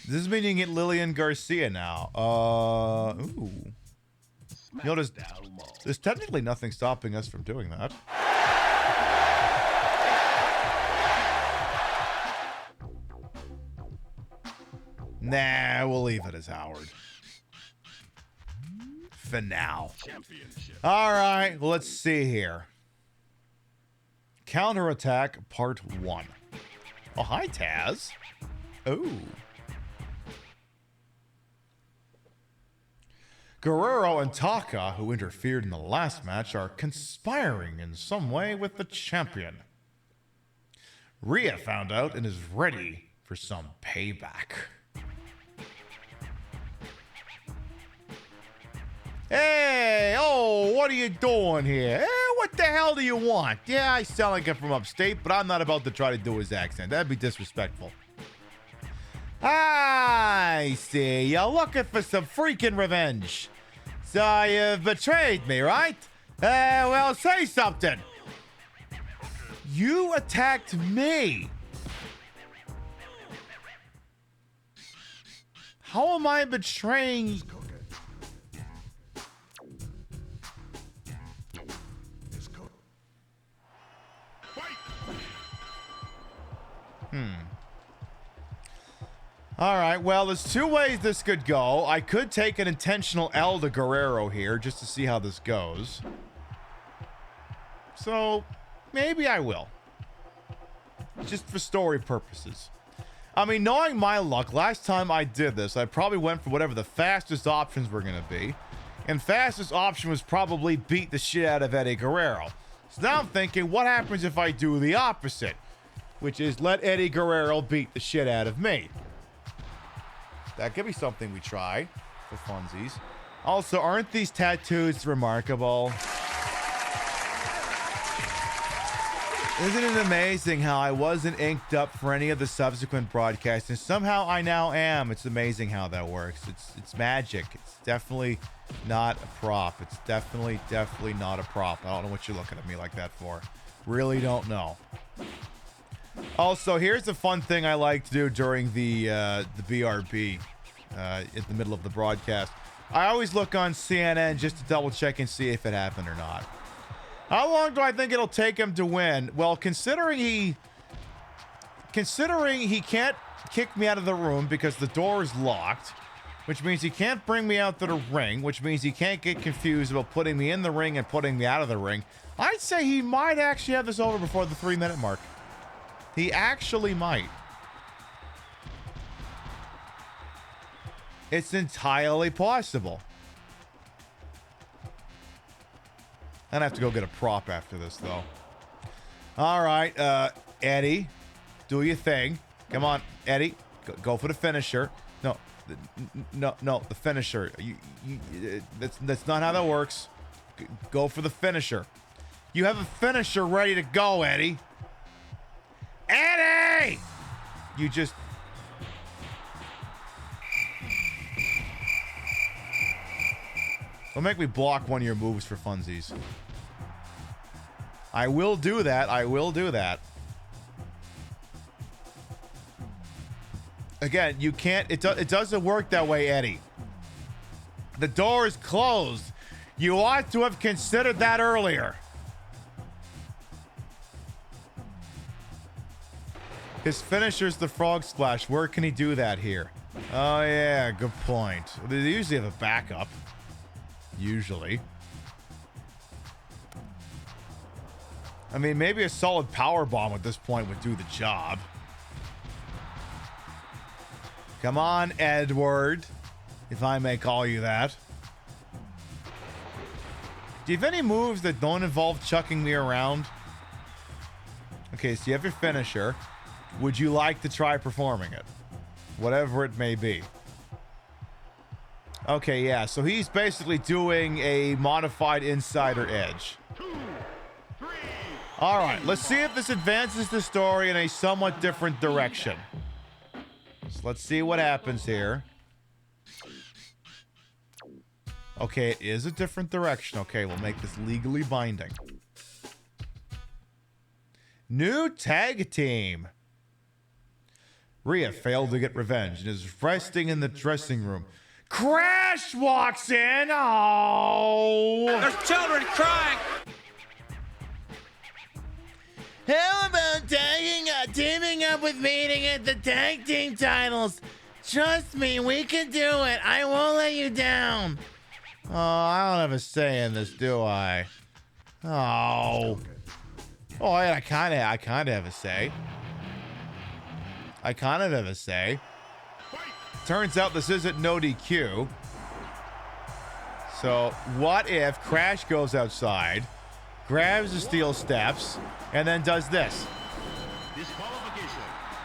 This is meaning it Lillian Garcia now. Ooh. You know, there's technically nothing stopping us from doing that. Nah, we'll leave it as Howard. For now. All right, well, let's see here. Counterattack Part 1. Oh, hi, Taz. Ooh. Guerrero and Taka, who interfered in the last match, are conspiring in some way with the champion. Rhea found out and is ready for some payback. Hey, oh, what are you doing here? Hey, what the hell do you want? Yeah, I sound like I'm from upstate, but I'm not about to try to do his accent. That'd be disrespectful. I see. You're looking for some freaking revenge. So you've betrayed me, right? Well, say something. You attacked me. How am I betraying? All right, well, there's two ways this could go. I could take an intentional L to Guerrero here just to see how this goes. So, maybe I will. Just for story purposes. I mean, knowing my luck, last time I did this, I probably went for whatever the fastest options were going to be. And fastest option was probably beat the shit out of Eddie Guerrero. So now I'm thinking, what happens if I do the opposite? Which is let Eddie Guerrero beat the shit out of me. That could be something we try for funsies. Also, aren't these tattoos remarkable? Isn't it amazing how I wasn't inked up for any of the subsequent broadcasts, and somehow I now am? It's amazing how that works. It's magic. It's definitely not a prop. It's definitely not a prop. I don't know what you're looking at me like that for. Really don't know. Also, here's a fun thing I like to do during the BRB. in the middle of the broadcast. I always look on CNN just to double check and see if it happened or not. How long do I think it'll take him to win? Well, considering he can't kick me out of the room because the door is locked, which means he can't bring me out to the ring, which means he can't get confused about putting me in the ring and putting me out of the ring, I'd say he might actually have this over before the 3-minute mark. He actually might. It's entirely possible. I'd have to go get a prop after this, though. All right, Eddie, do your thing. Come on, Eddie, go for the finisher. No, the finisher. That's not how that works. Go for the finisher. You have a finisher ready to go, Eddie. Eddie! You just... Don't make me block one of your moves for funsies. I will do that. I will do that. Again, you can't... It doesn't work that way, Eddie. The door is closed. You ought to have considered that earlier. His finisher's the frog splash. Where can he do that here? Oh, yeah, good point. They usually have a backup. Usually. I mean, maybe a solid power bomb at this point would do the job. Come on, Edward. If I may call you that. Do you have any moves that don't involve chucking me around? Okay, so you have your finisher. Would you like to try performing it? Whatever it may be. Okay, yeah, so he's basically doing a modified insider edge. All right, let's see if this advances the story in a somewhat different direction. So let's see what happens here. Okay, it is a different direction. Okay, we'll make this legally binding. New tag team. Rhea failed to get revenge and is resting in the dressing room. Crash walks in. Oh. There's children crying. How about teaming up with me to get the tag team titles? Trust me, we can do it. I won't let you down. Oh, I don't have a say in this, do I? Oh. Oh, I kind of have a say. I kind of have a say. Turns out this isn't no DQ. So what if Crash goes outside, grabs the steel steps, and then does this?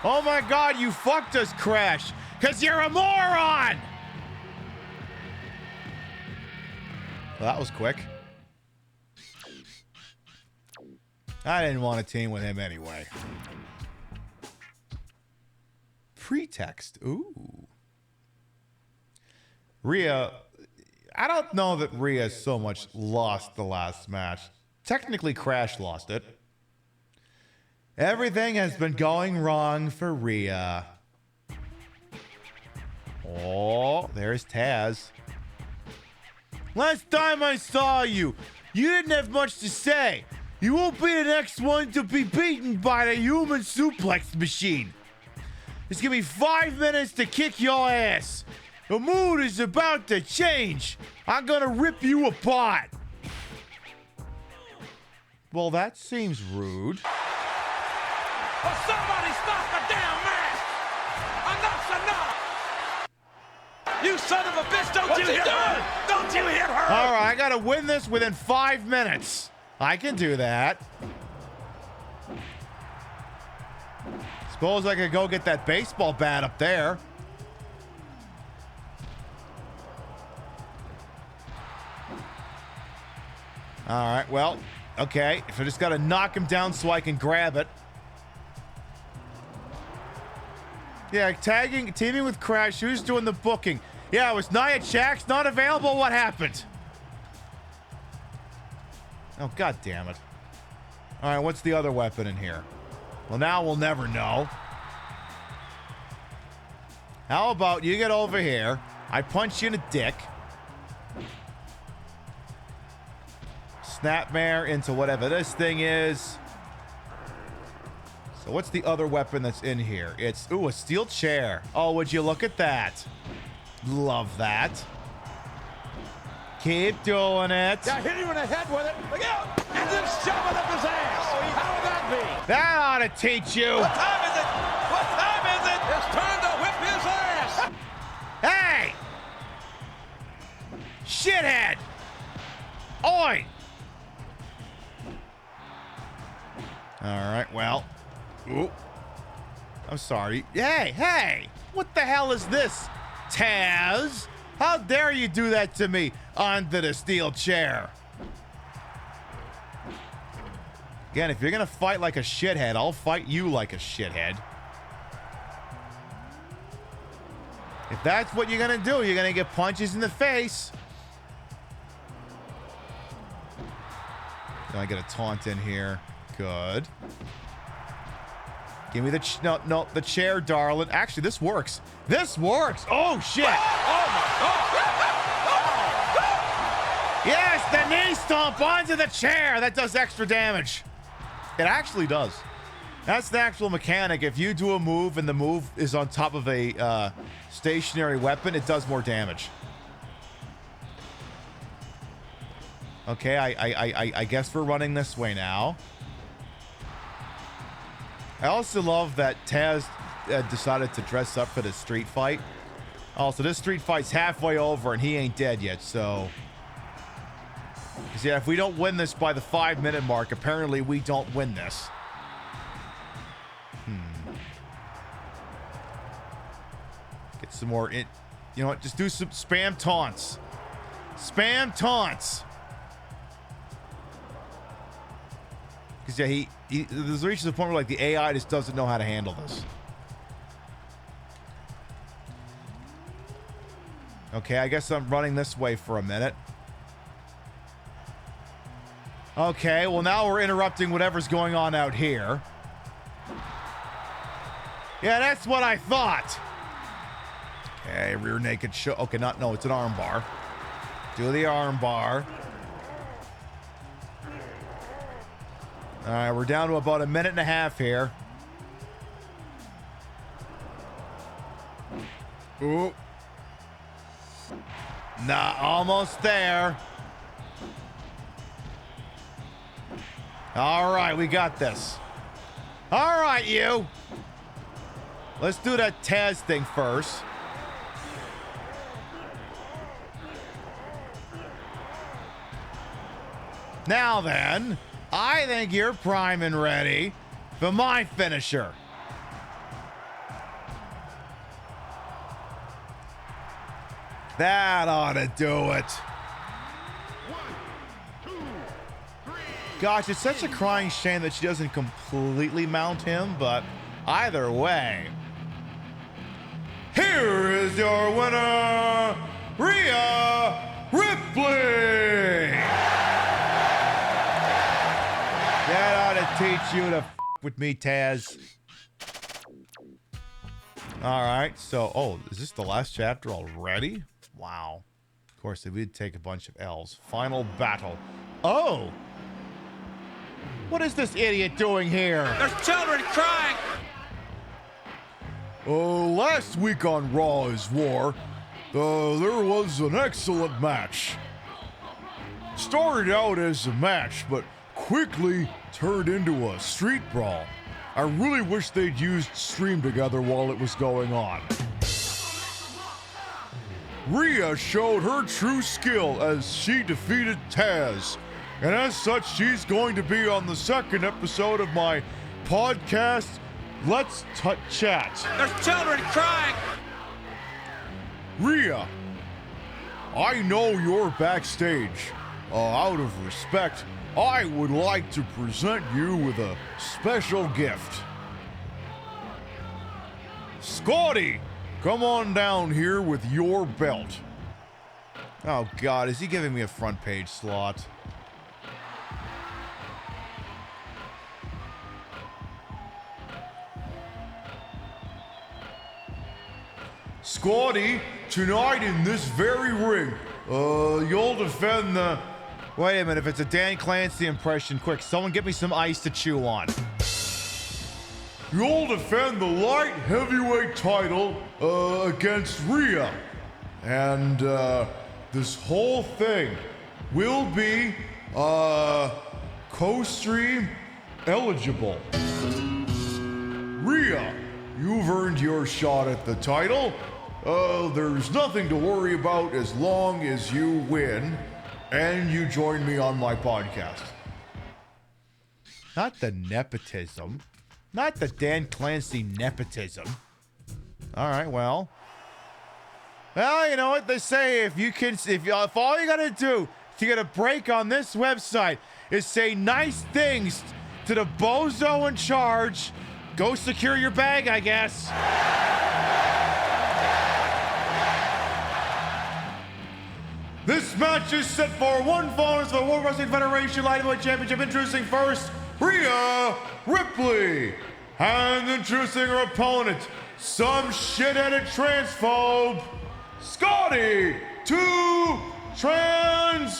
Oh my God, you fucked us, Crash, because you're a moron! Well, that was quick. I didn't want to team with him anyway. Pretext. Ooh. Rhea. I don't know that Rhea so much lost the last match. Technically, Crash lost it. Everything has been going wrong for Rhea. Oh, there's Taz. Last time I saw you, you didn't have much to say. You won't be the next one to be beaten by the human suplex machine. It's gonna be 5 minutes to kick your ass. The mood is about to change. I'm gonna rip you apart. Well, that seems rude. Well, somebody stop the damn match! Enough's enough! You son of a bitch, don't you hit her! Don't you hit her! All right, I gotta win this within 5 minutes. I can do that. Suppose I could go get that baseball bat up there. All right, well, okay. If I just gotta knock him down so I can grab it. Yeah, teaming with Crash. Who's doing the booking? Yeah, it was Nia Jax not available. What happened? Oh, God damn it. All right, what's the other weapon in here? Well, now we'll never know. How about you get over here? I punch you in the dick. Snapmare into whatever this thing is. So what's the other weapon that's in here? It's, ooh, a steel chair. Oh, would you look at that? Love that. Keep doing it. Yeah, hit him in the head with it. Look out! And then shove it up his ass. How would that be? That ought to teach you. What time is it? What time is it? It's time to whip his ass. Hey! Shithead! Oi! All right, well. Ooh. I'm sorry. Hey! What the hell is this? Taz? How dare you do that to me onto the steel chair? Again, if you're gonna fight like a shithead, I'll fight you like a shithead. If that's what you're gonna do, you're gonna get punches in the face. I get a taunt in here. Good. Give me the no, the chair, darling. Actually, this works. This works. Oh shit! Oh my God! Yes, the knee stomp onto the chair. That does extra damage. It actually does. That's the actual mechanic. If you do a move and the move is on top of a stationary weapon, it does more damage. Okay, I guess we're running this way now. I also love that Taz decided to dress up for the street fight. Also, this street fight's halfway over and he ain't dead yet, so... Because, yeah, if we don't win this by the 5-minute mark, apparently we don't win this. Get some more... You know what? Just do some spam taunts. Spam taunts! Because, yeah, there's reaches a point where, like, the AI just doesn't know how to handle this. Okay, I guess I'm running this way for a minute. Okay, well, now we're interrupting whatever's going on out here. Yeah, that's what I thought. Okay, rear naked show. Okay, no, it's an arm bar. Do the arm bar. All right, we're down to about 1.5 minutes here. Ooh. Nah, almost there. All right, we got this. All right, you. Let's do that Taz thing first. Now then, I think you're prime and ready for my finisher. That ought to do it. Gosh, it's such a crying shame that she doesn't completely mount him, but either way. Here is your winner, Rhea Ripley! That ought to teach you to f with me, Taz. All right, so, oh, is this the last chapter already? Wow. Of course, they did take a bunch of L's. Final battle. Oh! What is this idiot doing here? There's children crying. Last week on Raw is War, there was an excellent match. Started out as a match, but quickly turned into a street brawl. I really wish they'd used Stream together while it was going on. Rhea showed her true skill as she defeated Taz. And as such, she's going to be on the second episode of my podcast, Let's Chat. There's children crying. Rhea, I know you're backstage. Out of respect, I would like to present you with a special gift. Scotty, come on down here with your belt. Oh, God, is he giving me a front page slot? Scotty, tonight in this very ring, you'll defend the... Wait a minute, if it's a Dan Clancy impression, quick, someone get me some ice to chew on. You'll defend the light heavyweight title against Rhea. And this whole thing will be co-stream eligible. Rhea, you've earned your shot at the title. There's nothing to worry about as long as you win and you join me on my podcast. Not the nepotism. Not the Dan Clancy nepotism. All right, well, you know what they say. If all you gotta do to get a break on this website is say nice things to the bozo in charge, go secure your bag, I guess. This match is set for one fall into the World Wrestling Federation Lightweight Championship. Introducing first, Rhea Ripley. And introducing her opponent, some shit-headed transphobe, Scotty 2 Transphobe.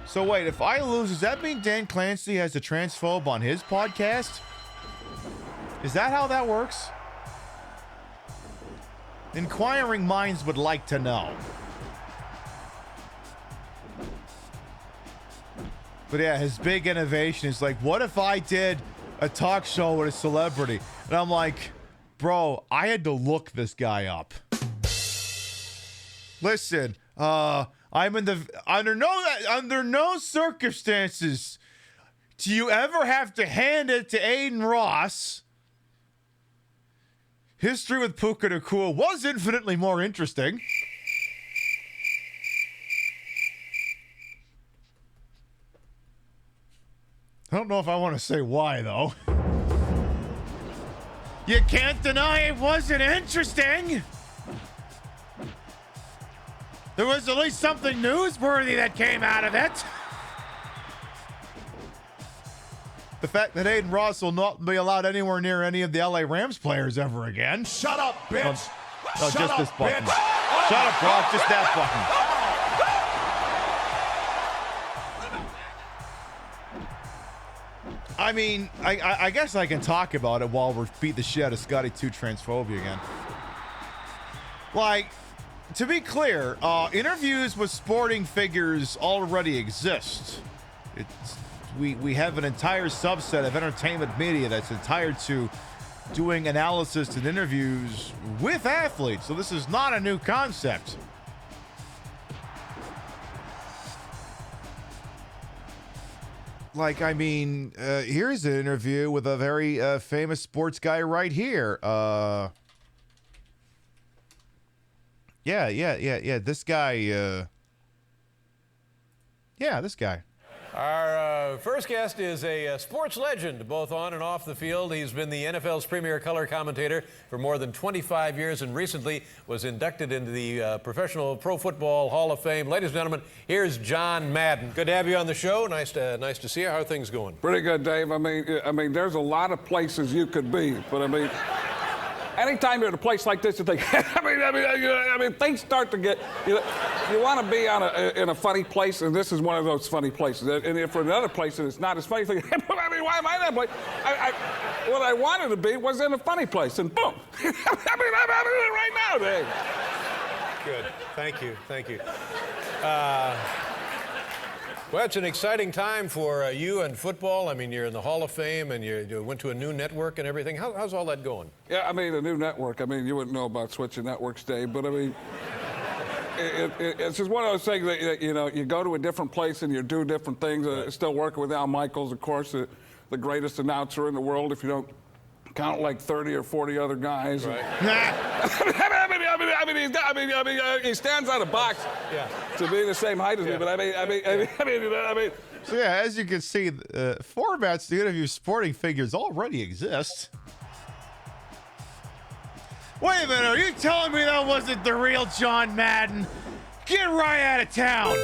So wait, if I lose, does that mean Dan Clancy has a transphobe on his podcast? Is that how that works? Inquiring minds would like to know. But yeah, his big innovation is like, what if I did a talk show with a celebrity? And I'm like, bro, I had to look this guy up. Listen, I'm under no circumstances do you ever have to hand it to Aiden Ross. History with Puka Nakua was infinitely more interesting. I don't know if I want to say why, though. You can't deny it wasn't interesting. There was at least something newsworthy that came out of it. The fact that Aiden Ross will not be allowed anywhere near any of the LA Rams players ever again. Shut up, bitch! No, Shut just up, this button. bitch. Shut up, Brock. Just that button. I mean, I guess I can talk about it while we're beat the shit out of Scotty 2 Transphobia again. Like, to be clear, interviews with sporting figures already exist. We have an entire subset of entertainment media that's entitled to doing analysis and interviews with athletes. So this is not a new concept. Like, I mean, here's an interview with a very famous sports guy right here. Yeah. This guy. This guy. Our first guest is a sports legend, both on and off the field. He's been the NFL's premier color commentator for more than 25 years and recently was inducted into the Professional Pro Football Hall of Fame. Ladies and gentlemen, here's John Madden. Good to have you on the show. Nice to see you. How are things going? Pretty good, Dave. I mean, there's a lot of places you could be, but I mean, anytime you're at a place like this, you think, I mean, things start to get, you want to be in a funny place, and this is one of those funny places. And if for another place and it's not as funny, you think, I mean, why am I in that place? What I wanted to be was in a funny place, and boom. I'm in it right now, Dave. Good. Thank you. Well, it's an exciting time for you and football. I mean, you're in the Hall of Fame, and you went to a new network and everything. How's all that going? Yeah, I mean, a new network. I mean, you wouldn't know about switching networks, Dave, but I mean, it's just one of those things that, you go to a different place and you do different things. Right. Still working with Al Michaels, of course, the greatest announcer in the world, if you don't count like 30 or 40 other guys. Right. I mean, he stands on a box to be the same height as me, but I mean. So yeah, as you can see, formats to interview sporting figures already exist. Wait a minute, are you telling me that wasn't the real John Madden? Get right out of town.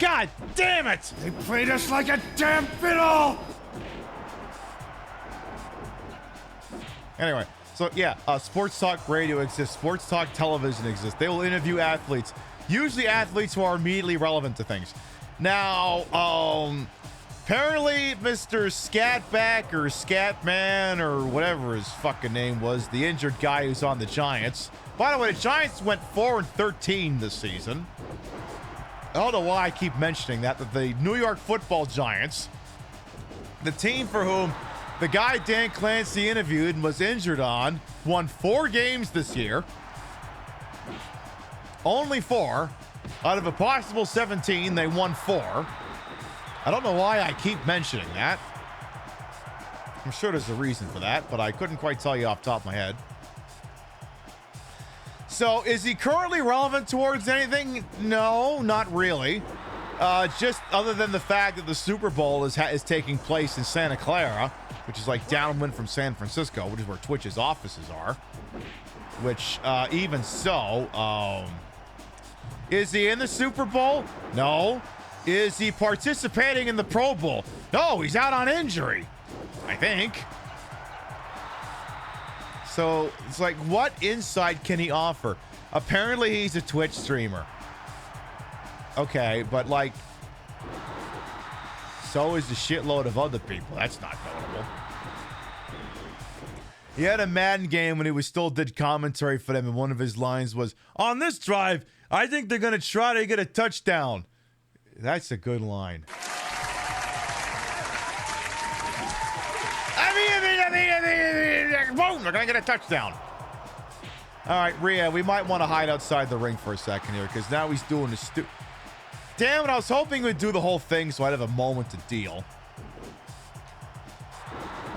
God damn it! They played us like a damn fiddle! Anyway, so yeah, sports talk radio exists, sports talk television exists. They will interview athletes, usually athletes who are immediately relevant to things. Now, apparently Mr. Scatback or Scatman or whatever his fucking name was, the injured guy who's on the Giants. By the way, the Giants went 4-13 this season. I don't know why I keep mentioning that, but the New York Football Giants, the team for whom the guy Dan Clancy interviewed and was injured on, won 4 games this year. Only 4. Out of a possible 17, they won 4. I don't know why I keep mentioning that. I'm sure there's a reason for that, but I couldn't quite tell you off the top of my head. So, is he currently relevant towards anything? No, not really. Just other than the fact that the Super Bowl is taking place in Santa Clara, which is like downwind from San Francisco, which is where Twitch's offices are. Which, even so, is he in the Super Bowl? No. Is he participating in the Pro Bowl? No, he's out on injury, I think. So it's like, what insight can he offer? Apparently he's a Twitch streamer. Okay, but like, so is a shitload of other people. That's not notable. He had a Madden game when he still did commentary for them, and one of his lines was, "On this drive, I think they're going to try to get a touchdown." That's a good line. Boom, they're going to get a touchdown. All right, Rhea, we might want to hide outside the ring for a second here, because now he's doing the Damn it, I was hoping we'd do the whole thing so I'd have a moment to deal.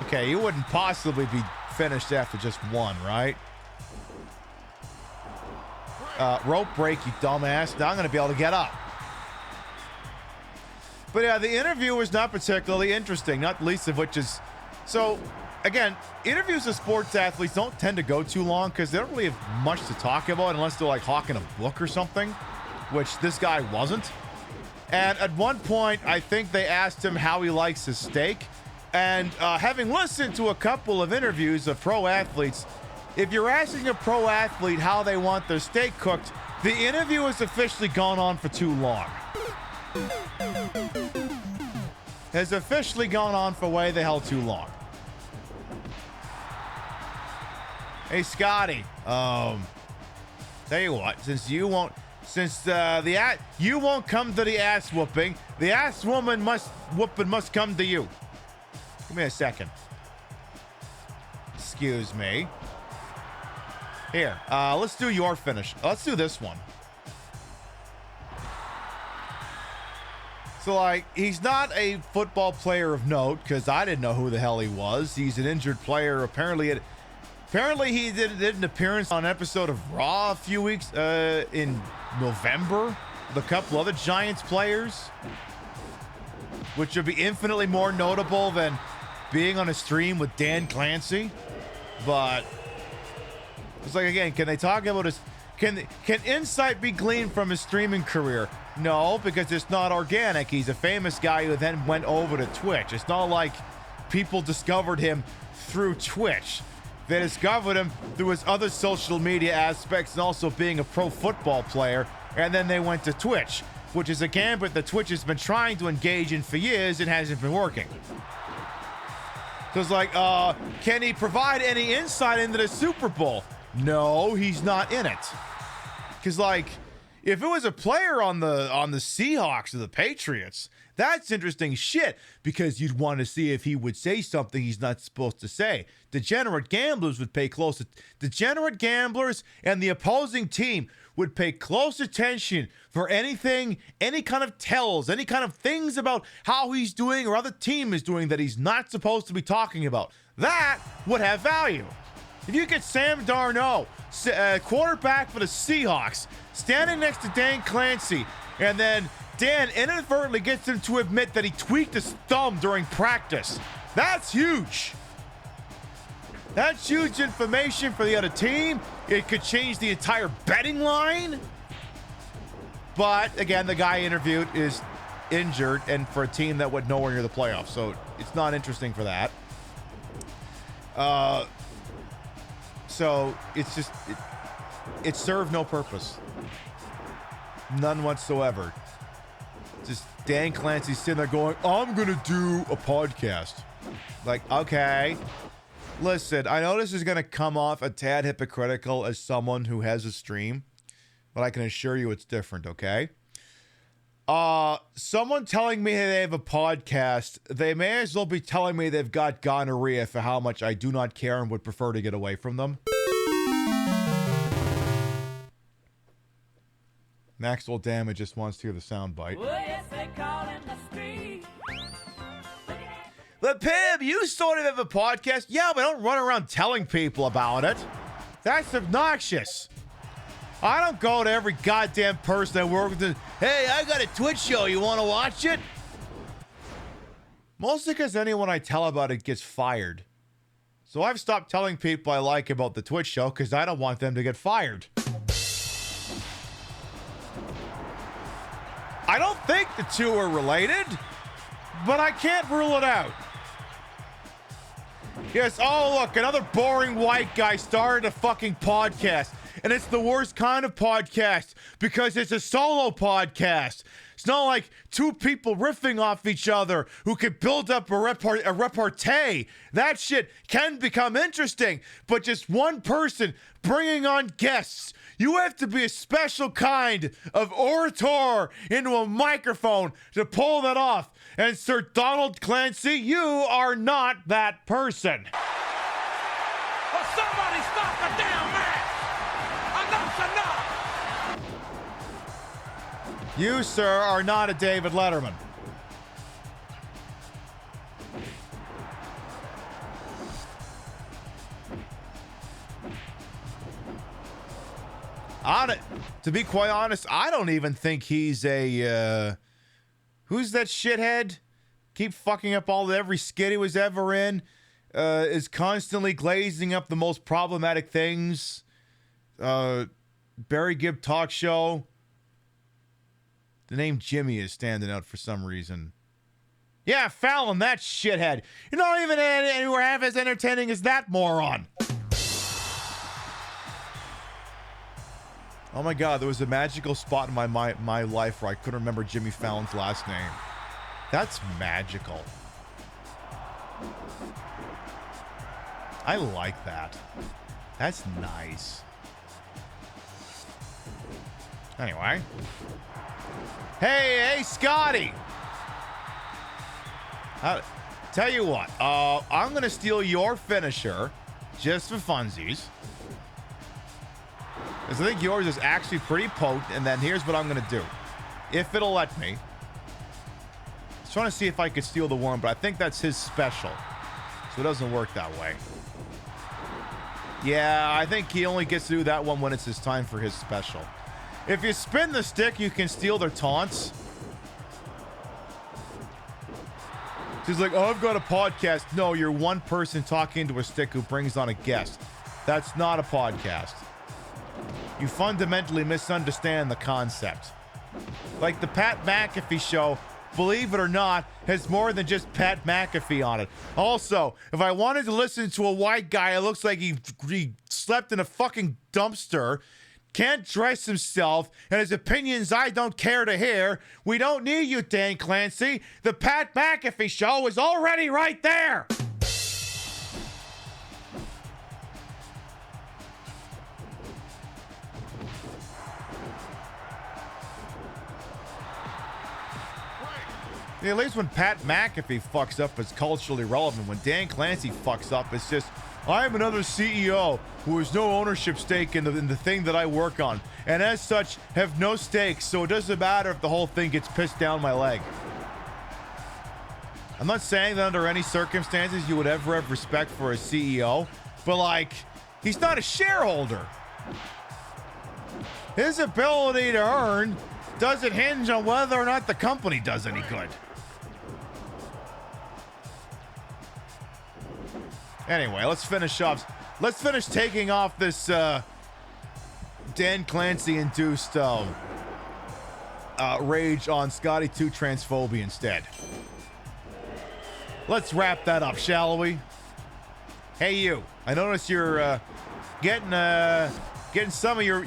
Okay, you wouldn't possibly be finished after just one, right? Rope break, you dumbass. Now I'm going to be able to get up. But yeah, the interview was not particularly interesting, not the least of which is... So, again, interviews of sports athletes don't tend to go too long because they don't really have much to talk about unless they're like hawking a book or something, which this guy wasn't. And at one point, I think they asked him how he likes his steak. And having listened to a couple of interviews of pro athletes, if you're asking a pro athlete how they want their steak cooked, the interview has officially gone on for too long. Has officially gone on for way the hell too long. Hey, Scotty. Tell you what, since you won't come to the ass whooping, the ass whooping must come to you. Give me a second. Excuse me. Here, let's do your finish. Let's do this one. So, like, he's not a football player of note because I didn't know who the hell he was. He's an injured player. Apparently he did an appearance on an episode of Raw a few weeks in November with a couple other Giants players, which would be infinitely more notable than being on a stream with Dan Clancy. But it's like, again, can they talk about his... Can insight be gleaned from his streaming career? No, because it's not organic. He's a famous guy who then went over to Twitch. It's not like people discovered him through Twitch. They discovered him through his other social media aspects and also being a pro football player, and then they went to Twitch, which is a gambit that Twitch has been trying to engage in for years and hasn't been working. So it's like, can he provide any insight into the Super Bowl? No, he's not in it. Because, like, if it was a player on the Seahawks or the Patriots, that's interesting shit, because you'd want to see if he would say something he's not supposed to say. Degenerate gamblers would pay close. Degenerate gamblers and the opposing team would pay close attention for anything, any kind of tells, any kind of things about how he's doing or other team is doing that he's not supposed to be talking about. That would have value. If you get Sam Darnold, quarterback for the Seahawks, standing next to Dan Clancy, and then Dan inadvertently gets him to admit that he tweaked his thumb during practice, that's huge. That's huge information for the other team. It could change the entire betting line. But again, the guy interviewed is injured and for a team that went nowhere near the playoffs. So it's not interesting for that. So it's just, it served no purpose. None whatsoever. Just Dan Clancy sitting there going, I'm going to do a podcast. Like, okay. Listen, I know this is going to come off a tad hypocritical as someone who has a stream, but I can assure you it's different, okay? Someone telling me they have a podcast, they may as well be telling me they've got gonorrhea for how much I do not care and would prefer to get away from them. Maxwell Damage just wants to hear the soundbite. But Pib, you sort of have a podcast. Yeah, but don't run around telling people about it. That's obnoxious. I don't go to every goddamn person I work with and, hey, I got a Twitch show. You want to watch it? Mostly because anyone I tell about it gets fired. So I've stopped telling people I like about the Twitch show because I don't want them to get fired. I don't think the two are related, but I can't rule it out. Yes, oh look, another boring white guy started a fucking podcast. And it's the worst kind of podcast because it's a solo podcast. It's not like two people riffing off each other who can build up a repartee. That shit can become interesting, but just one person bringing on guests. You have to be a special kind of orator into a microphone to pull that off. And Sir Donald Clancy, you are not that person. Well, somebody stop the damn man! Enough! You, sir, are not a David Letterman. To be quite honest, I don't even think he's a, who's that shithead? Keep fucking up every skit he was ever in, is constantly glazing up the most problematic things. Barry Gibb talk show. The name Jimmy is standing out for some reason. Yeah, Fallon, that shithead. You're not even anywhere half as entertaining as that moron. Oh my god, there was a magical spot in my life where I couldn't remember Jimmy Fallon's last name. That's magical. I like that. That's nice. Anyway. Hey, Scotty! Tell you what, I'm gonna steal your finisher just for funsies. Because I think yours is actually pretty potent, and then here's what I'm gonna do. If it'll let me. I was trying to see if I could steal the worm, but I think that's his special. So it doesn't work that way. Yeah, I think he only gets to do that one when it's his time for his special. If you spin the stick, you can steal their taunts. She's like, oh, I've got a podcast. No, you're one person talking to a stick who brings on a guest. That's not a podcast. You fundamentally misunderstand the concept. Like the Pat McAfee show, believe it or not, has more than just Pat McAfee on it. Also, if I wanted to listen to a white guy who looks like he slept in a fucking dumpster, can't dress himself, and his opinions I don't care to hear, we don't need you, Dan Clancy. The Pat McAfee show is already right there. Yeah, at least when Pat McAfee fucks up, it's culturally relevant. When Dan Clancy fucks up, it's just, I'm another CEO who has no ownership stake in the thing that I work on, and as such, have no stakes, so it doesn't matter if the whole thing gets pissed down my leg. I'm not saying that under any circumstances you would ever have respect for a CEO, but like, he's not a shareholder. His ability to earn doesn't hinge on whether or not the company does any good. Anyway, let's finish off. Let's finish taking off this Dan Clancy-induced rage on Scotty 2 transphobia instead. Let's wrap that up, shall we? Hey, you. I notice you're getting some of your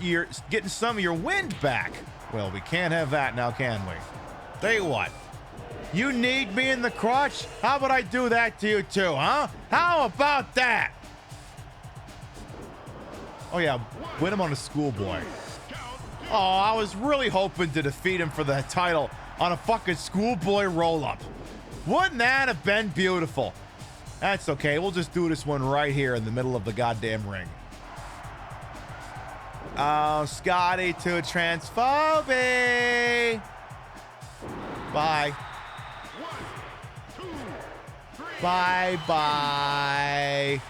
wind back. Well, we can't have that now, can we? Tell you what. You need me in the crotch? How about I do that to you too, huh? How about that? Oh yeah, win him on a schoolboy. Oh, I was really hoping to defeat him for the title on a fucking schoolboy roll-up. Wouldn't that have been beautiful? That's okay. We'll just do this one right here in the middle of the goddamn ring. Oh, Scotty to transphobic. Bye. Bye-bye.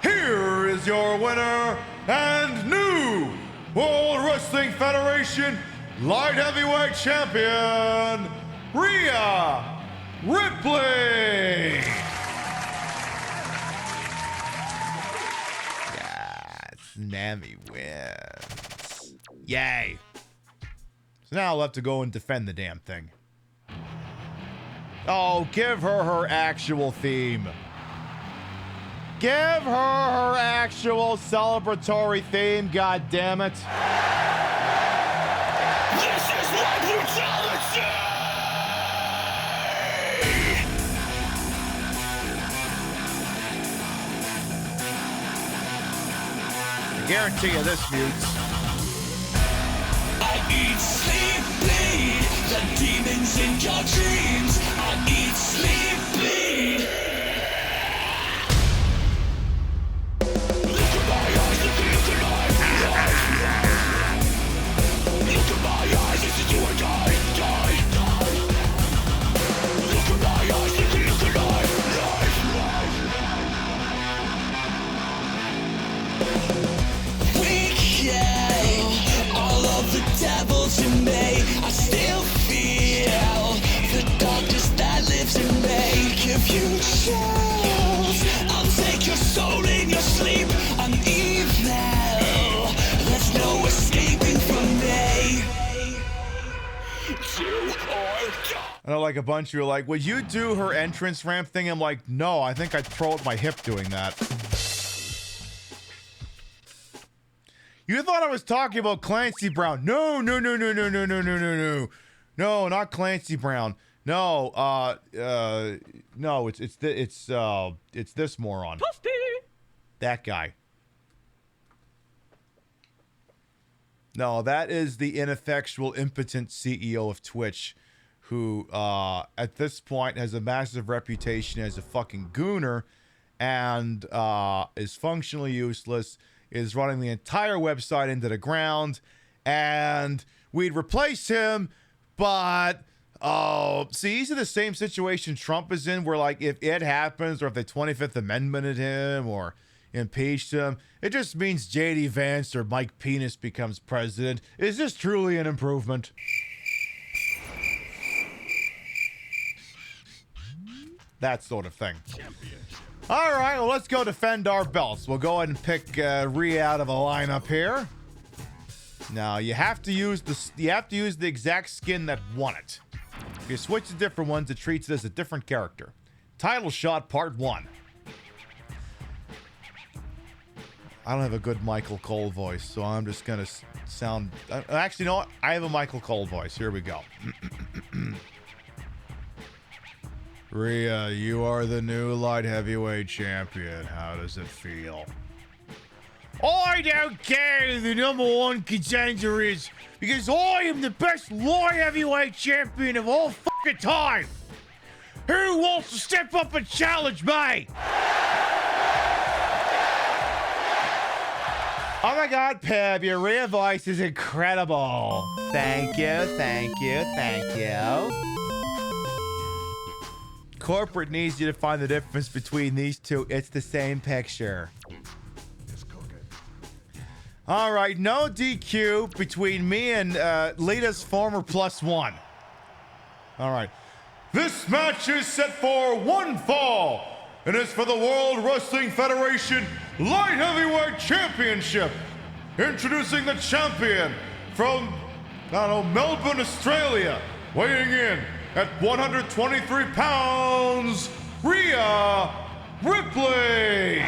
Here is your winner and new World Wrestling Federation Light Heavyweight Champion, Rhea Ripley. Yes, Mami wins. Yay. So now I'll have to go and defend the damn thing. Oh, give her her actual theme. Give her her actual celebratory theme, goddammit. This is my brutality! I guarantee you this, mutes. I eat, sleep, bleed. The demons in your dreams. I eat, sleep, bleed. Look at my eyes, look at my eyes. Look at my eyes, this is you and die. Look at my eyes, look at life. Weak, yeah. All of the devils in me, I still feel the darkness that lives in me. If you choose, I'll take your soul in your sleep. I'm evil, there's no escaping from me. I know, like a bunch of you are like, would you do her entrance ramp thing? I'm like, no, I think I'd throw out my hip doing that. You thought I was talking about Clancy Brown. No, no, no, no, no, no, no, no, no, no. No, not Clancy Brown. No, no, it's this moron. Toasty. That guy. No, that is the ineffectual, impotent CEO of Twitch, who at this point has a massive reputation as a fucking gooner and is functionally useless, is running the entire website into the ground, and we'd replace him, but see, he's in the same situation Trump is in, where like if it happens or if they 25th Amendmented him or impeached him, it just means JD Vance or Mike Penis becomes president. Is this truly an improvement? That sort of thing. All right, well, let's go defend our belts. We'll go ahead and pick Rhea out of a lineup here. Now you have to use the exact skin that won it. If you switch to different ones, it treats it as a different character. Title shot part 1. I don't have a good Michael Cole voice, so I'm just gonna sound. Actually, you know what? I have a Michael Cole voice. Here we go. Rhea, you are the new light heavyweight champion. How does it feel? I don't care who the #1 contender is, because I am the best light heavyweight champion of all fucking time. Who wants to step up and challenge me? Oh my God, Pib, your Rhea voice is incredible. Thank you, thank you, thank you. Corporate needs you to find the difference between these two. It's the same picture. All right, no DQ between me and Lita's former +1. All right. This match is set for one fall, and it's for the World Wrestling Federation Light Heavyweight Championship. Introducing the champion from Out of Melbourne, Australia, weighing in at 123 pounds, Rhea Ripley.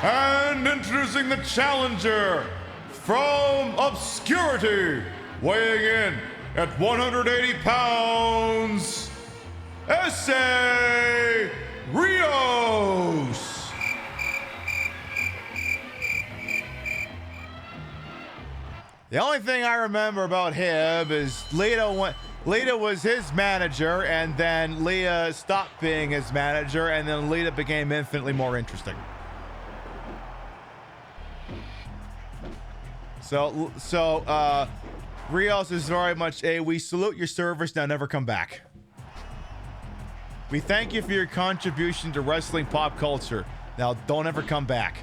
And introducing the challenger from obscurity, weighing in at 180 pounds, Essa Rios. The only thing I remember about him is Lita was his manager, and then Leah stopped being his manager, and then Lita became infinitely more interesting. So Rios is very much a we salute your service, now never come back. We thank you for your contribution to wrestling pop culture. Now don't ever come back.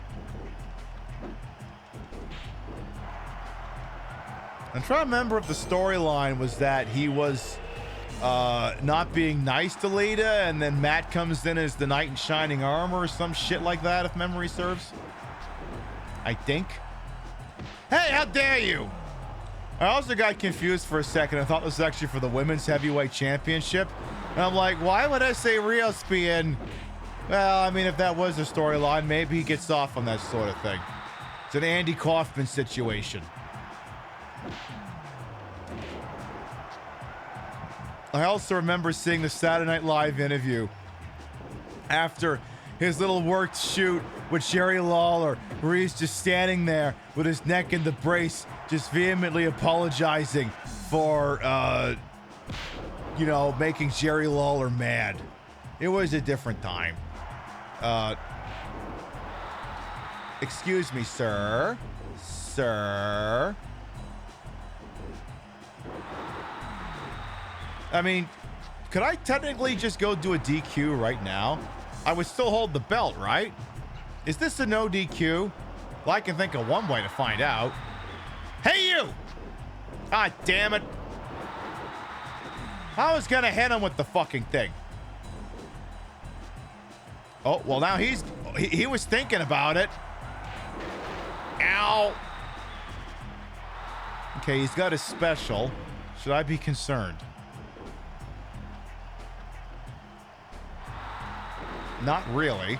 I'm trying to remember if the storyline was that he was not being nice to Lita, and then Matt comes in as the knight in shining armor or some shit like that, if memory serves. I think. Hey, how dare you! I also got confused for a second. I thought this was actually for the Women's Heavyweight Championship. And I'm like, why would Essa Rios be in? Well, I mean, if that was a storyline, maybe he gets off on that sort of thing. It's an Andy Kaufman situation. I also remember seeing the Saturday Night Live interview after his little worked shoot with Jerry Lawler, where he's just standing there with his neck in the brace, just vehemently apologizing for, making Jerry Lawler mad. It was a different time. Excuse me, sir. Sir. I mean, could I technically just go do a DQ right now? I would still hold the belt, right? Is this a no DQ? Well, I can think of one way to find out. Hey, you! God damn it. I was gonna hit him with the fucking thing. Oh, well, now he was thinking about it. Ow. Okay, he's got his special. Should I be concerned? Not really.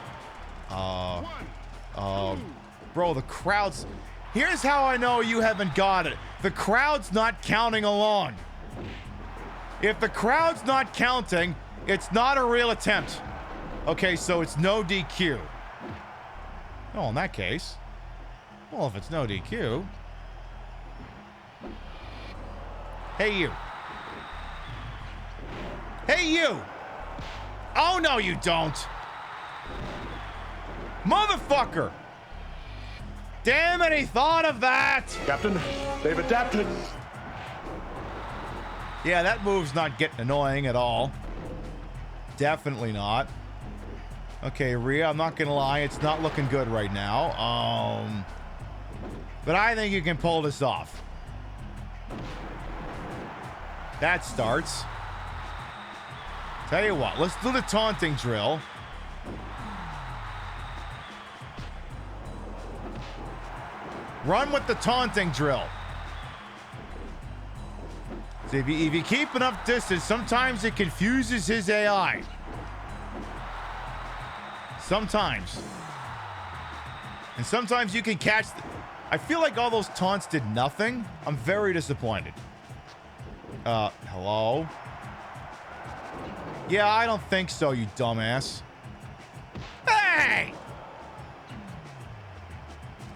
Bro, the crowd's... Here's how I know you haven't got it. The crowd's not counting along. If the crowd's not counting, it's not a real attempt. Okay, so it's no DQ. Oh, in that case. Well, if it's no DQ... Hey, you. Hey, you! Oh, no, you don't! Motherfucker! Damn it, he thought of that! Captain, they've adapted. Yeah, that move's not getting annoying at all. Definitely not. Okay, Rhea, I'm not gonna lie, it's not looking good right now. But I think you can pull this off. That starts. Tell you what, let's do the taunting drill. Run with the taunting drill. See, if you keep enough distance, sometimes it confuses his AI. Sometimes. And sometimes you can catch... I feel like all those taunts did nothing. I'm very disappointed. Hello? Yeah, I don't think so, you dumbass. Hey!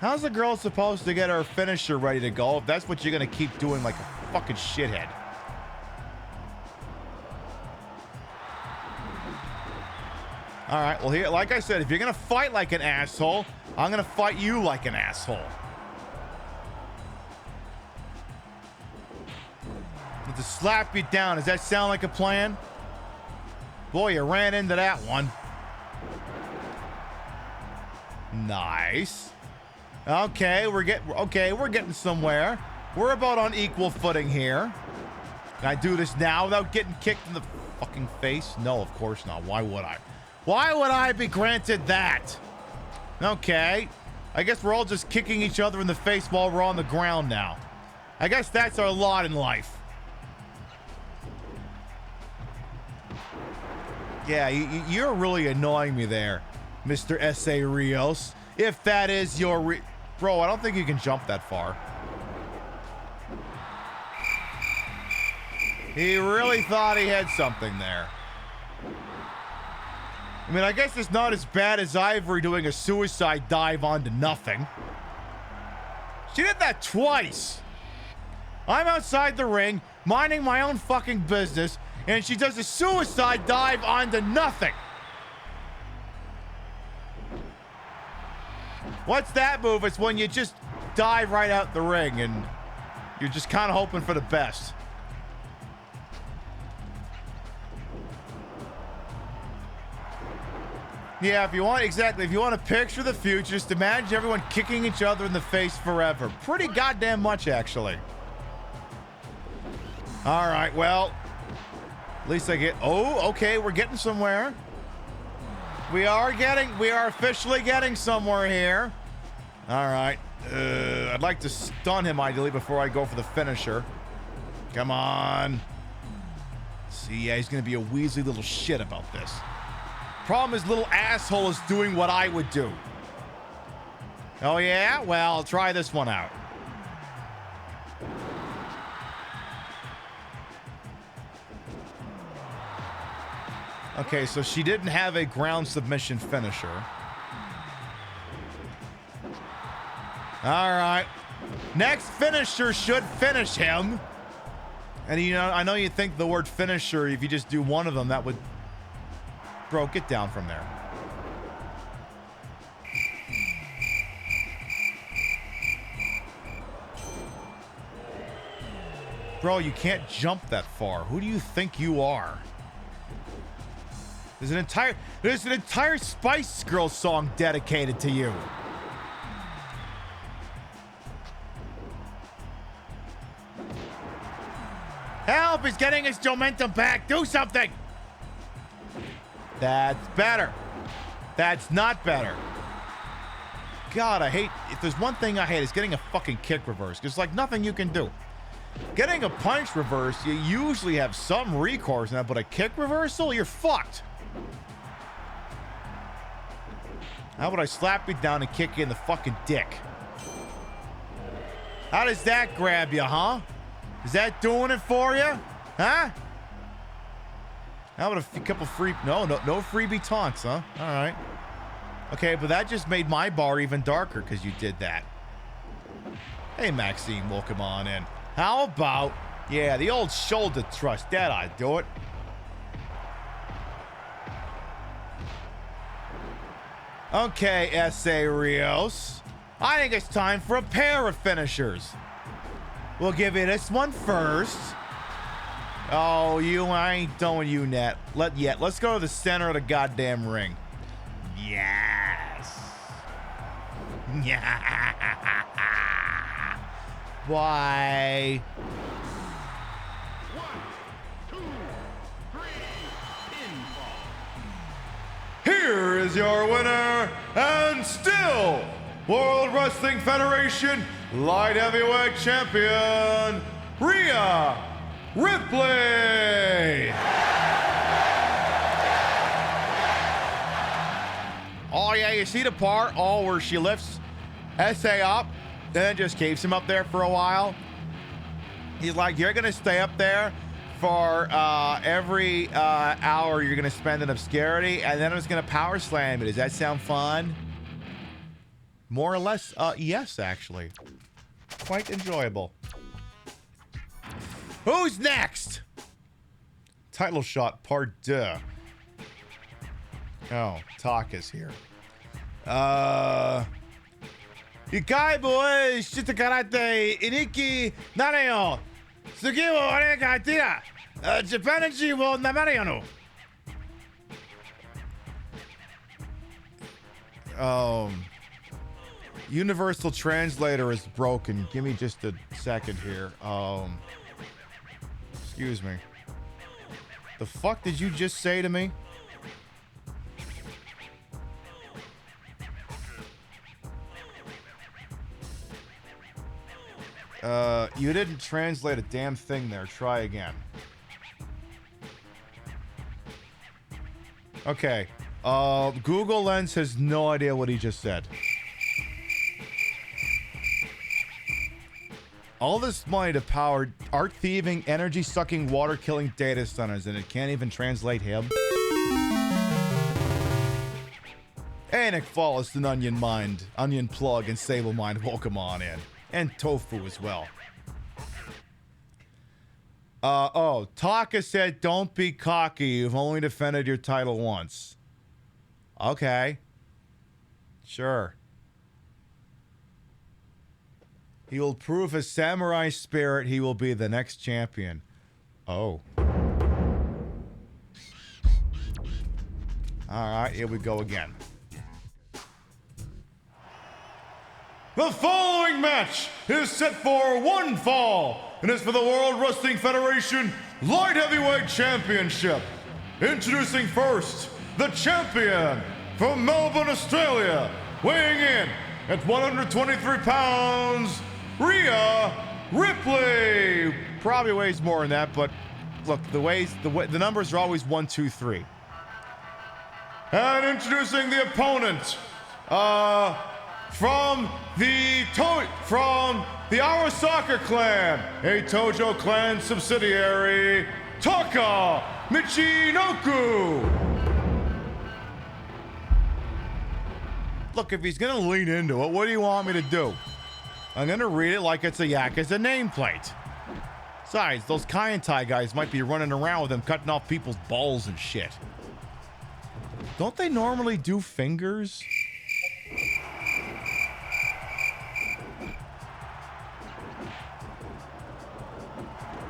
How's a girl supposed to get her finisher ready to go if that's what you're gonna keep doing like a fucking shithead? Alright, well here, like I said, if you're gonna fight like an asshole, I'm gonna fight you like an asshole. To slap you down, does that sound like a plan? Boy, you ran into that one. Nice. Okay, we're getting somewhere. We're about on equal footing here. Can I do this now without getting kicked in the fucking face? No, of course not. Why would I? Why would I be granted that? Okay. I guess we're all just kicking each other in the face while we're on the ground now. I guess that's our lot in life. Yeah, you're really annoying me there, Mr. S.A. Rios. If that is your Bro, I don't think you can jump that far. He really thought he had something there. I mean, I guess it's not as bad as Ivory doing a suicide dive onto nothing. She did that twice. I'm outside the ring, minding my own fucking business, and she does a suicide dive onto nothing. What's that move? It's when you just dive right out the ring and you're just kind of hoping for the best. Yeah, if you want to picture the future, just imagine everyone kicking each other in the face forever. Pretty goddamn much, actually. All right, well, at least I get, oh, okay, we're getting somewhere. We are officially getting somewhere here. All right, I'd like to stun him ideally before I go for the finisher. Come on. See, yeah, he's gonna be a Weasley little shit about this. Problem is, little asshole is doing what I would do. Oh yeah? Well, I'll try this one out. Okay, so she didn't have a ground submission finisher. All right. Next finisher should finish him. And you know, I know you think the word finisher, if you just do one of them, that would... Bro, get down from there. Bro, you can't jump that far. Who do you think you are? There's an entire Spice Girls song dedicated to you. Help! He's getting his momentum back. Do something! That's better. That's not better. God, I hate... If there's one thing I hate, it's getting a fucking kick reverse. There's like nothing you can do. Getting a punch reverse, you usually have some recourse in that, but a kick reversal, you're fucked. How about I slap you down and kick you in the fucking dick? How does that grab you, huh? Is that doing it for you? Huh? How about a couple free... No freebie taunts, huh? All right. Okay, but that just made my bar even darker because you did that. Hey, Maxine, welcome on in. How about... Yeah, the old shoulder thrust. That I'd do it. Okay, S.A. Rios. I think it's time for a pair of finishers. We'll give you this one first. Oh, I ain't doing you net. Let's go to the center of the goddamn ring. Yes. Yeah. Why? 1, 2, 3, pinfall. Here is your winner, and still World Wrestling Federation Light Heavyweight Champion, Rhea Ripley. Oh yeah, you see the part where she lifts SA up, then just keeps him up there for a while. He's like, you're gonna stay up there for every hour you're gonna spend in obscurity, and then I'm just gonna power slam you. Does that sound fun? More or less, yes, actually. Quite enjoyable. Who's next? Title shot part 2. Oh, Taka's here. Ikai boy, shita karate, iniki, nanayo. Sugi wo ore ga tira. Japanji wo namarayano. Universal Translator is broken. Give me just a second here. Excuse me. The fuck did you just say to me? You didn't translate a damn thing there. Try again. Okay. Google Lens has no idea what he just said. All this money to power art-thieving, energy-sucking, water-killing data centers, and it can't even translate him? Hey, Nick Follis and Onion Mind, Onion Plug, and Sable Mind, welcome on in. And Tofu as well. Taka said, don't be cocky. You've only defended your title once. Okay. Sure. He will prove his samurai spirit. He will be the next champion. Oh. Alright, here we go again. The following match is set for one fall and is for the World Wrestling Federation Light Heavyweight Championship. Introducing first, the champion from Melbourne, Australia, weighing in at 123 pounds, Rhea Ripley. Probably weighs more than that, but look, the numbers are always 1, 2, 3. And introducing the opponent, from the Arasaka clan, a Tojo clan subsidiary, Taka Michinoku. Look, if he's gonna lean into it, what do you want me to do? I'm gonna read it like it's a Yakuza nameplate. Besides, those Kaientai guys might be running around with him cutting off people's balls and shit. Don't they normally do fingers?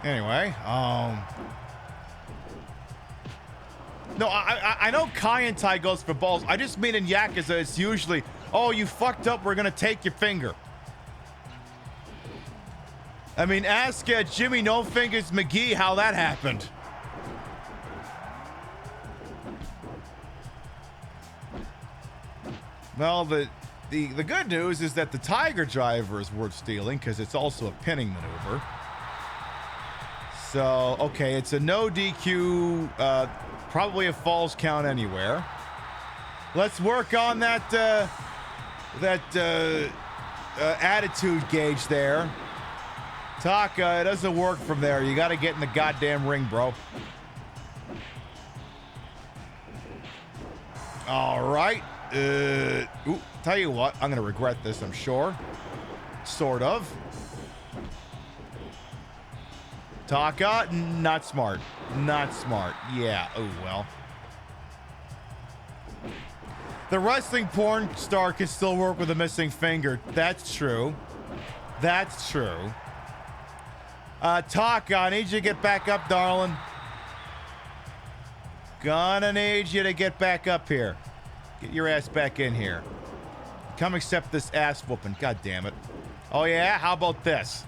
Anyway, no, I know Kaientai goes for balls. I just mean in Yakuza, it's usually, oh, you fucked up, we're gonna take your finger. I mean, ask Jimmy No Fingers McGee how that happened. Well, the good news is that the Tiger Driver is worth stealing because it's also a pinning maneuver. So, okay, it's a no DQ, probably a falls count anywhere. Let's work on that attitude gauge there. Taka, it doesn't work from there. You got to get in the goddamn ring, bro. All right. Tell you what, I'm going to regret this, I'm sure. Sort of. Taka, not smart. Not smart. Yeah, oh well. The wrestling porn star can still work with a missing finger. That's true. That's true. Taka, I need you to get back up, darling. Gonna need you to get back up here. Get your ass back in here. Come accept this ass whooping. God damn it. Oh yeah? How about this?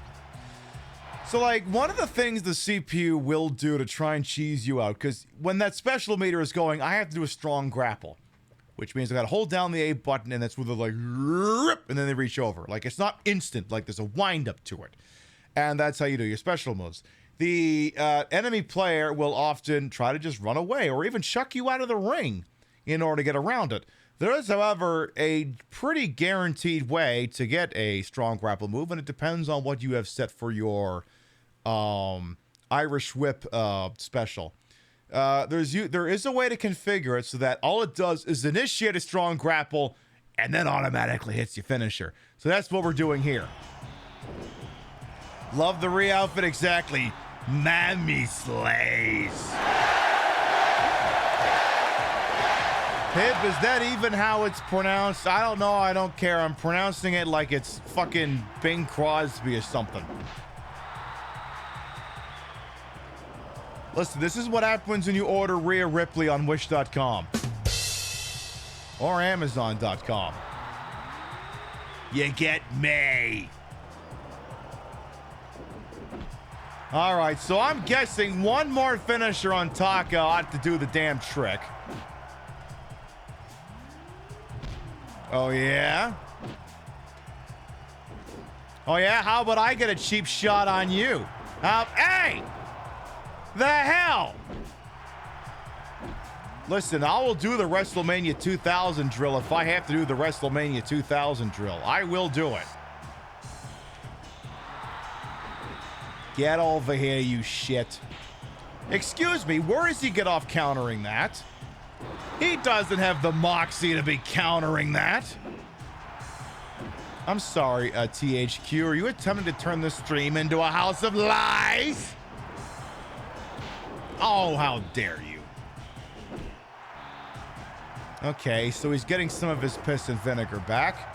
So, like, one of the things the CPU will do to try and cheese you out, because when that special meter is going, I have to do a strong grapple, which means I gotta hold down the A button, and that's where they're like, rip, and then they reach over. Like, it's not instant, like, there's a wind up to it. And that's how you do your special moves. The enemy player will often try to just run away, or even chuck you out of the ring in order to get around it. There is, however, a pretty guaranteed way to get a strong grapple move, and it depends on what you have set for your Irish Whip special. There is a way to configure it so that all it does is initiate a strong grapple and then automatically hits your finisher. So that's what we're doing here. Love the re-outfit, exactly. Mami slays. Pip, is that even how it's pronounced? I don't know. I don't care. I'm pronouncing it like it's fucking Bing Crosby or something. Listen, this is what happens when you order Rhea Ripley on Wish.com. Or Amazon.com. You get me. All right, so I'm guessing one more finisher on Taka ought to do the damn trick. Oh, yeah? Oh, yeah? How about I get a cheap shot on you? Hey! The hell? Listen, I will do the WrestleMania 2000 drill if I have to do the WrestleMania 2000 drill. I will do it. Get over here, you shit. Excuse me, where does he get off countering that? He doesn't have the moxie to be countering that. I'm sorry, THQ. Are you attempting to turn this stream into a house of lies? Oh, how dare you. Okay, so he's getting some of his piss and vinegar back.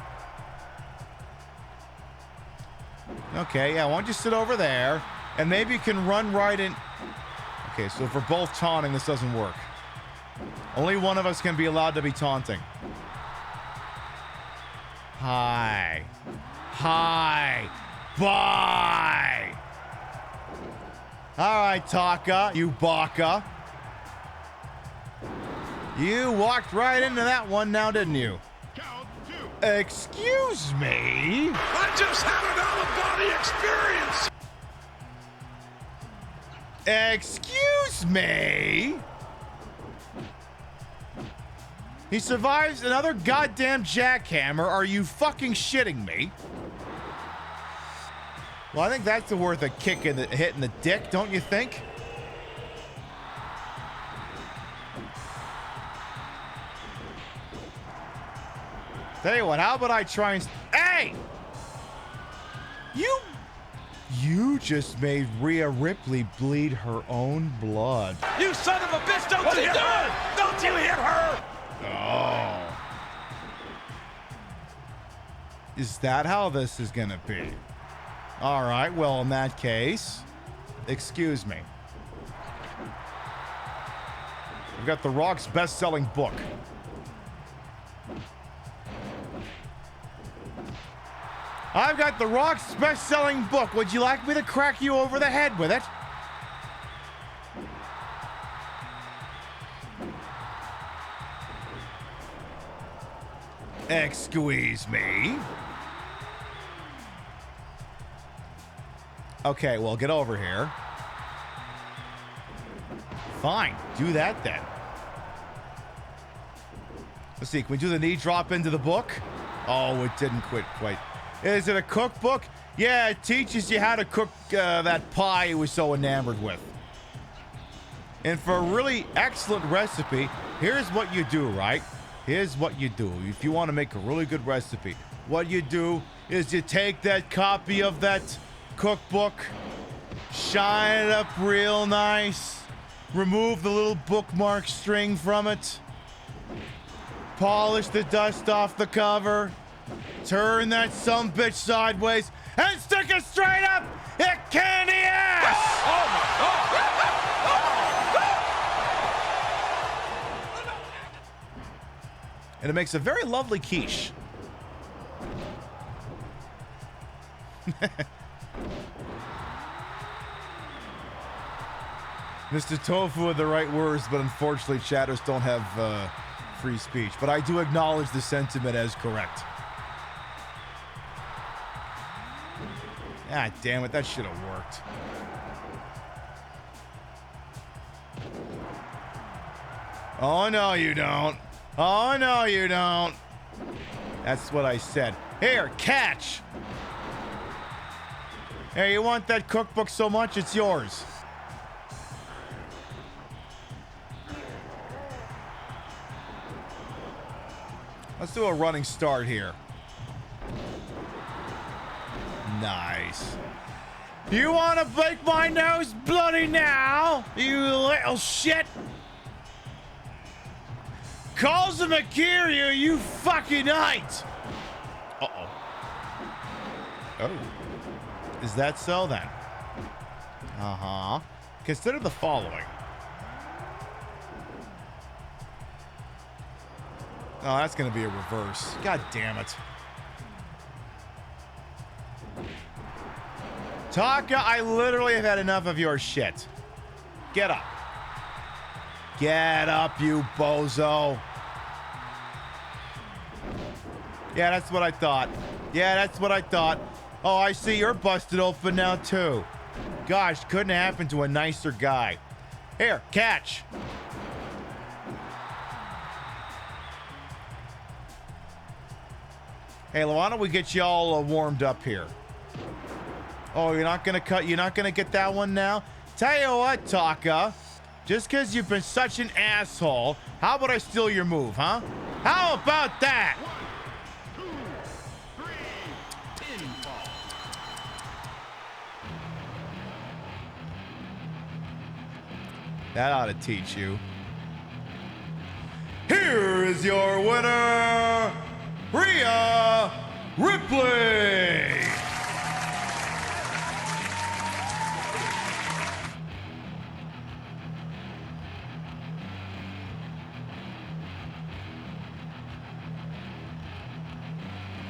Okay, yeah, why don't you sit over there? And maybe you can run right in. Okay, so if we're both taunting, this doesn't work. Only one of us can be allowed to be taunting. Hi. Hi. Bye. All right, Taka, you baka. You walked right into that one now, didn't you? Excuse me? I just had an out-of-body experience! Excuse me? He survives another goddamn jackhammer. Are you fucking shitting me? Well, I think that's worth a kick in the hit in the dick, don't you think? Tell you what, how about I try and... Hey! You just made Rhea Ripley bleed her own blood. You son of a bitch, don't you hit her! Don't you hit her! Oh. Is that how this is gonna be? All right, well, in that case, excuse me. We've got The Rock's best-selling book. I've got The Rock's best-selling book. Would you like me to crack you over the head with it? Excuse me. Okay, well, get over here. Fine, do that then. Let's see, can we do the knee drop into the book? Oh, it didn't quite. Is it a cookbook? Yeah, it teaches you how to cook that pie he was so enamored with. And for a really excellent recipe, here's what you do, right? Here's what you do. If you want to make a really good recipe, what you do is you take that copy of that cookbook, shine it up real nice, remove the little bookmark string from it, polish the dust off the cover, turn that sumbitch sideways, and stick it straight up a candy ass! Oh my God! And it makes a very lovely quiche. Mr. Tofu had the right words, but unfortunately, chatters don't have free speech. But I do acknowledge the sentiment as correct. Ah, damn it, that should have worked. Oh, no, you don't. Oh, no, you don't. That's what I said. Here, catch. Hey, you want that cookbook so much, it's yours. Let's do a running start here. Nice. You want to make my nose bloody now, you little shit? Kazuma Kiryu, you fucking knight! Uh-oh. Oh. Is that so then? Uh-huh. Consider the following. Oh, that's gonna be a reverse. God damn it. Taka, I literally have had enough of your shit. Get up. Get up, you bozo. Yeah, that's what I thought. Yeah, that's what I thought. Oh, I see you're busted open now, too. Gosh, couldn't happen to a nicer guy. Here, catch. Hey, why don't we get you all warmed up here? Oh, you're not gonna get that one now? Tell you what, Taka. Just because you've been such an asshole, how about I steal your move, huh? How about that? That ought to teach you. Here is your winner, Rhea Ripley.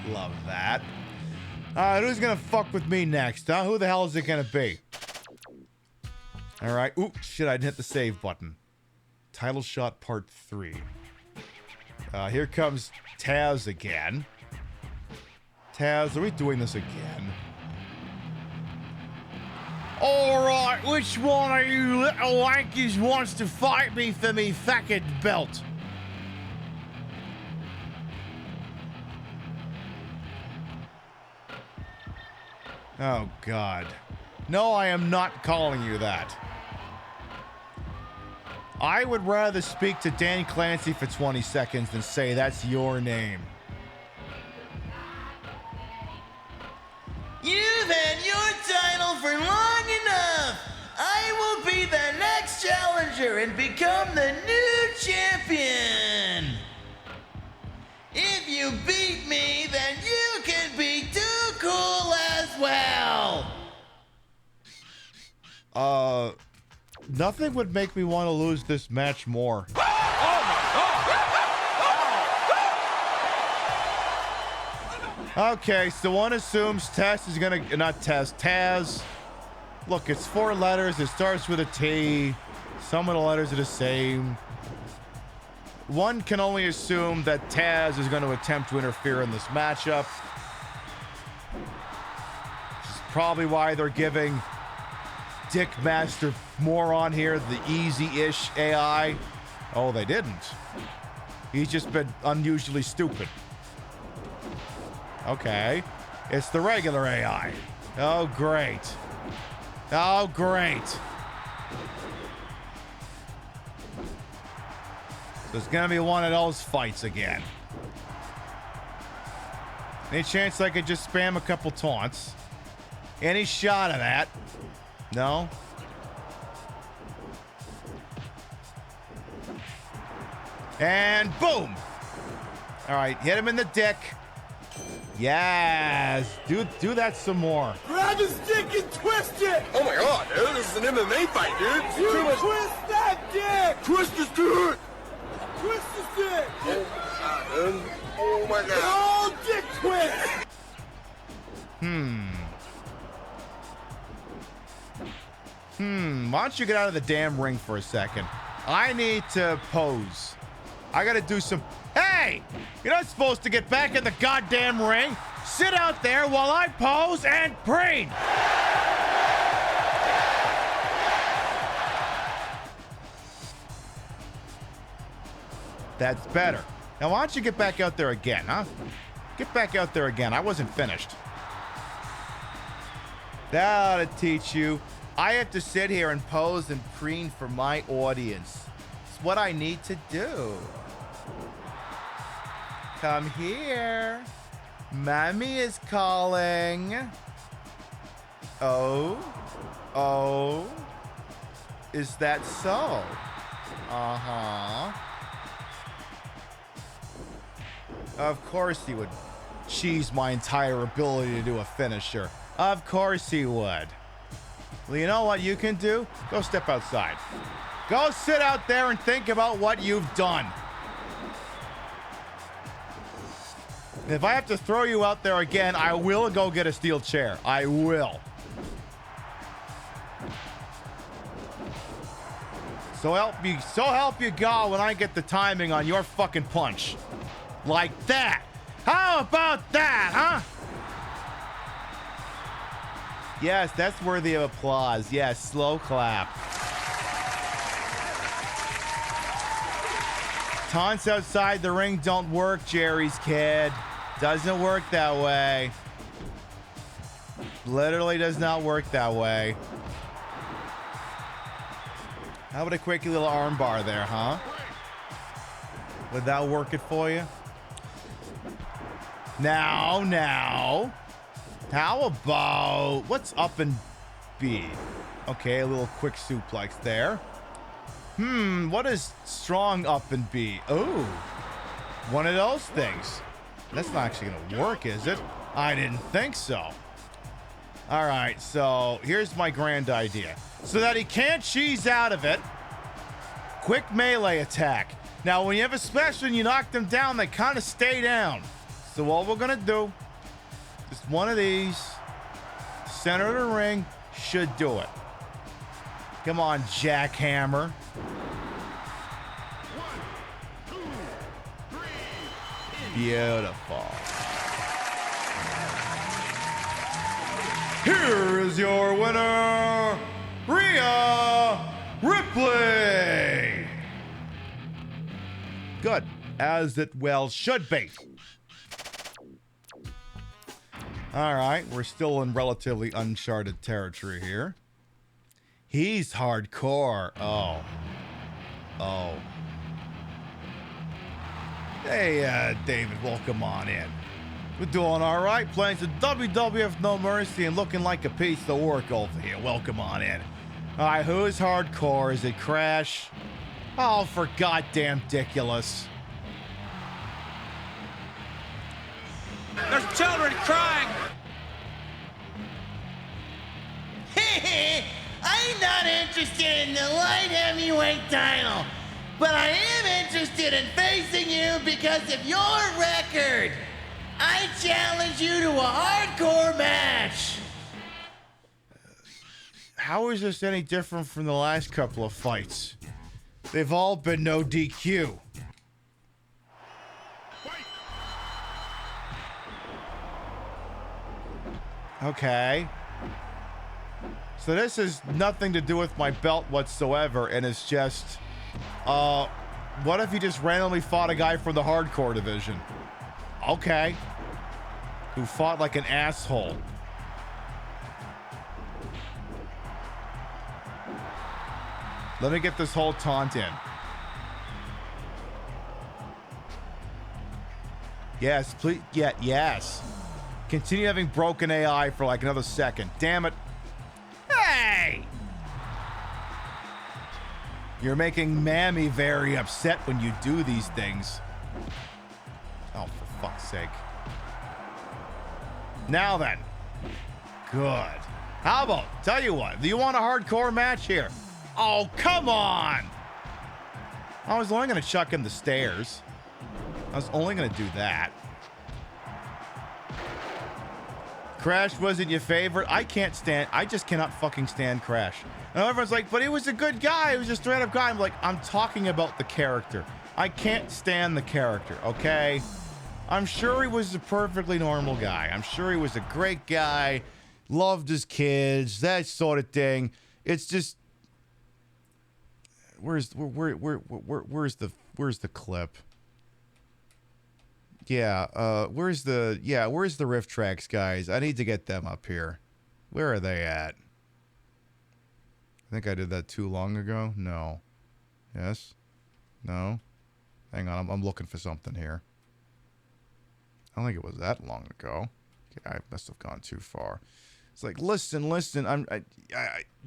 Love that. All right, who's gonna fuck with me next, huh? Who the hell is it gonna be? All right. Ooh, shit, I didn't hit the save button. Title shot part 3. Here comes Taz again. Taz, are we doing this again? All right, which one of you little wankies wants to fight me for me fucking belt? Oh, God. No, I am not calling you that. I would rather speak to Dan Clancy for 20 seconds than say that's your name. You've had your title for long enough. I will be the next challenger and become the new champion. If you beat me, then you can be too cool as well. Nothing would make me want to lose this match more. Okay, so one assumes Taz is gonna, not Taz, Taz. Look, it's 4 letters. It starts with a T. Some of the letters are the same. One can only assume that Taz is going to attempt to interfere in this matchup. Which is probably why they're giving Dick Master Moron here the easy-ish AI. Oh, they didn't. He's just been unusually stupid. Okay. It's the regular AI. Oh, great. Oh, great. So it's gonna be one of those fights again. Any chance I could just spam a couple taunts? Any shot of that? No? And boom! Alright, hit him in the dick. Yes! Do that some more. Grab his dick and twist it! Oh my god, dude, this is an MMA fight, dude. You twist that dick! Twist his dick! Twist his dick! Oh my god. Oh, dick twist! Why don't you get out of the damn ring for a second? I need to pose. I gotta do some... Hey! You're not supposed to get back in the goddamn ring. Sit out there while I pose and preen. That's better. Now, why don't you get back out there again, huh? Get back out there again. I wasn't finished. That ought to teach you. I have to sit here and pose and preen for my audience. It's what I need to do. Come here. Mami is calling. Oh? Is that so? Uh-huh. Of course he would cheese my entire ability to do a finisher. Of course he would. Well, you know what you can do? Go step outside. Go sit out there and think about what you've done. If I have to throw you out there again, I will go get a steel chair. I will. So help you God when I get the timing on your fucking punch. Like that. How about that, huh? Yes, that's worthy of applause. Yes, slow clap. Taunts outside the ring don't work, Jerry's kid. Doesn't work that way. Literally does not work that way. How about a quick little arm bar there, huh? Would that work it for you? Now. How about, what's up and B? Okay, a little quick suplex there. What is strong up and B? Oh, one of those things. That's not actually gonna work, is it? I didn't think so. All right, so here's my grand idea. So that he can't cheese out of it, quick melee attack. Now, when you have a special and you knock them down, they kind of stay down. So what we're gonna do, just one of these, center of the ring, should do it. Come on, jackhammer. Beautiful. Here is your winner, Rhea Ripley. Good, as it well should be. All right, we're still in relatively uncharted territory here. He's hardcore. Oh. Hey, David, welcome on in. We're doing all right, playing some WWF No Mercy and looking like a piece of work over here. Welcome on in. All right, who's hardcore? Is it Crash? Oh, for goddamn ridiculous. There's children crying. I'm not interested in the light heavyweight title, but I am interested in facing you because of your record. I challenge you to a hardcore match. How is this any different from the last couple of fights? They've all been no DQ. Okay. So this has nothing to do with my belt whatsoever, and it's just, what if you just randomly fought a guy from the hardcore division? Okay. Who fought like an asshole. Let me get this whole taunt in. Yes, please. Yeah, yes. Continue having broken AI for like another second. Damn it. Hey! You're making Mami very upset when you do these things. Oh, for fuck's sake. Now then. Good. How about, tell you what, do you want a hardcore match here? Oh, come on! I was only going to chuck him the stairs. I was only going to do that. Crash wasn't your favorite? I just cannot fucking stand Crash. And everyone's like, but he was a good guy. He was a straight up guy. I'm like, I'm talking about the character. I can't stand the character, okay? I'm sure he was a perfectly normal guy. I'm sure he was a great guy, loved his kids, that sort of thing. It's just, where's the clip? Yeah, where's the riff tracks, guys? I need to get them up here. Where are they at? I think I did that too long ago. No. Yes? No? Hang on, I'm looking for something here. I don't think it was that long ago. Okay, I must have gone too far. It's like, listen. I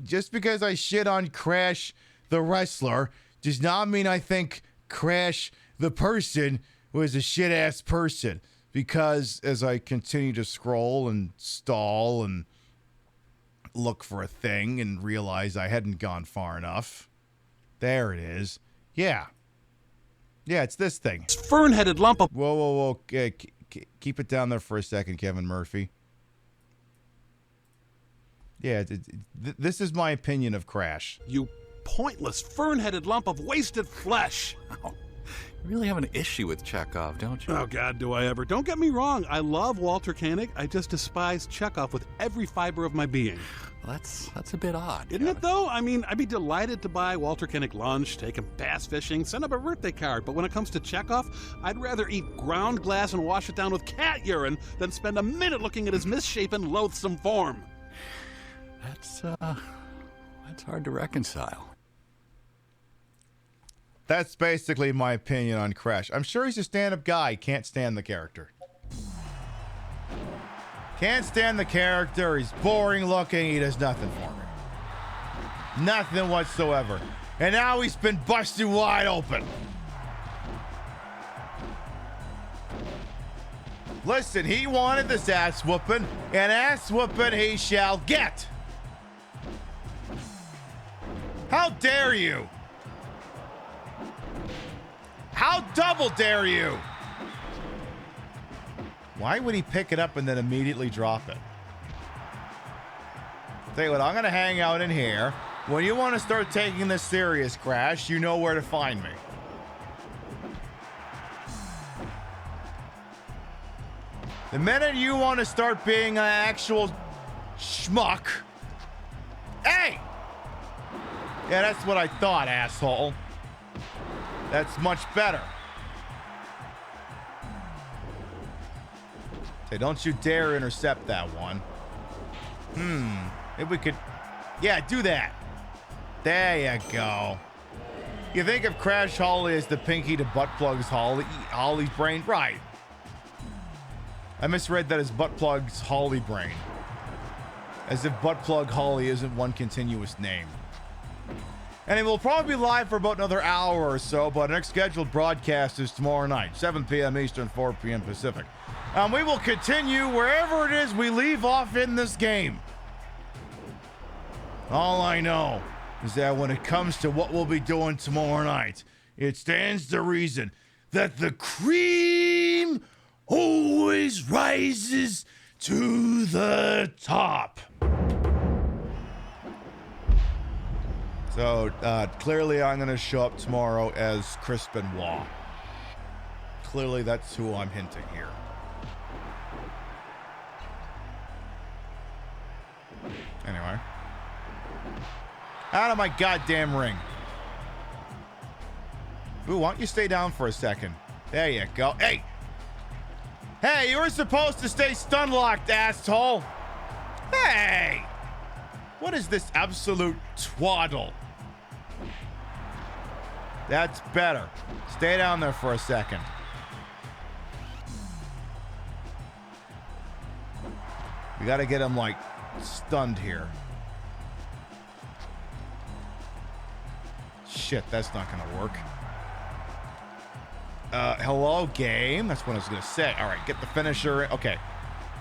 just because I shit on Crash the wrestler does not mean I think Crash the person was a shit-ass person. Because as I continue to scroll and stall and look for a thing and realize I hadn't gone far enough. There it is. Yeah. Yeah, it's this thing. It's fern-headed lump of... Whoa. Keep it down there for a second, Kevin Murphy. Yeah, this is my opinion of Crash. You pointless, fern-headed lump of wasted flesh. You really have an issue with Chekhov, don't you? Oh, God, do I ever. Don't get me wrong. I love Walter Koenig. I just despise Chekhov with every fiber of my being. Well, that's a bit odd. Isn't it, though? I mean, I'd be delighted to buy Walter Koenig lunch, take him bass fishing, send him a birthday card. But when it comes to Chekhov, I'd rather eat ground glass and wash it down with cat urine than spend a minute looking at his misshapen, loathsome form. That's hard to reconcile. That's basically my opinion on Crash. I'm sure he's a stand-up guy. Can't stand the character. Can't stand the character. He's boring looking. He does nothing for me. Nothing whatsoever. And now he's been busted wide open. Listen, he wanted this ass whooping, and ass whooping he shall get. How dare you? How double dare you? Why would he pick it up and then immediately drop it? Tell you what, I'm going to hang out in here. When you want to start taking this serious, Crash, you know where to find me. The minute you want to start being an actual schmuck. Hey! Yeah, that's what I thought, asshole. That's much better. Say, don't you dare intercept that one. If we could... Yeah, do that. There you go. You think of Crash Holly as the pinky to butt plugs Holly's brain? Right. I misread that as butt plugs Holly brain. As if butt plug Holly isn't one continuous name. And it will probably be live for about another hour or so, but our next scheduled broadcast is tomorrow night, 7 p.m. Eastern, 4 p.m. Pacific. And we will continue wherever it is we leave off in this game. All I know is that when it comes to what we'll be doing tomorrow night, it stands to reason that the cream always rises to the top. So, clearly I'm going to show up tomorrow as Chris Benoit. Clearly that's who I'm hinting here. Anyway. Out of my goddamn ring. Ooh, why don't you stay down for a second? There you go. Hey! Hey, you were supposed to stay stun-locked, asshole! Hey! What is this absolute twaddle? That's better. Stay down there for a second. We gotta get him, like, stunned here. Shit, that's not gonna work. Hello, game. That's what I was gonna say. All right, get the finisher. Okay.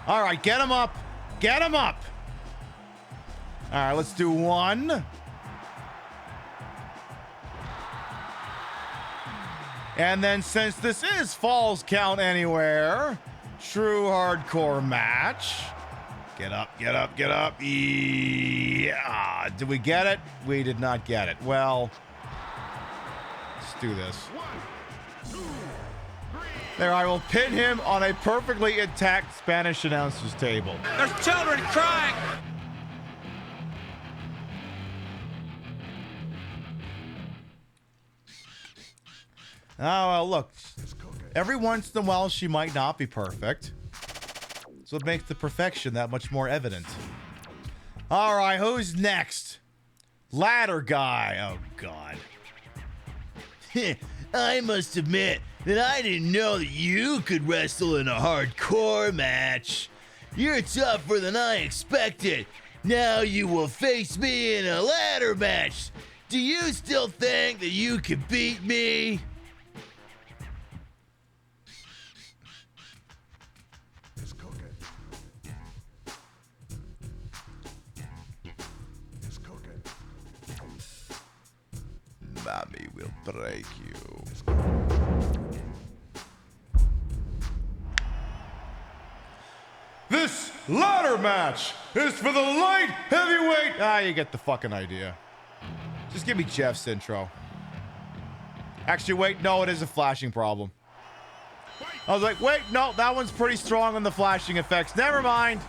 All right, get him up. Get him up. All right, let's do one. And then since this is Falls Count Anywhere, true hardcore match. Get up, get up, get up. Yeah. Did we get it? We did not get it. Well, let's do this. There, I will pin him on a perfectly intact Spanish announcer's table. There's children crying. Oh, well, look. Every once in a while, she might not be perfect. So it makes the perfection that much more evident. All right, who's next? Ladder guy. Oh, God. I must admit that I didn't know that you could wrestle in a hardcore match. You're tougher than I expected. Now you will face me in a ladder match. Do you still think that you can beat me? Mami will break you. This ladder match is for the light heavyweight. Ah, you get the fucking idea. Just give me Jeff's intro. Actually, wait, no, it is a flashing problem. I was like, wait, no, that one's pretty strong on the flashing effects. Never mind.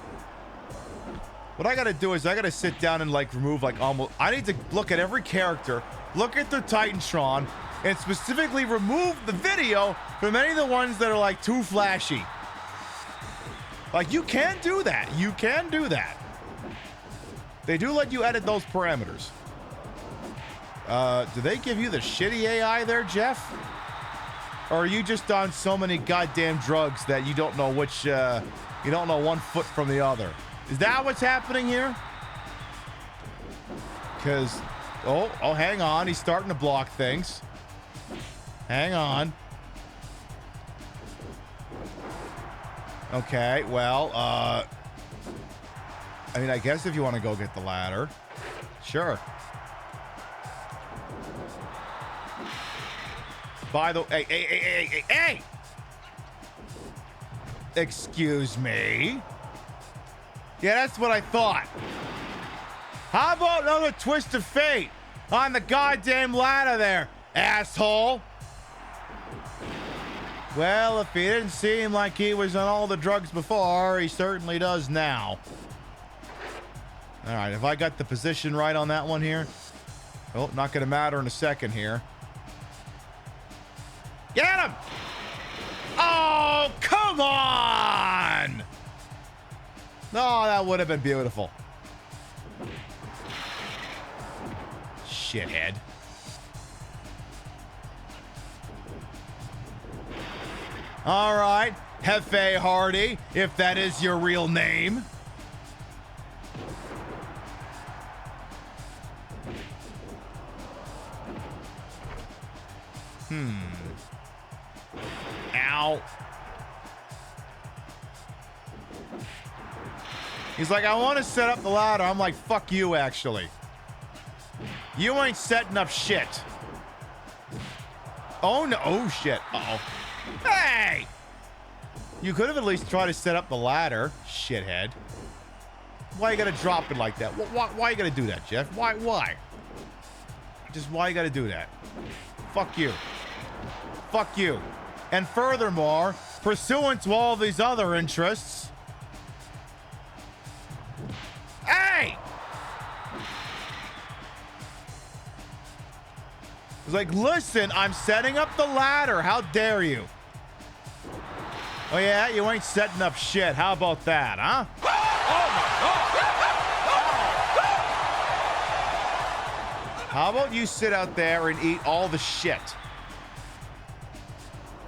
What I gotta do is I gotta sit down and like remove like almost... I need to look at every character, look at their Titantron, and specifically remove the video from any of the ones that are like too flashy. Like, you can do that. You can do that. They do let you edit those parameters. Do they give you the shitty AI there, Jeff? Or are you just on so many goddamn drugs that you don't know which, you don't know one foot from the other? Is that what's happening here? Because, oh, hang on. He's starting to block things. Hang on. Okay, well, I mean, I guess if you want to go get the ladder, sure. By the way, hey! Excuse me? Yeah, that's what I thought. How about another twist of fate on the goddamn ladder there, asshole? Well, if he didn't seem like he was on all the drugs before, he certainly does now. All right, have I got the position right on that one here? Oh, not going to matter in a second here. Get him! Oh, come on! No, that would have been beautiful. Shithead. All right, Hefe Hardy, if that is your real name. Ow. He's like, I want to set up the ladder. I'm like, fuck you, actually. You ain't setting up shit. Oh, no. Oh, shit. Uh-oh. Hey! You could have at least tried to set up the ladder, shithead. Why you gotta drop it like that? Why you gotta do that, Jeff? Why? Just why you gotta do that? Fuck you. Fuck you. And furthermore, pursuant to all these other interests... Hey! It's like, listen, I'm setting up the ladder. How dare you? Oh, yeah? You ain't setting up shit. How about that, huh? How about you sit out there and eat all the shit?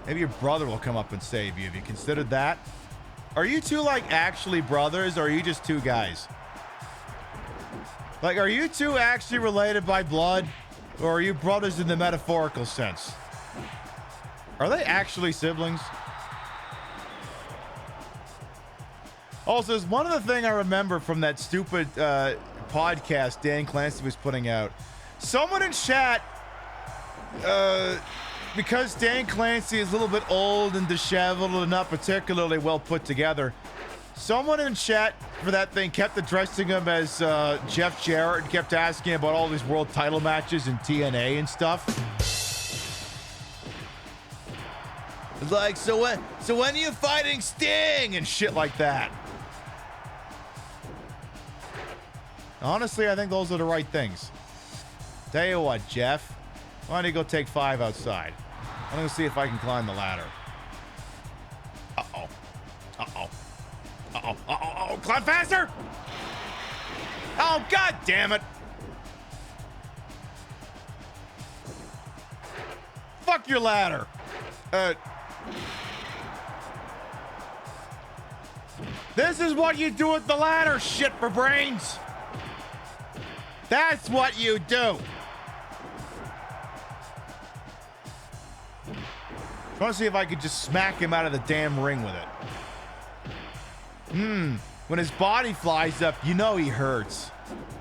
Maybe your brother will come up and save you. Have you considered that? Are you two, like, actually brothers, or are you just two guys? Like, are you two actually related by blood? Or are you brothers in the metaphorical sense? Are they actually siblings? Also, there's one other thing I remember from that stupid podcast Dan Clancy was putting out. Someone in chat, because Dan Clancy is a little bit old and disheveled and not particularly well put together, someone in chat for that thing kept addressing him as Jeff Jarrett and kept asking about all these world title matches in TNA and stuff. It's like, so when are you fighting Sting and shit like that? Honestly, I think those are the right things. Tell you what, Jeff, why don't you go take 5 outside? I'm gonna see if I can climb the ladder. Uh-oh. Uh-oh. Uh-oh. Uh-oh. Climb faster! Oh, god damn it! Fuck your ladder. This is what you do with the ladder, shit for brains. That's what you do. I want to see if I could just smack him out of the damn ring with it. When his body flies up, you know he hurts.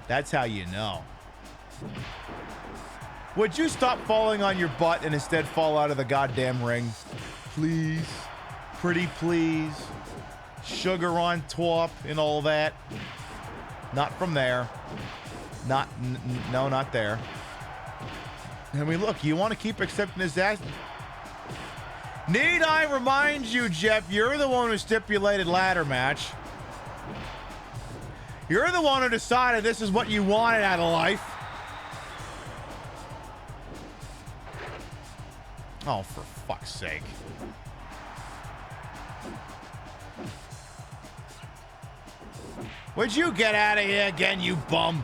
That's how you know. Would you stop falling on your butt and instead fall out of the goddamn ring? Please. Pretty please. Sugar on top and all that. Not from there. No, not there. I mean, look, you want to keep accepting his ass? Need I remind you, Jeff, you're the one who stipulated ladder match. You're the one who decided this is what you wanted out of life. Oh, for fuck's sake. Would you get out of here again, you bum?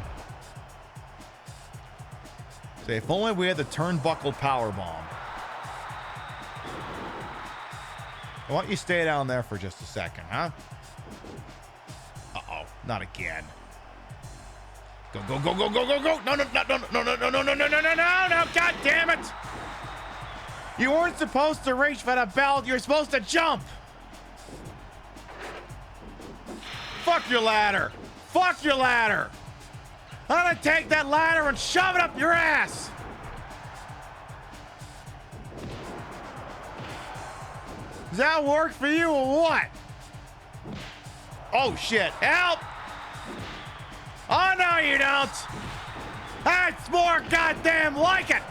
Say, if only we had the turnbuckle powerbomb. Why don't you stay down there for just a second, huh? Uh-oh, not again. Go, go, go, go, go, go, go! No, no, no, no, no, no, no, no, no, no, no, no, no, god damn it! You weren't supposed to reach for the belt, you're supposed to jump! Fuck your ladder! Fuck your ladder! I'm gonna take that ladder and shove it up your ass! Does that work for you or what? Oh shit, help! Oh no you don't! That's more goddamn like it!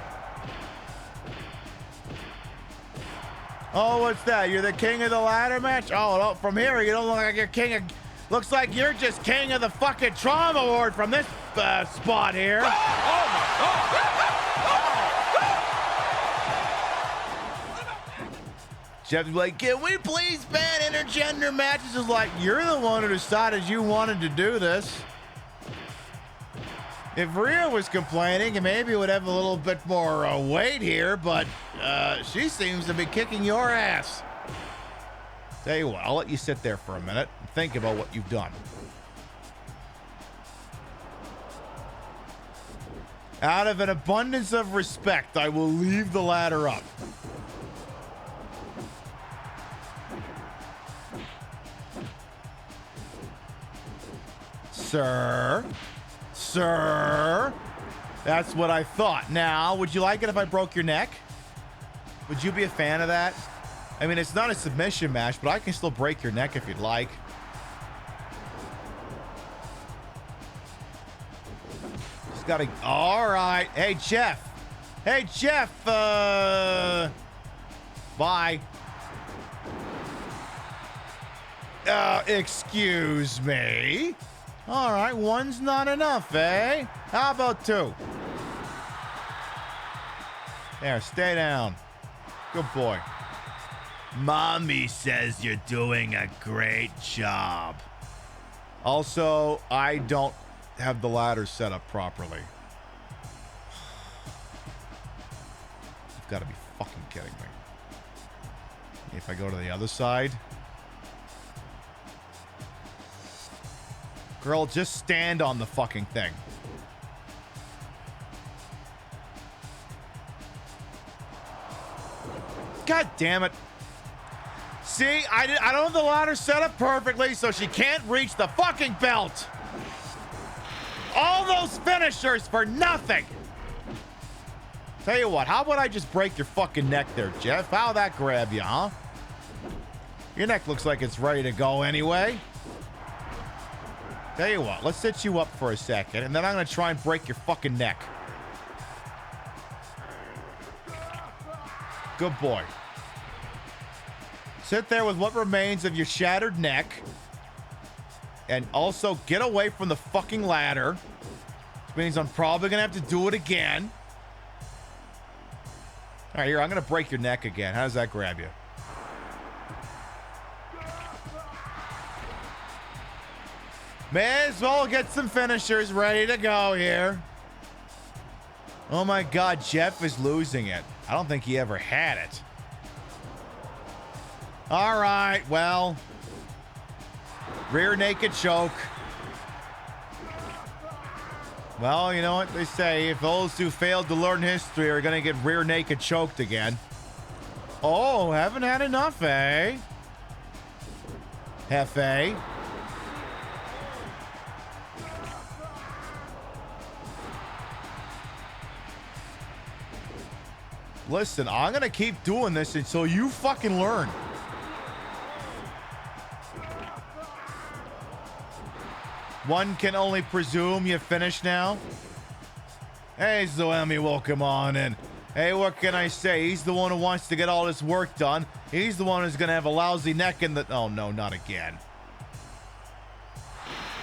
Oh, what's that? You're the king of the ladder match? Oh, no, from here you don't look like you're king of... Looks like you're just king of the fucking trauma ward from this spot here. Oh my God! Jeff's like, can we please ban intergender matches? Is like, you're the one who decided you wanted to do this. If Rhea was complaining, and maybe it would have a little bit more weight here, but she seems to be kicking your ass. Tell you what, I'll let you sit there for a minute and think about what you've done. Out of an abundance of respect, I will leave the ladder up. Sir? Sir? That's what I thought. Now, would you like it if I broke your neck? Would you be a fan of that? I mean, it's not a submission match, but I can still break your neck if you'd like. Just gotta... All right. Hey, Jeff. Hey, Jeff. Bye. Excuse me. All right, one's not enough, eh? How about two? There, stay down. Good boy. Mommy says you're doing a great job. Also, I don't have the ladder set up properly. You've got to be fucking kidding me. If I go to the other side... Girl, just stand on the fucking thing. God damn it. See, I don't have the ladder set up perfectly, so she can't reach the fucking belt. All those finishers for nothing. Tell you what, how about I just break your fucking neck there, Jeff? How'd that grab you, huh? Your neck looks like it's ready to go anyway. Tell you what, let's sit you up for a second, and then I'm going to try and break your fucking neck. Good boy. Sit there with what remains of your shattered neck. And also get away from the fucking ladder. Which means I'm probably going to have to do it again. All right, here, I'm going to break your neck again. How does that grab you? May as well get some finishers ready to go here. Oh my God, Jeff is losing it. I don't think he ever had it. All right, well. Rear naked choke. Well, you know what they say. If those who failed to learn history are going to get rear naked choked again. Oh, haven't had enough, eh? Hefe. Listen, I'm going to keep doing this until you fucking learn. One can only presume you finished now. Hey, Zoemi, welcome on in. Hey, what can I say? He's the one who wants to get all this work done. He's the one who's going to have a lousy neck in the... Oh, no, not again.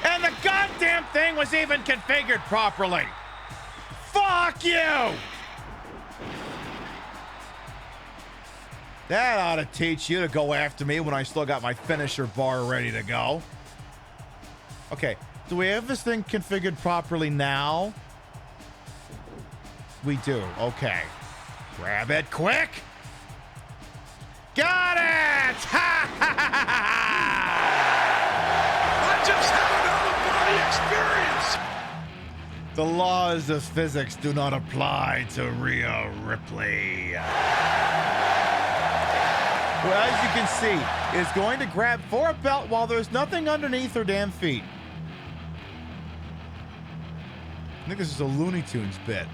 And the goddamn thing was even configured properly. Fuck you! That ought to teach you to go after me when I still got my finisher bar ready to go. Okay, do we have this thing configured properly now? We do, okay. Grab it quick. Got it! Ha ha ha ha! I just had another body experience. The laws of physics do not apply to Rhea Ripley. Well, as you can see, is going to grab for a belt while there's nothing underneath her damn feet. I think this is a Looney Tunes bit.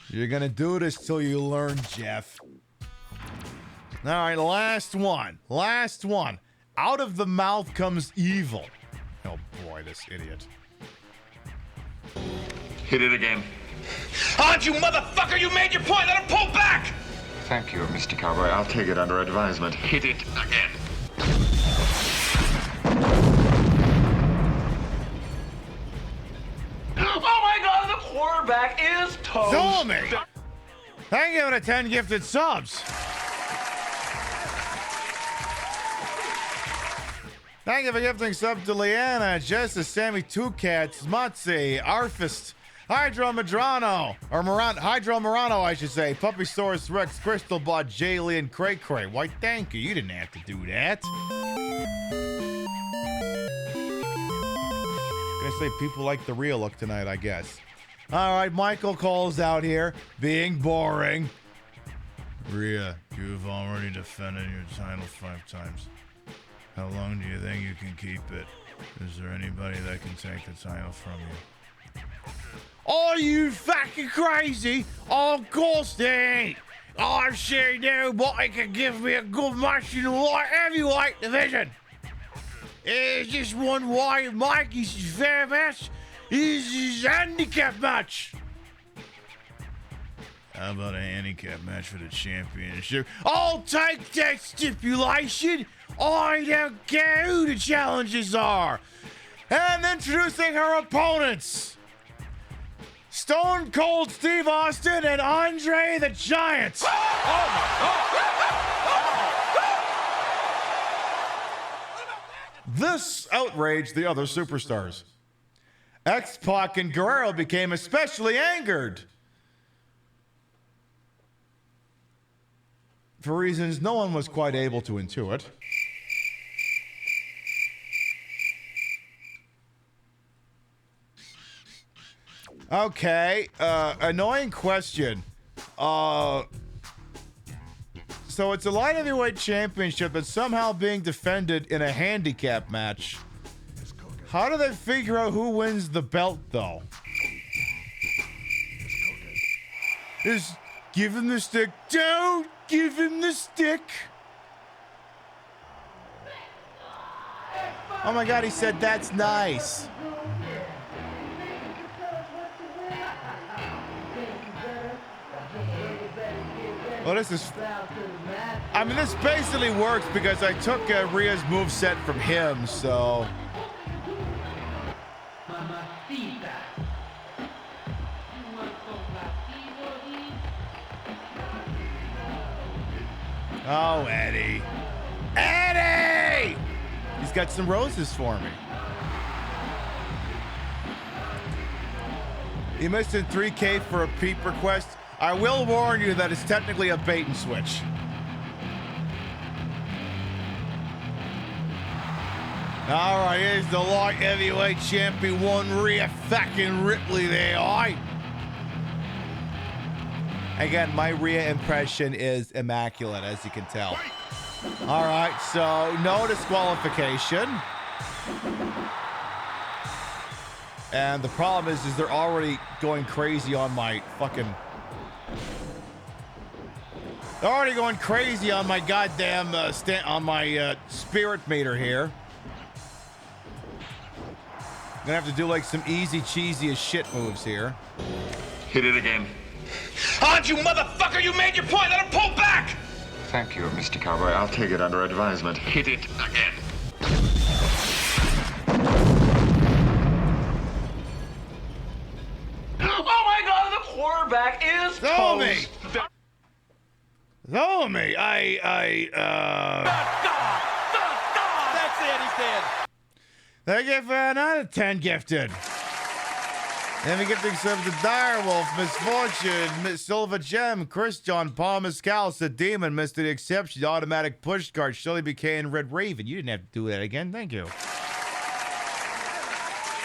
You're gonna do this till you learn, Jeff. All right, last one. Last one. Out of the mouth comes evil. Oh boy, this idiot. Hit it again. On you motherfucker, you made your point, let him pull back! Thank you, Mr. Cowboy. I'll take it under advisement. Hit it again. Oh my god, the quarterback is toast! Zooming! Thank you for the 10 gifted subs. Thank you for gifting sub to Leanna, Justice, Sammy, Two Cats, Motzi, Arfist, Hydro Madrano, or Hydro Morano, I should say, Puppy Source Rex, Crystalbot, Jaylee, and Cray Cray. Why, thank you. You didn't have to do that. Gonna say people like the real look tonight, I guess. All right, Michael calls out here, being boring. Rhea, you've already defended your title 5 times. How long do you think you can keep it? Is there anybody that can take the title from you? Are you fucking crazy? Of course they ain't. I'm sure nobody can give me a good match in the light heavyweight division. It's just one way Mikey's fair match. Is his handicap match. How about a handicap match for the championship? I'll take that stipulation. I don't care who the challenges are. And introducing her opponents. Stone Cold Steve Austin and Andre the Giant. This outraged the other superstars. X-Pac and Guerrero became especially angered. For reasons no one was quite able to intuit. Okay, annoying question. So it's a light heavyweight championship that's somehow being defended in a handicap match. How do they figure out who wins the belt, though? Just give him the stick. Don't give him the stick. Oh my God, he said that's nice. Well, this is... I mean, this basically works because I took Rhea's moveset from him, so... Oh, Eddie. Eddie! He's got some roses for me. You missed a 3K for a peep request. I will warn you that it's technically a bait and switch. All right, here's the light heavyweight champion, one Rhea fucking Ripley there, all right? Again, my Rhea impression is immaculate, as you can tell. All right, so no disqualification. And the problem is they're already going crazy on my fucking... They're already going crazy on my goddamn spirit meter here. Gonna have to do like some easy, cheesy as shit moves here. Hit it again. On you, motherfucker! You made your point! Let him pull back! Thank you, Mr. Cowboy. I'll take it under advisement. Hit it again. Oh my god, the quarterback is Tommy! toast. Tommy, That's it, he's dead. They give another 10 gifted. Then we get things of the Direwolf, Misfortune, Miss Silver Gem, Chris John, Paul Mescal, the Demon, Mr. The Exception, Automatic Pushcart, Shelly BK, and Red Raven. You didn't have to do that again. Thank you.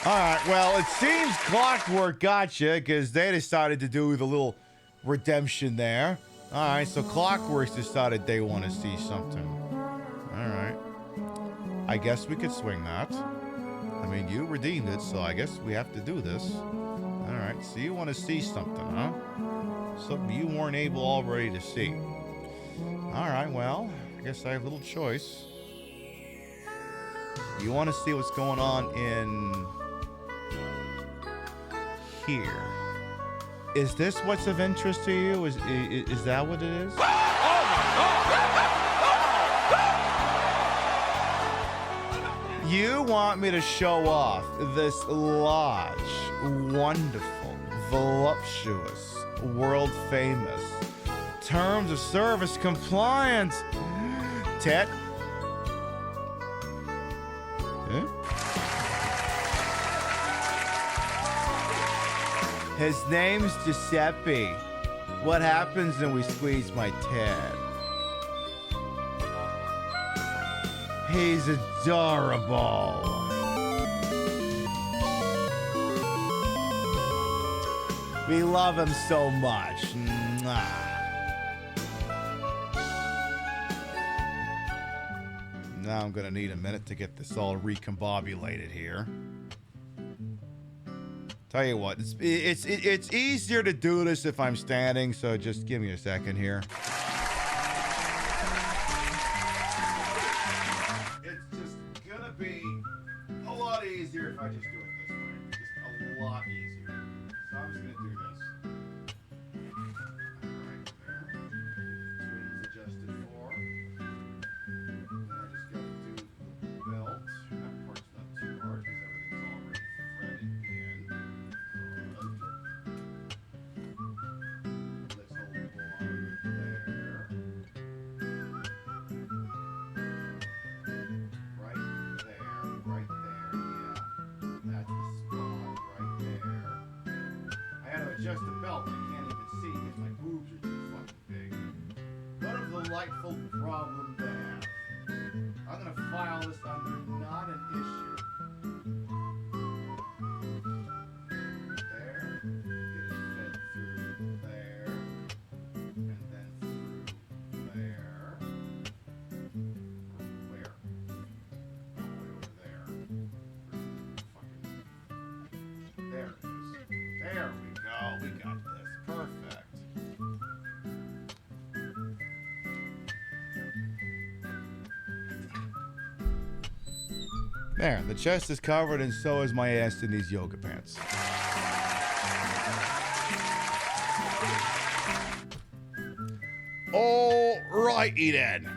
All right, well, it seems Clockwork gotcha because they decided to do the little redemption there. All right, so Clockworks decided they want to see something. All right. I guess we could swing that. I mean, you redeemed it, so I guess we have to do this. All right, so you want to see something, huh? Something you weren't able already to see. All right, well, I guess I have little choice. You want to see what's going on in here. Is this what's of interest to you? Is that what it is? You want me to show off this large, wonderful, voluptuous, world famous, terms of service compliant Tet. Huh? His name's Giuseppe. What happens when we squeeze my Ted? He's adorable. We love him so much. Mwah. Now I'm gonna need a minute to get this all recombobulated here. Tell you what, it's easier to do this if I'm standing, so just give me a second here. Easier if I just do it this way. Just a lot easier. So I'm just gonna do this. Right there. Twins adjusted for. Then I just gotta do the belt. That part's not too hard because everything's already threaded in. Good. Let's hold one there. Right there. Right there. That's the spot right there. I had to adjust the belt. I can't even see because my boobs are too fucking big. What a delightful problem to have. I'm gonna file this under not an issue. There. Get it fed through there. And then through there. Where? All the way over there. There it is. There we go. We got this. Perfect. There. The chest is covered, and so is my ass in these yoga pants. Alrighty then.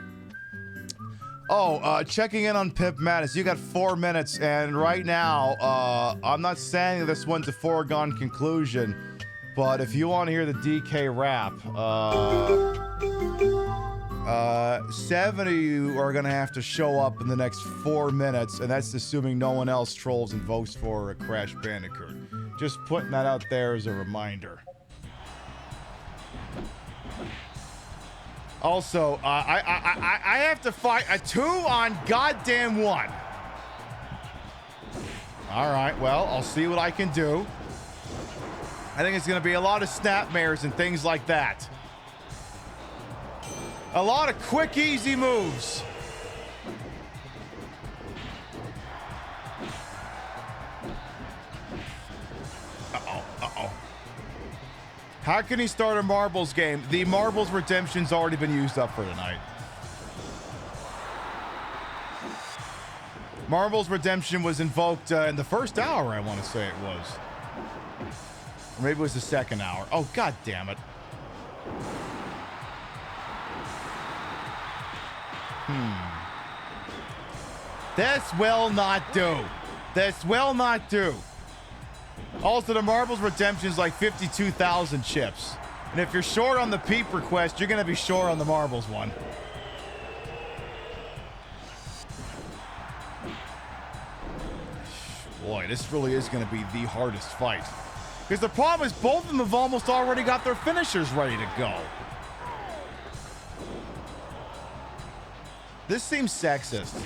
Oh, checking in on Pip Mattis. You got 4 minutes, and right now, I'm not saying this one's a foregone conclusion, but if you want to hear the DK rap, 7 of you are going to have to show up in the next 4 minutes, and that's assuming no one else trolls and votes for a Crash Bandicoot. Just putting that out there as a reminder. Also, I have to fight a 2 on goddamn 1. All right, well, I'll see what I can do. I think it's going to be a lot of snapmares and things like that. A lot of quick, easy moves. How can he start a marbles game? The marbles redemption's already been used up for tonight. Marvel's redemption was invoked in the first hour, I want to say it was. Or maybe it was the second hour. Oh, god damn it. This will not do. This will not do. Also, the Marvel's redemption is like 52,000 chips. And if you're short on the Peep request, you're going to be short on the Marbles one. Boy, this really is going to be the hardest fight. Because the problem is both of them have almost already got their finishers ready to go. This seems sexist.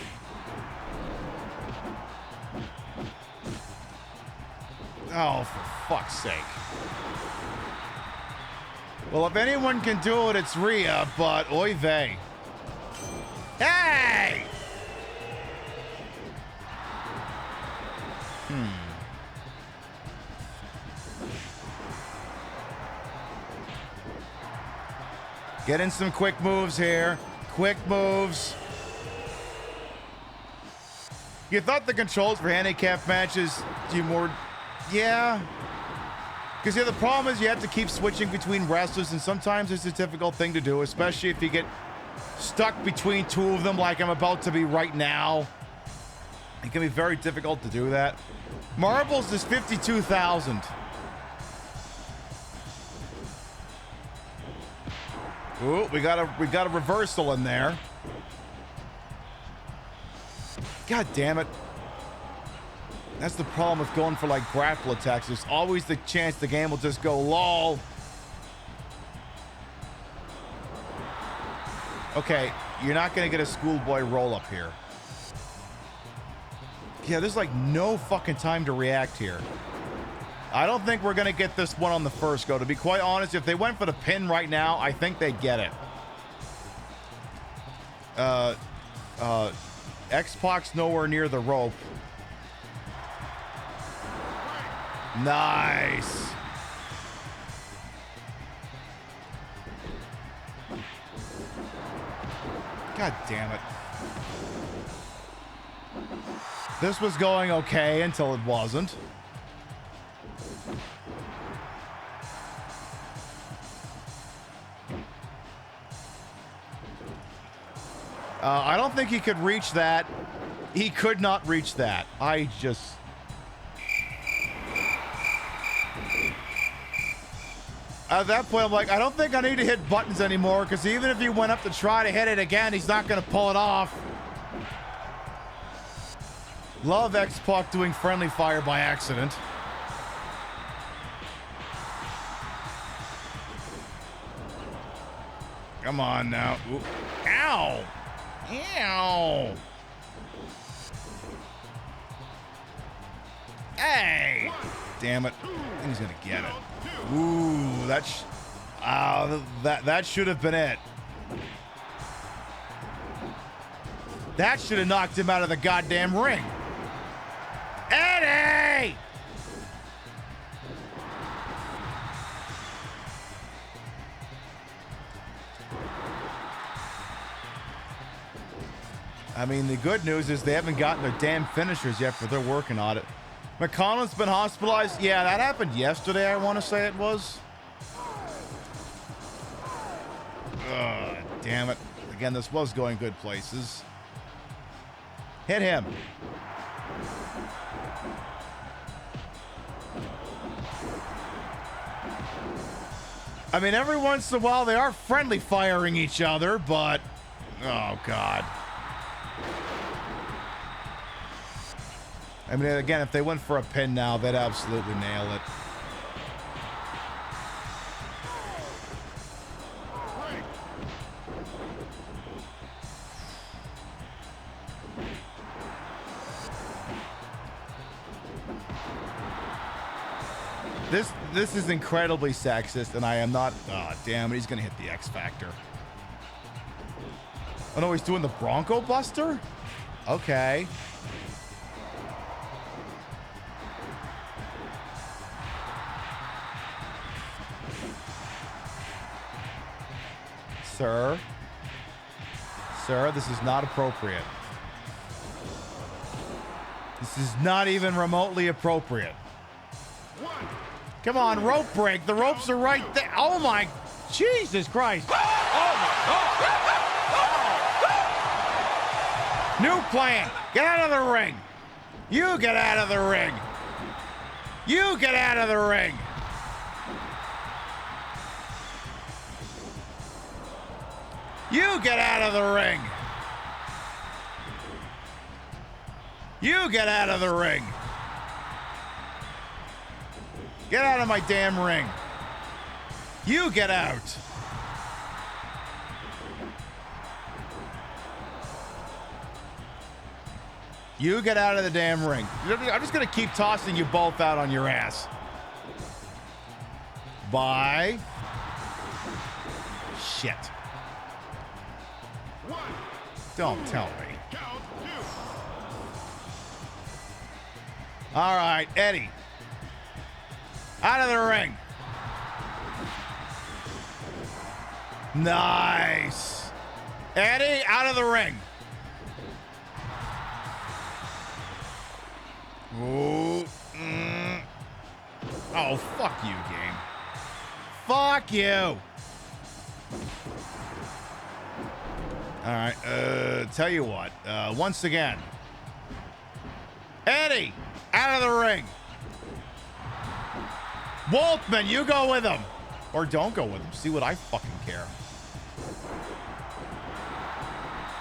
Oh, for fuck's sake. Well, if anyone can do it, it's Rhea, but oy vey. Hey! Get in some quick moves here. Quick moves. You thought the controls for handicap matches do more... Yeah. Because the problem is you have to keep switching between wrestlers, and sometimes it's a difficult thing to do, especially if you get stuck between two of them like I'm about to be right now. It can be very difficult to do that. Marbles is 52,000. Ooh, we got a reversal in there. God damn it. That's the problem with going for like grapple attacks. There's always the chance the game will just go lol. Okay, you're not gonna get a schoolboy roll up here. Yeah, there's like no fucking time to react here. I don't think we're gonna get this one on the first go. To be quite honest, if they went for the pin right now, I think they'd get it. X-Pac's nowhere near the rope. Nice. God damn it. This was going okay until it wasn't. I don't think he could reach that. He could not reach that. I just... At that point, I'm like, I don't think I need to hit buttons anymore, because even if he went up to try to hit it again, he's not going to pull it off. Love X-Pac doing friendly fire by accident. Come on now. Ooh. Ow! Ow! Hey! Damn it. I think he's gonna get it. Ooh, that should have been it. That should have knocked him out of the goddamn ring. Eddie! I mean, the good news is they haven't gotten their damn finishers yet, but they're working on it. McConnell's been hospitalized. Yeah, that happened yesterday, I want to say it was. Ugh, damn it. Again, this was going good places. Hit him. I mean, every once in a while they are friendly firing each other, but... Oh, God. I mean, again, if they went for a pin now, they'd absolutely nail it. This is incredibly sexist, and I am not... Oh, damn it, he's going to hit the X Factor. Oh, no, he's doing the Bronco Buster? Okay. Sir. Sir, this is not appropriate. This is not even remotely appropriate. Come on, rope break. The ropes are right there. Oh my, Jesus Christ. Oh my God. New plan. Get out of the ring. You get out of the ring. You get out of the ring. You get out of the ring. You get out of the ring. Get out of my damn ring. You get out. You get out of the damn ring. I'm just going to keep tossing you both out on your ass. Bye. Shit. Don't tell me. All right, Eddie. Out of the ring. Nice. Eddie, out of the ring. Ooh. Oh, fuck you, game. Fuck you. All right, tell you what. Once again. Eddie, out of the ring. Waltman, you go with him. Or don't go with him. See what I fucking care.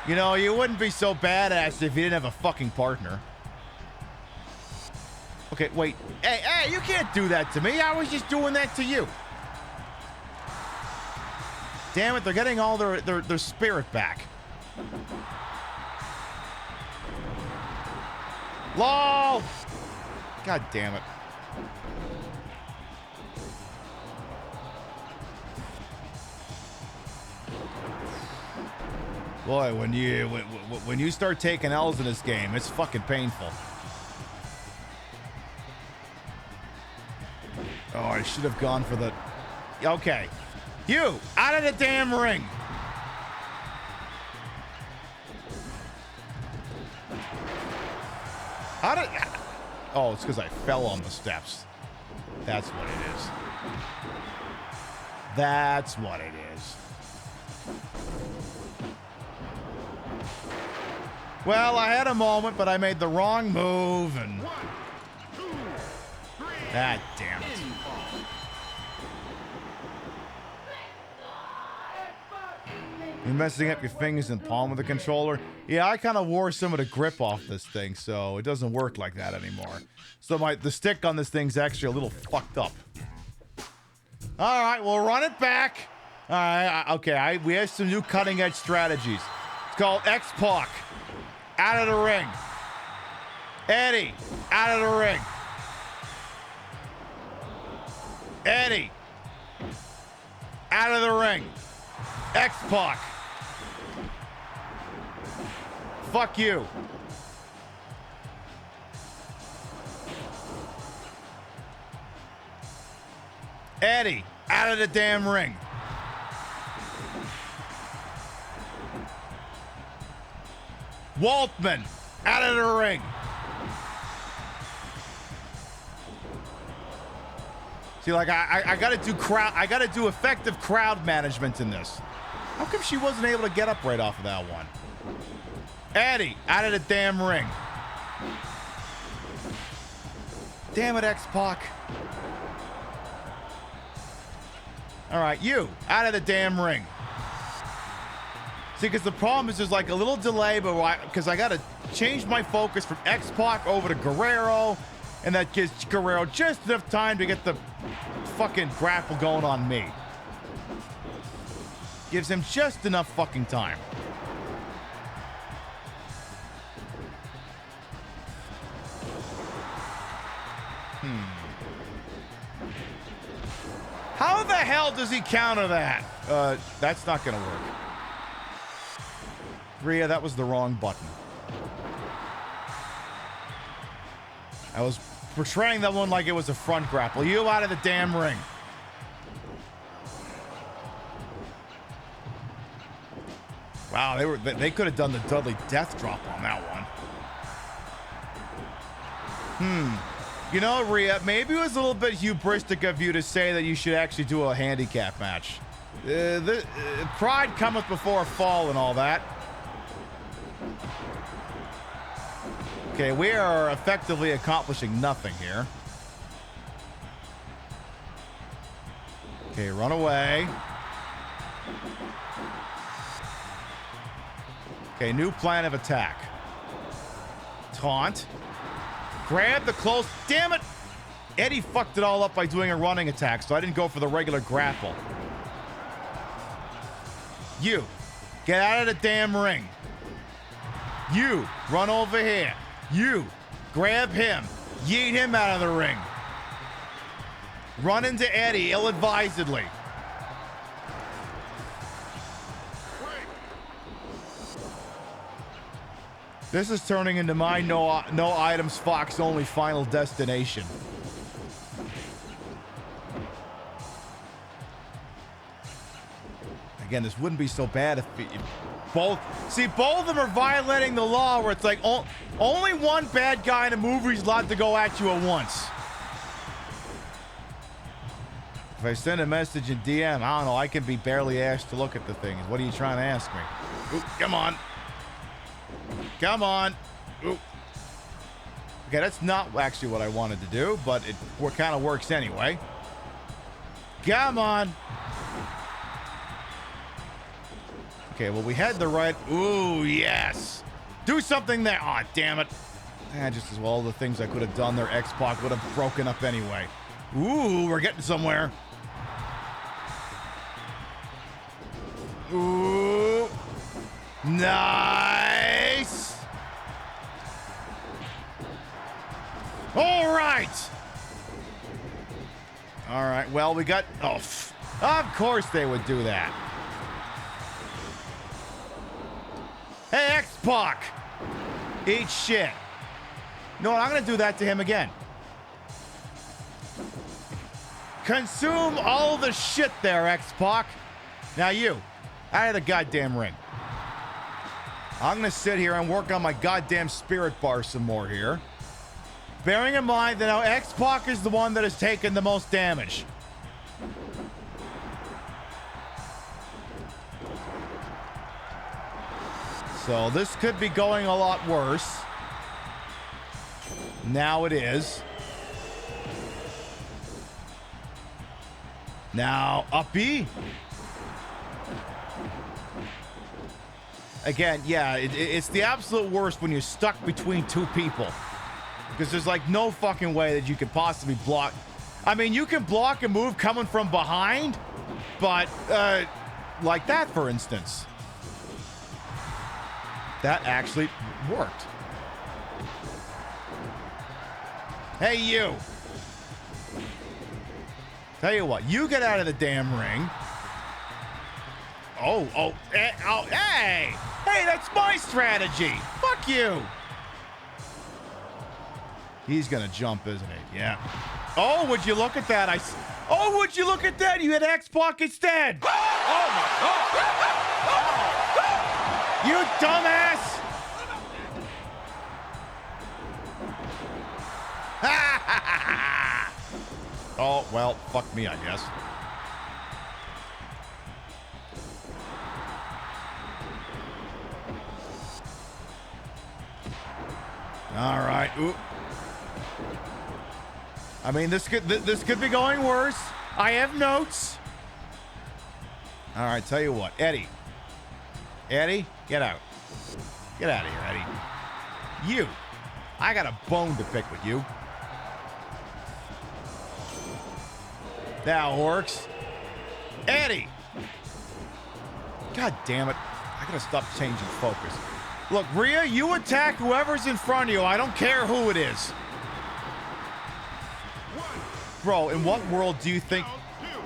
You know, you wouldn't be so badass if you didn't have a fucking partner. Okay, wait. Hey, you can't do that to me. I was just doing that to you. Damn it, they're getting all their spirit back. LOL! God damn it. Boy, when you start taking L's in this game, it's fucking painful. Oh, I should have gone for the... Okay. You, out of the damn ring. How did... Oh, it's because I fell on the steps. That's what it is. That's what it is. Well, I had a moment, but I made the wrong move, and... God damn it. You're messing up your fingers and palm of the controller. Yeah, I kind of wore some of the grip off this thing, so it doesn't work like that anymore. So the stick on this thing's actually a little fucked up. All right, we'll run it back. All right, okay, we have some new cutting-edge strategies. It's called X-Pac. Out of the ring. Eddie, out of the ring. Eddie, out of the ring. X-Pac. Fuck you. Eddie, out of the damn ring. Waltman, out of the ring. See, like I gotta do effective crowd management in this. How come she wasn't able to get up right off of that one? Eddie, out of the damn ring. Damn it, X-Pac. All right, you, out of the damn ring. See, because the problem is there's like a little delay, but because I got to change my focus from X-Pac over to Guerrero, and that gives Guerrero just enough time to get the fucking grapple going on me. Gives him just enough fucking time. How the hell does he counter that? That's not gonna work. Rhea, that was the wrong button. I was portraying that one like it was a front grapple. You out of the damn ring. Wow, they could have done the Dudley Death Drop on that one. You know, Rhea, maybe it was a little bit hubristic of you to say that you should actually do a handicap match. Pride cometh before a fall and all that. Okay, we are effectively accomplishing nothing here. Okay, run away. Okay, new plan of attack. Taunt. Grab the close. Damn it! Eddie fucked it all up by doing a running attack, so I didn't go for the regular grapple. You, get out of the damn ring. You, run over here. You, grab him. Yeet him out of the ring. Run into Eddie ill-advisedly. This is turning into my no items Fox only final destination. Again, this wouldn't be so bad if both of them are violating the law where it's like only one bad guy in a movie is allowed to go at you at once. If I send a message in DM, I don't know, I can be barely asked to look at the things. What are you trying to ask me? Ooh, come on. Come on. Ooh. Okay, that's not actually what I wanted to do, but it kind of works anyway. Come on. Okay, well, we had the right... Ooh, yes. Do something there. Aw, oh, damn it. Just as well the things I could have done there, X-Pac would have broken up anyway. Ooh, we're getting somewhere. Ooh. Nice. All right. All right, well, we got... Oh, of course they would do that. Hey, X-Pac! Eat shit. You know what? I'm going to do that to him again. Consume all the shit there, X-Pac. Now you, out of the goddamn ring. I'm going to sit here and work on my goddamn spirit bar some more here. Bearing in mind that now X-Pac is the one that has taken the most damage. So this could be going a lot worse. Now it is. Now, uppy. Again, yeah, it's the absolute worst when you're stuck between two people. Because there's like no fucking way that you could possibly block. I mean, you can block a move coming from behind, but like that, for instance. That actually worked. Hey, you. Tell you what, you get out of the damn ring. Oh, hey! Hey, that's my strategy. Fuck you. He's gonna jump, isn't he? Yeah. Oh, would you look at that? Oh, would you look at that? You hit X-Pac instead. Oh, my God. You dumbass. Oh, well, fuck me, I guess. All right. Ooh. I mean, this could be going worse. I have notes. All right, tell you what, Eddie. Eddie, get out. Get out of here, Eddie. You. I got a bone to pick with you. That works. Eddie. God damn it. I gotta stop changing focus. Look, Rhea, you attack whoever's in front of you. I don't care who it is. Bro, in what world do you think...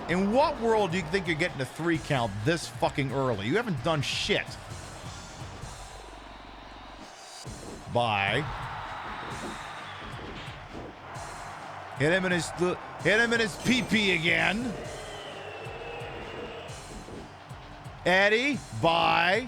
In what world do you think you're getting a 3 count this fucking early? You haven't done shit. Bye. Hit him in his pee-pee again. Eddie, bye.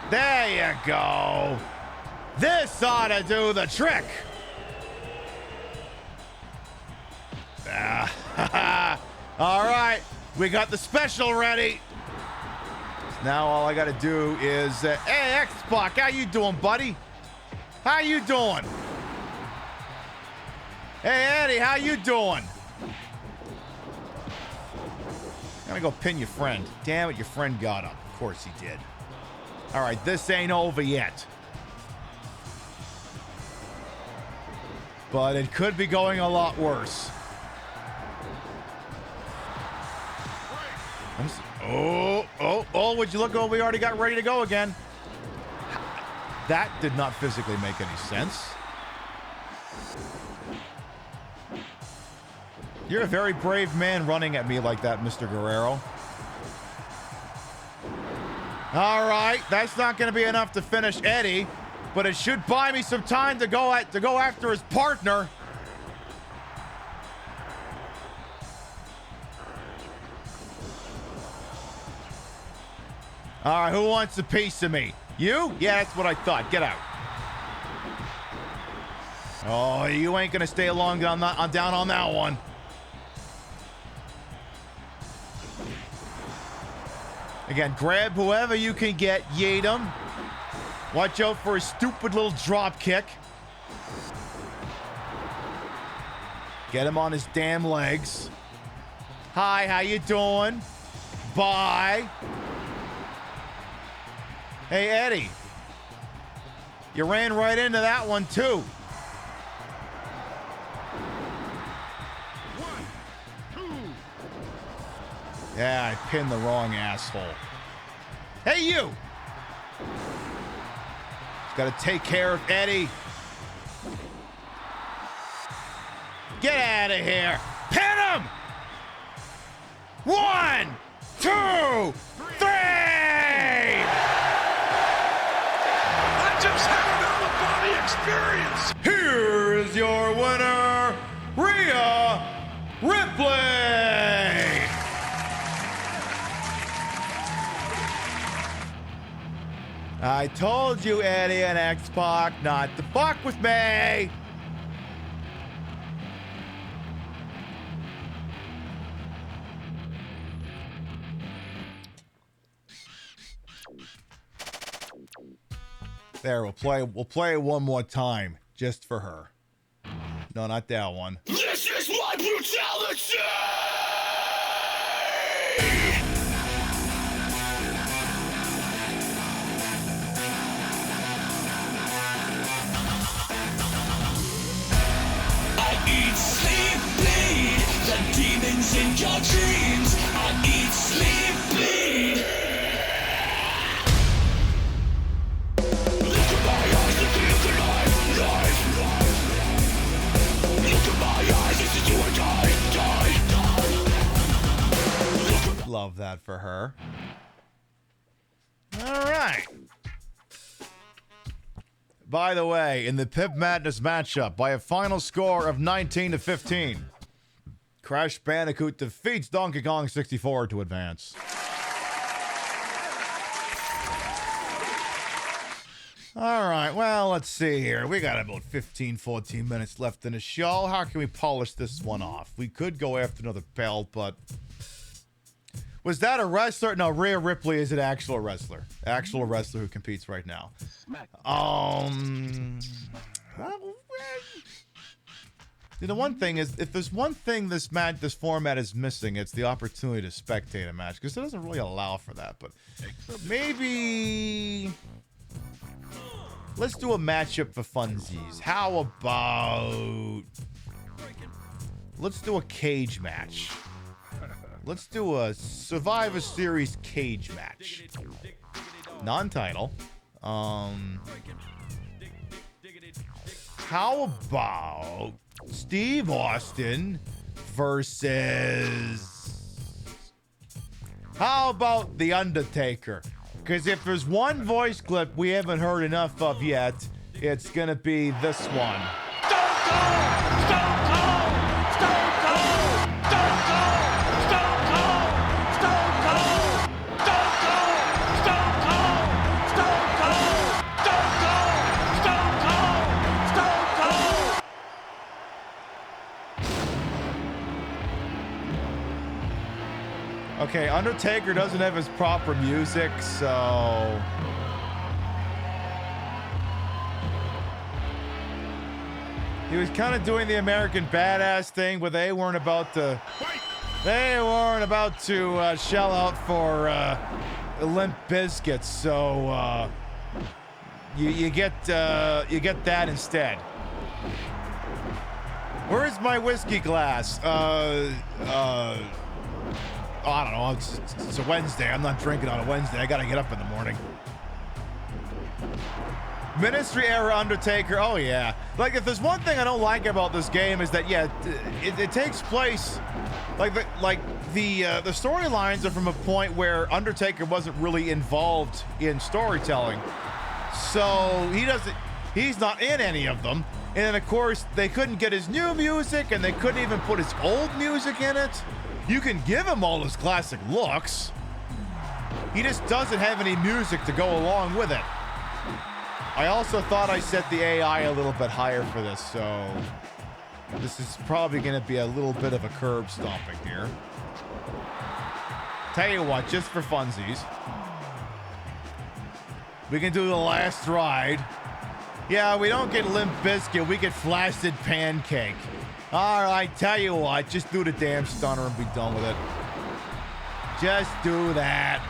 There you go. This ought to do the trick. All right, we got the special ready. Now all I got to do is, hey, X-Pac, how you doing, buddy? How you doing? Hey, Eddie, how you doing? I'm gonna go pin your friend. Damn it, your friend got up. Of course he did. All right, this ain't over yet. But it could be going a lot worse. Oh, would you look over? We already got ready to go again. That did not physically make any sense. You're a very brave man running at me like that, Mr. Guerrero. All right, that's not going to be enough to finish Eddie, but it should buy me some time to go after his partner. All right, who wants a piece of me? You? Yeah, that's what I thought. Get out. Oh, you ain't gonna stay long down on that one. Again, grab whoever you can get. Yeet him. Watch out for his stupid little drop kick. Get him on his damn legs. Hi, how you doing? Bye. Hey, Eddie. You ran right into that one, too. 1, 2. Yeah, I pinned the wrong asshole. Hey, you! Got to take care of Eddie. Get out of here. Pin him! 1, 2, 3! I just had an out-of-body experience. Here is your winner, Rhea Ripley! I told you, Eddie and X-Pac, not to fuck with me! There, we'll play it one more time, just for her. No, not that one. This is my brutality! I eat, sleep, bleed the demons in your dreams. I eat, sleep, bleed. Look at my eyes, look alive, life. Look at my eyes, this is you and die. Love that for her. All right. By the way, in the Pip Madness matchup, by a final score of 19-15, Crash Bandicoot defeats Donkey Kong 64 to advance. All right, well, let's see here. We got about 14 minutes left in the show. How can we polish this one off? We could go after another belt, but... Was that a wrestler? No, Rhea Ripley is an actual wrestler. Actual wrestler who competes right now. The one thing is, if there's one thing this format is missing, it's the opportunity to spectate a match, because it doesn't really allow for that. But maybe let's do a matchup for funsies. How about let's do a cage match. Let's do a Survivor Series cage match. Non-title. How about Steve Austin versus... How about The Undertaker? Because if there's one voice clip we haven't heard enough of yet, it's going to be this one. Stone Cold! Stone Cold! Stone Cold! Stone Cold! Stone Okay, Undertaker doesn't have his proper music, so... He was kind of doing the American Badass thing, but they weren't about to shell out for Limp Bizkit, so you get that instead. Where's my whiskey glass? I don't know. It's a Wednesday. I'm not drinking on a Wednesday. I gotta get up in the morning. Ministry era Undertaker. Oh yeah. Like, if there's one thing I don't like about this game is that it takes place like the storylines are from a point where Undertaker wasn't really involved in storytelling, so he's not in any of them. And then of course they couldn't get his new music, and they couldn't even put his old music in it. You can give him all his classic looks. He just doesn't have any music to go along with it. I also thought I set the AI a little bit higher for this, so this is probably going to be a little bit of a curb stomping here. Tell you what, just for funsies, we can do the last ride. Yeah, we don't get Limp Bizkit, we get Flaccid Pancake. All right, tell you what, just do the damn stunner and be done with it. Just do that.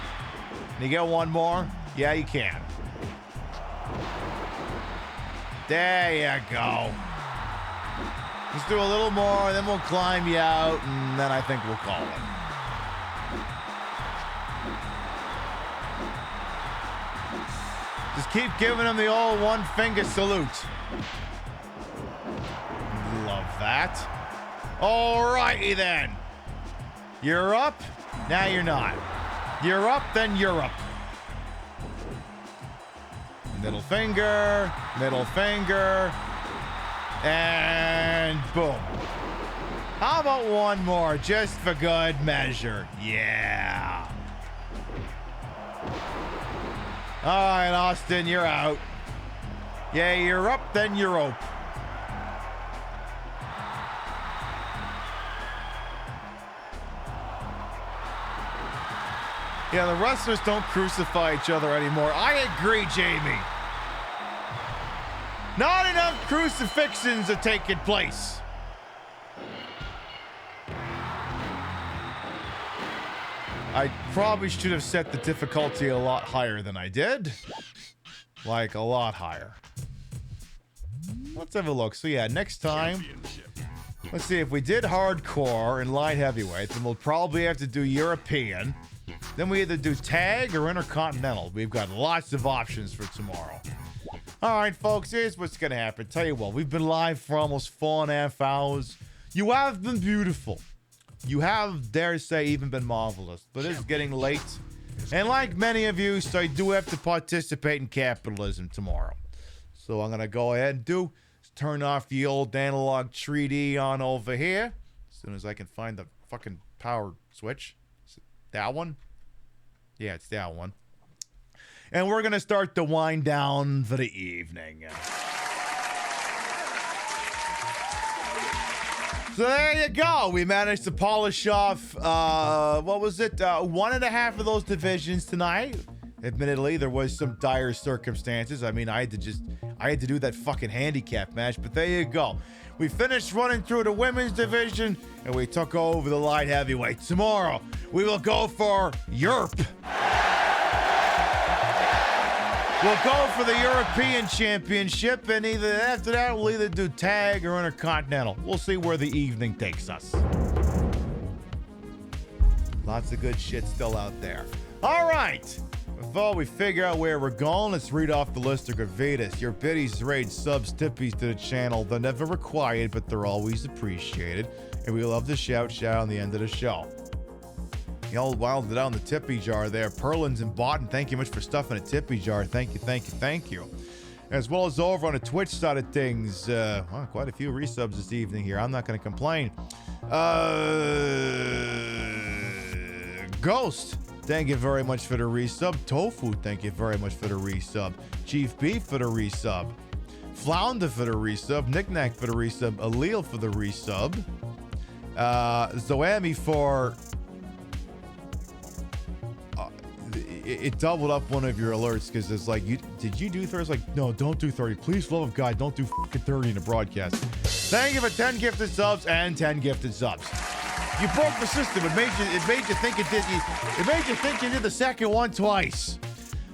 Can you get one more? Yeah, you can. There you go. Let's do a little more, then we'll climb you out, and then I think we'll call it. Just keep giving him the old one-finger salute. Love that. Alrighty then. You're up, now you're not. You're up, then you're up. Middle finger, and boom. How about one more, just for good measure? Yeah. All right, Austin, you're out. Yeah, you're up, then you're up. Yeah, the wrestlers don't crucify each other anymore. I agree, Jamie. Not enough crucifixions are taking place. I probably should have set the difficulty a lot higher than I did. Like, a lot higher. Let's have a look. So yeah, next time, let's see, if we did hardcore and light heavyweight, then we'll probably have to do European. Then we either do tag or intercontinental. We've got lots of options for tomorrow. All right, folks, here's what's going to happen. Tell you what, we've been live for almost 4.5 hours. You have been beautiful. You have, dare say, even been marvelous. But it's getting late. And like many of you, so I do have to participate in capitalism tomorrow. So I'm going to go ahead and turn off the old analog treaty on over here. As soon as I can find the fucking power switch. Is it that one? Yeah, it's that one. And we're going to start the wind down for the evening. So there you go. We managed to polish off, what was it? 1.5 of those divisions tonight. Admittedly, there was some dire circumstances. I mean, I had to do that fucking handicap match, but there you go. We finished running through the women's division, and we took over the light heavyweight. Tomorrow, we will go for Europe. We'll go for the European Championship, and either after that, we'll either do tag or intercontinental. We'll see where the evening takes us. Lots of good shit still out there. All right. Before we figure out where we're going, let's read off the list of Gravitas. Your biddies, raids, subs, tippies to the channel. They're never required, but they're always appreciated. And we love to shout on the end of the show. The old wilded out in the tippy jar there. Perlins and Botten, thank you much for stuffing a tippy jar. Thank you. As well as over on the Twitch side of things. Well, quite a few resubs this evening here. I'm not going to complain. Ghost, thank you very much for the resub. Tofu, thank you very much for the resub. Chief Beef for the resub. Flounder for the resub. Knickknack for the resub. Allele for the resub. Zoami for it doubled up one of your alerts because it's like, did you do 30? It's like, no, don't do 30. Please, love of God, don't do fucking 30 in a broadcast. Thank you for 10 gifted subs and 10 gifted subs. You broke the system. It made you think you did the second one twice.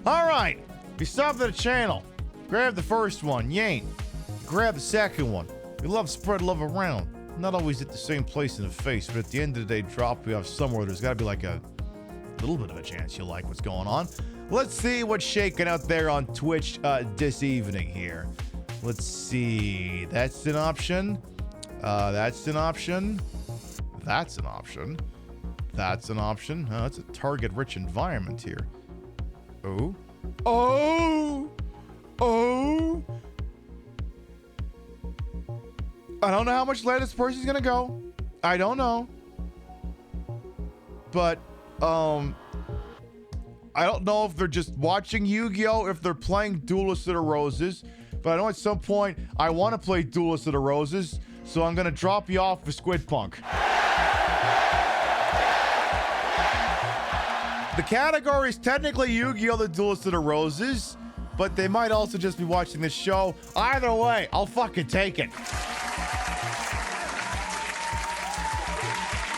All right, if you sub to the channel, grab the first one. You ain't. Grab the second one. We love to spread love around. Not always at the same place in the face, but at the end of the day, drop me off somewhere. There's got to be like a little bit of a chance you like what's going on. Let's see what's shaking out there on Twitch this evening here. Let's see. That's an option. That's an option. That's an option. That's an option. That's a target-rich environment here. Oh. Oh. Oh. I don't know how much later this person's gonna go. I don't know. But, I don't know if they're just watching Yu-Gi-Oh! If they're playing Duelist of the Roses. But I know at some point I want to play Duelist of the Roses, so I'm gonna drop you off for Squid Punk. The category is technically Yu-Gi-Oh! The Duelist of the Roses, but they might also just be watching this show. Either way, I'll fucking take it.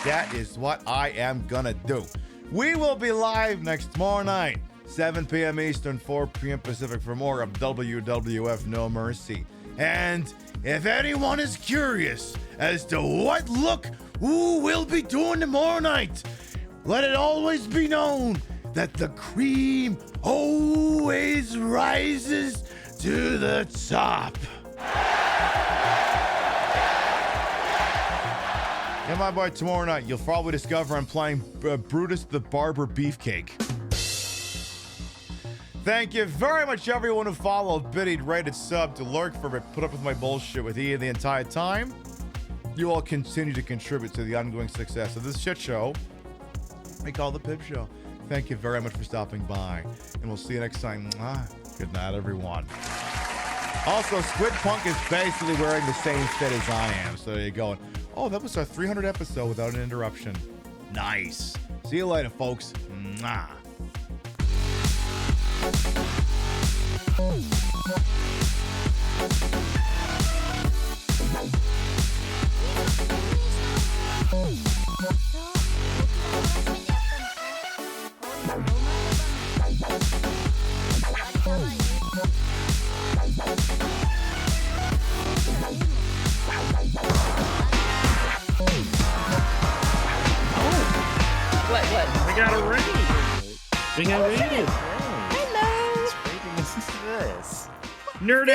That is what I am gonna do. We will be live next tomorrow night, 7 p.m. Eastern, 4 p.m. Pacific, for more of WWF No Mercy. And if anyone is curious as to what look who will be doing tomorrow night, let it always be known that the cream always rises to the top. And my boy, tomorrow night, you'll probably discover I'm playing Brutus the Barber Beefcake. Thank you very much, everyone who followed, biddied, rated, sub to lurk for put up with my bullshit with Ian the entire time. You all continue to contribute to the ongoing success of this shit show we call the Pib Show. Thank you very much for stopping by, and we'll see you next time. Good night, everyone. Also, Squid Punk is basically wearing the same fit as I am, so there you go. Oh, that was our 300th episode without an interruption. Nice. See you later, folks. Mwah. What? We got a rating. We got a rating. Hello. This rating is this. Nerd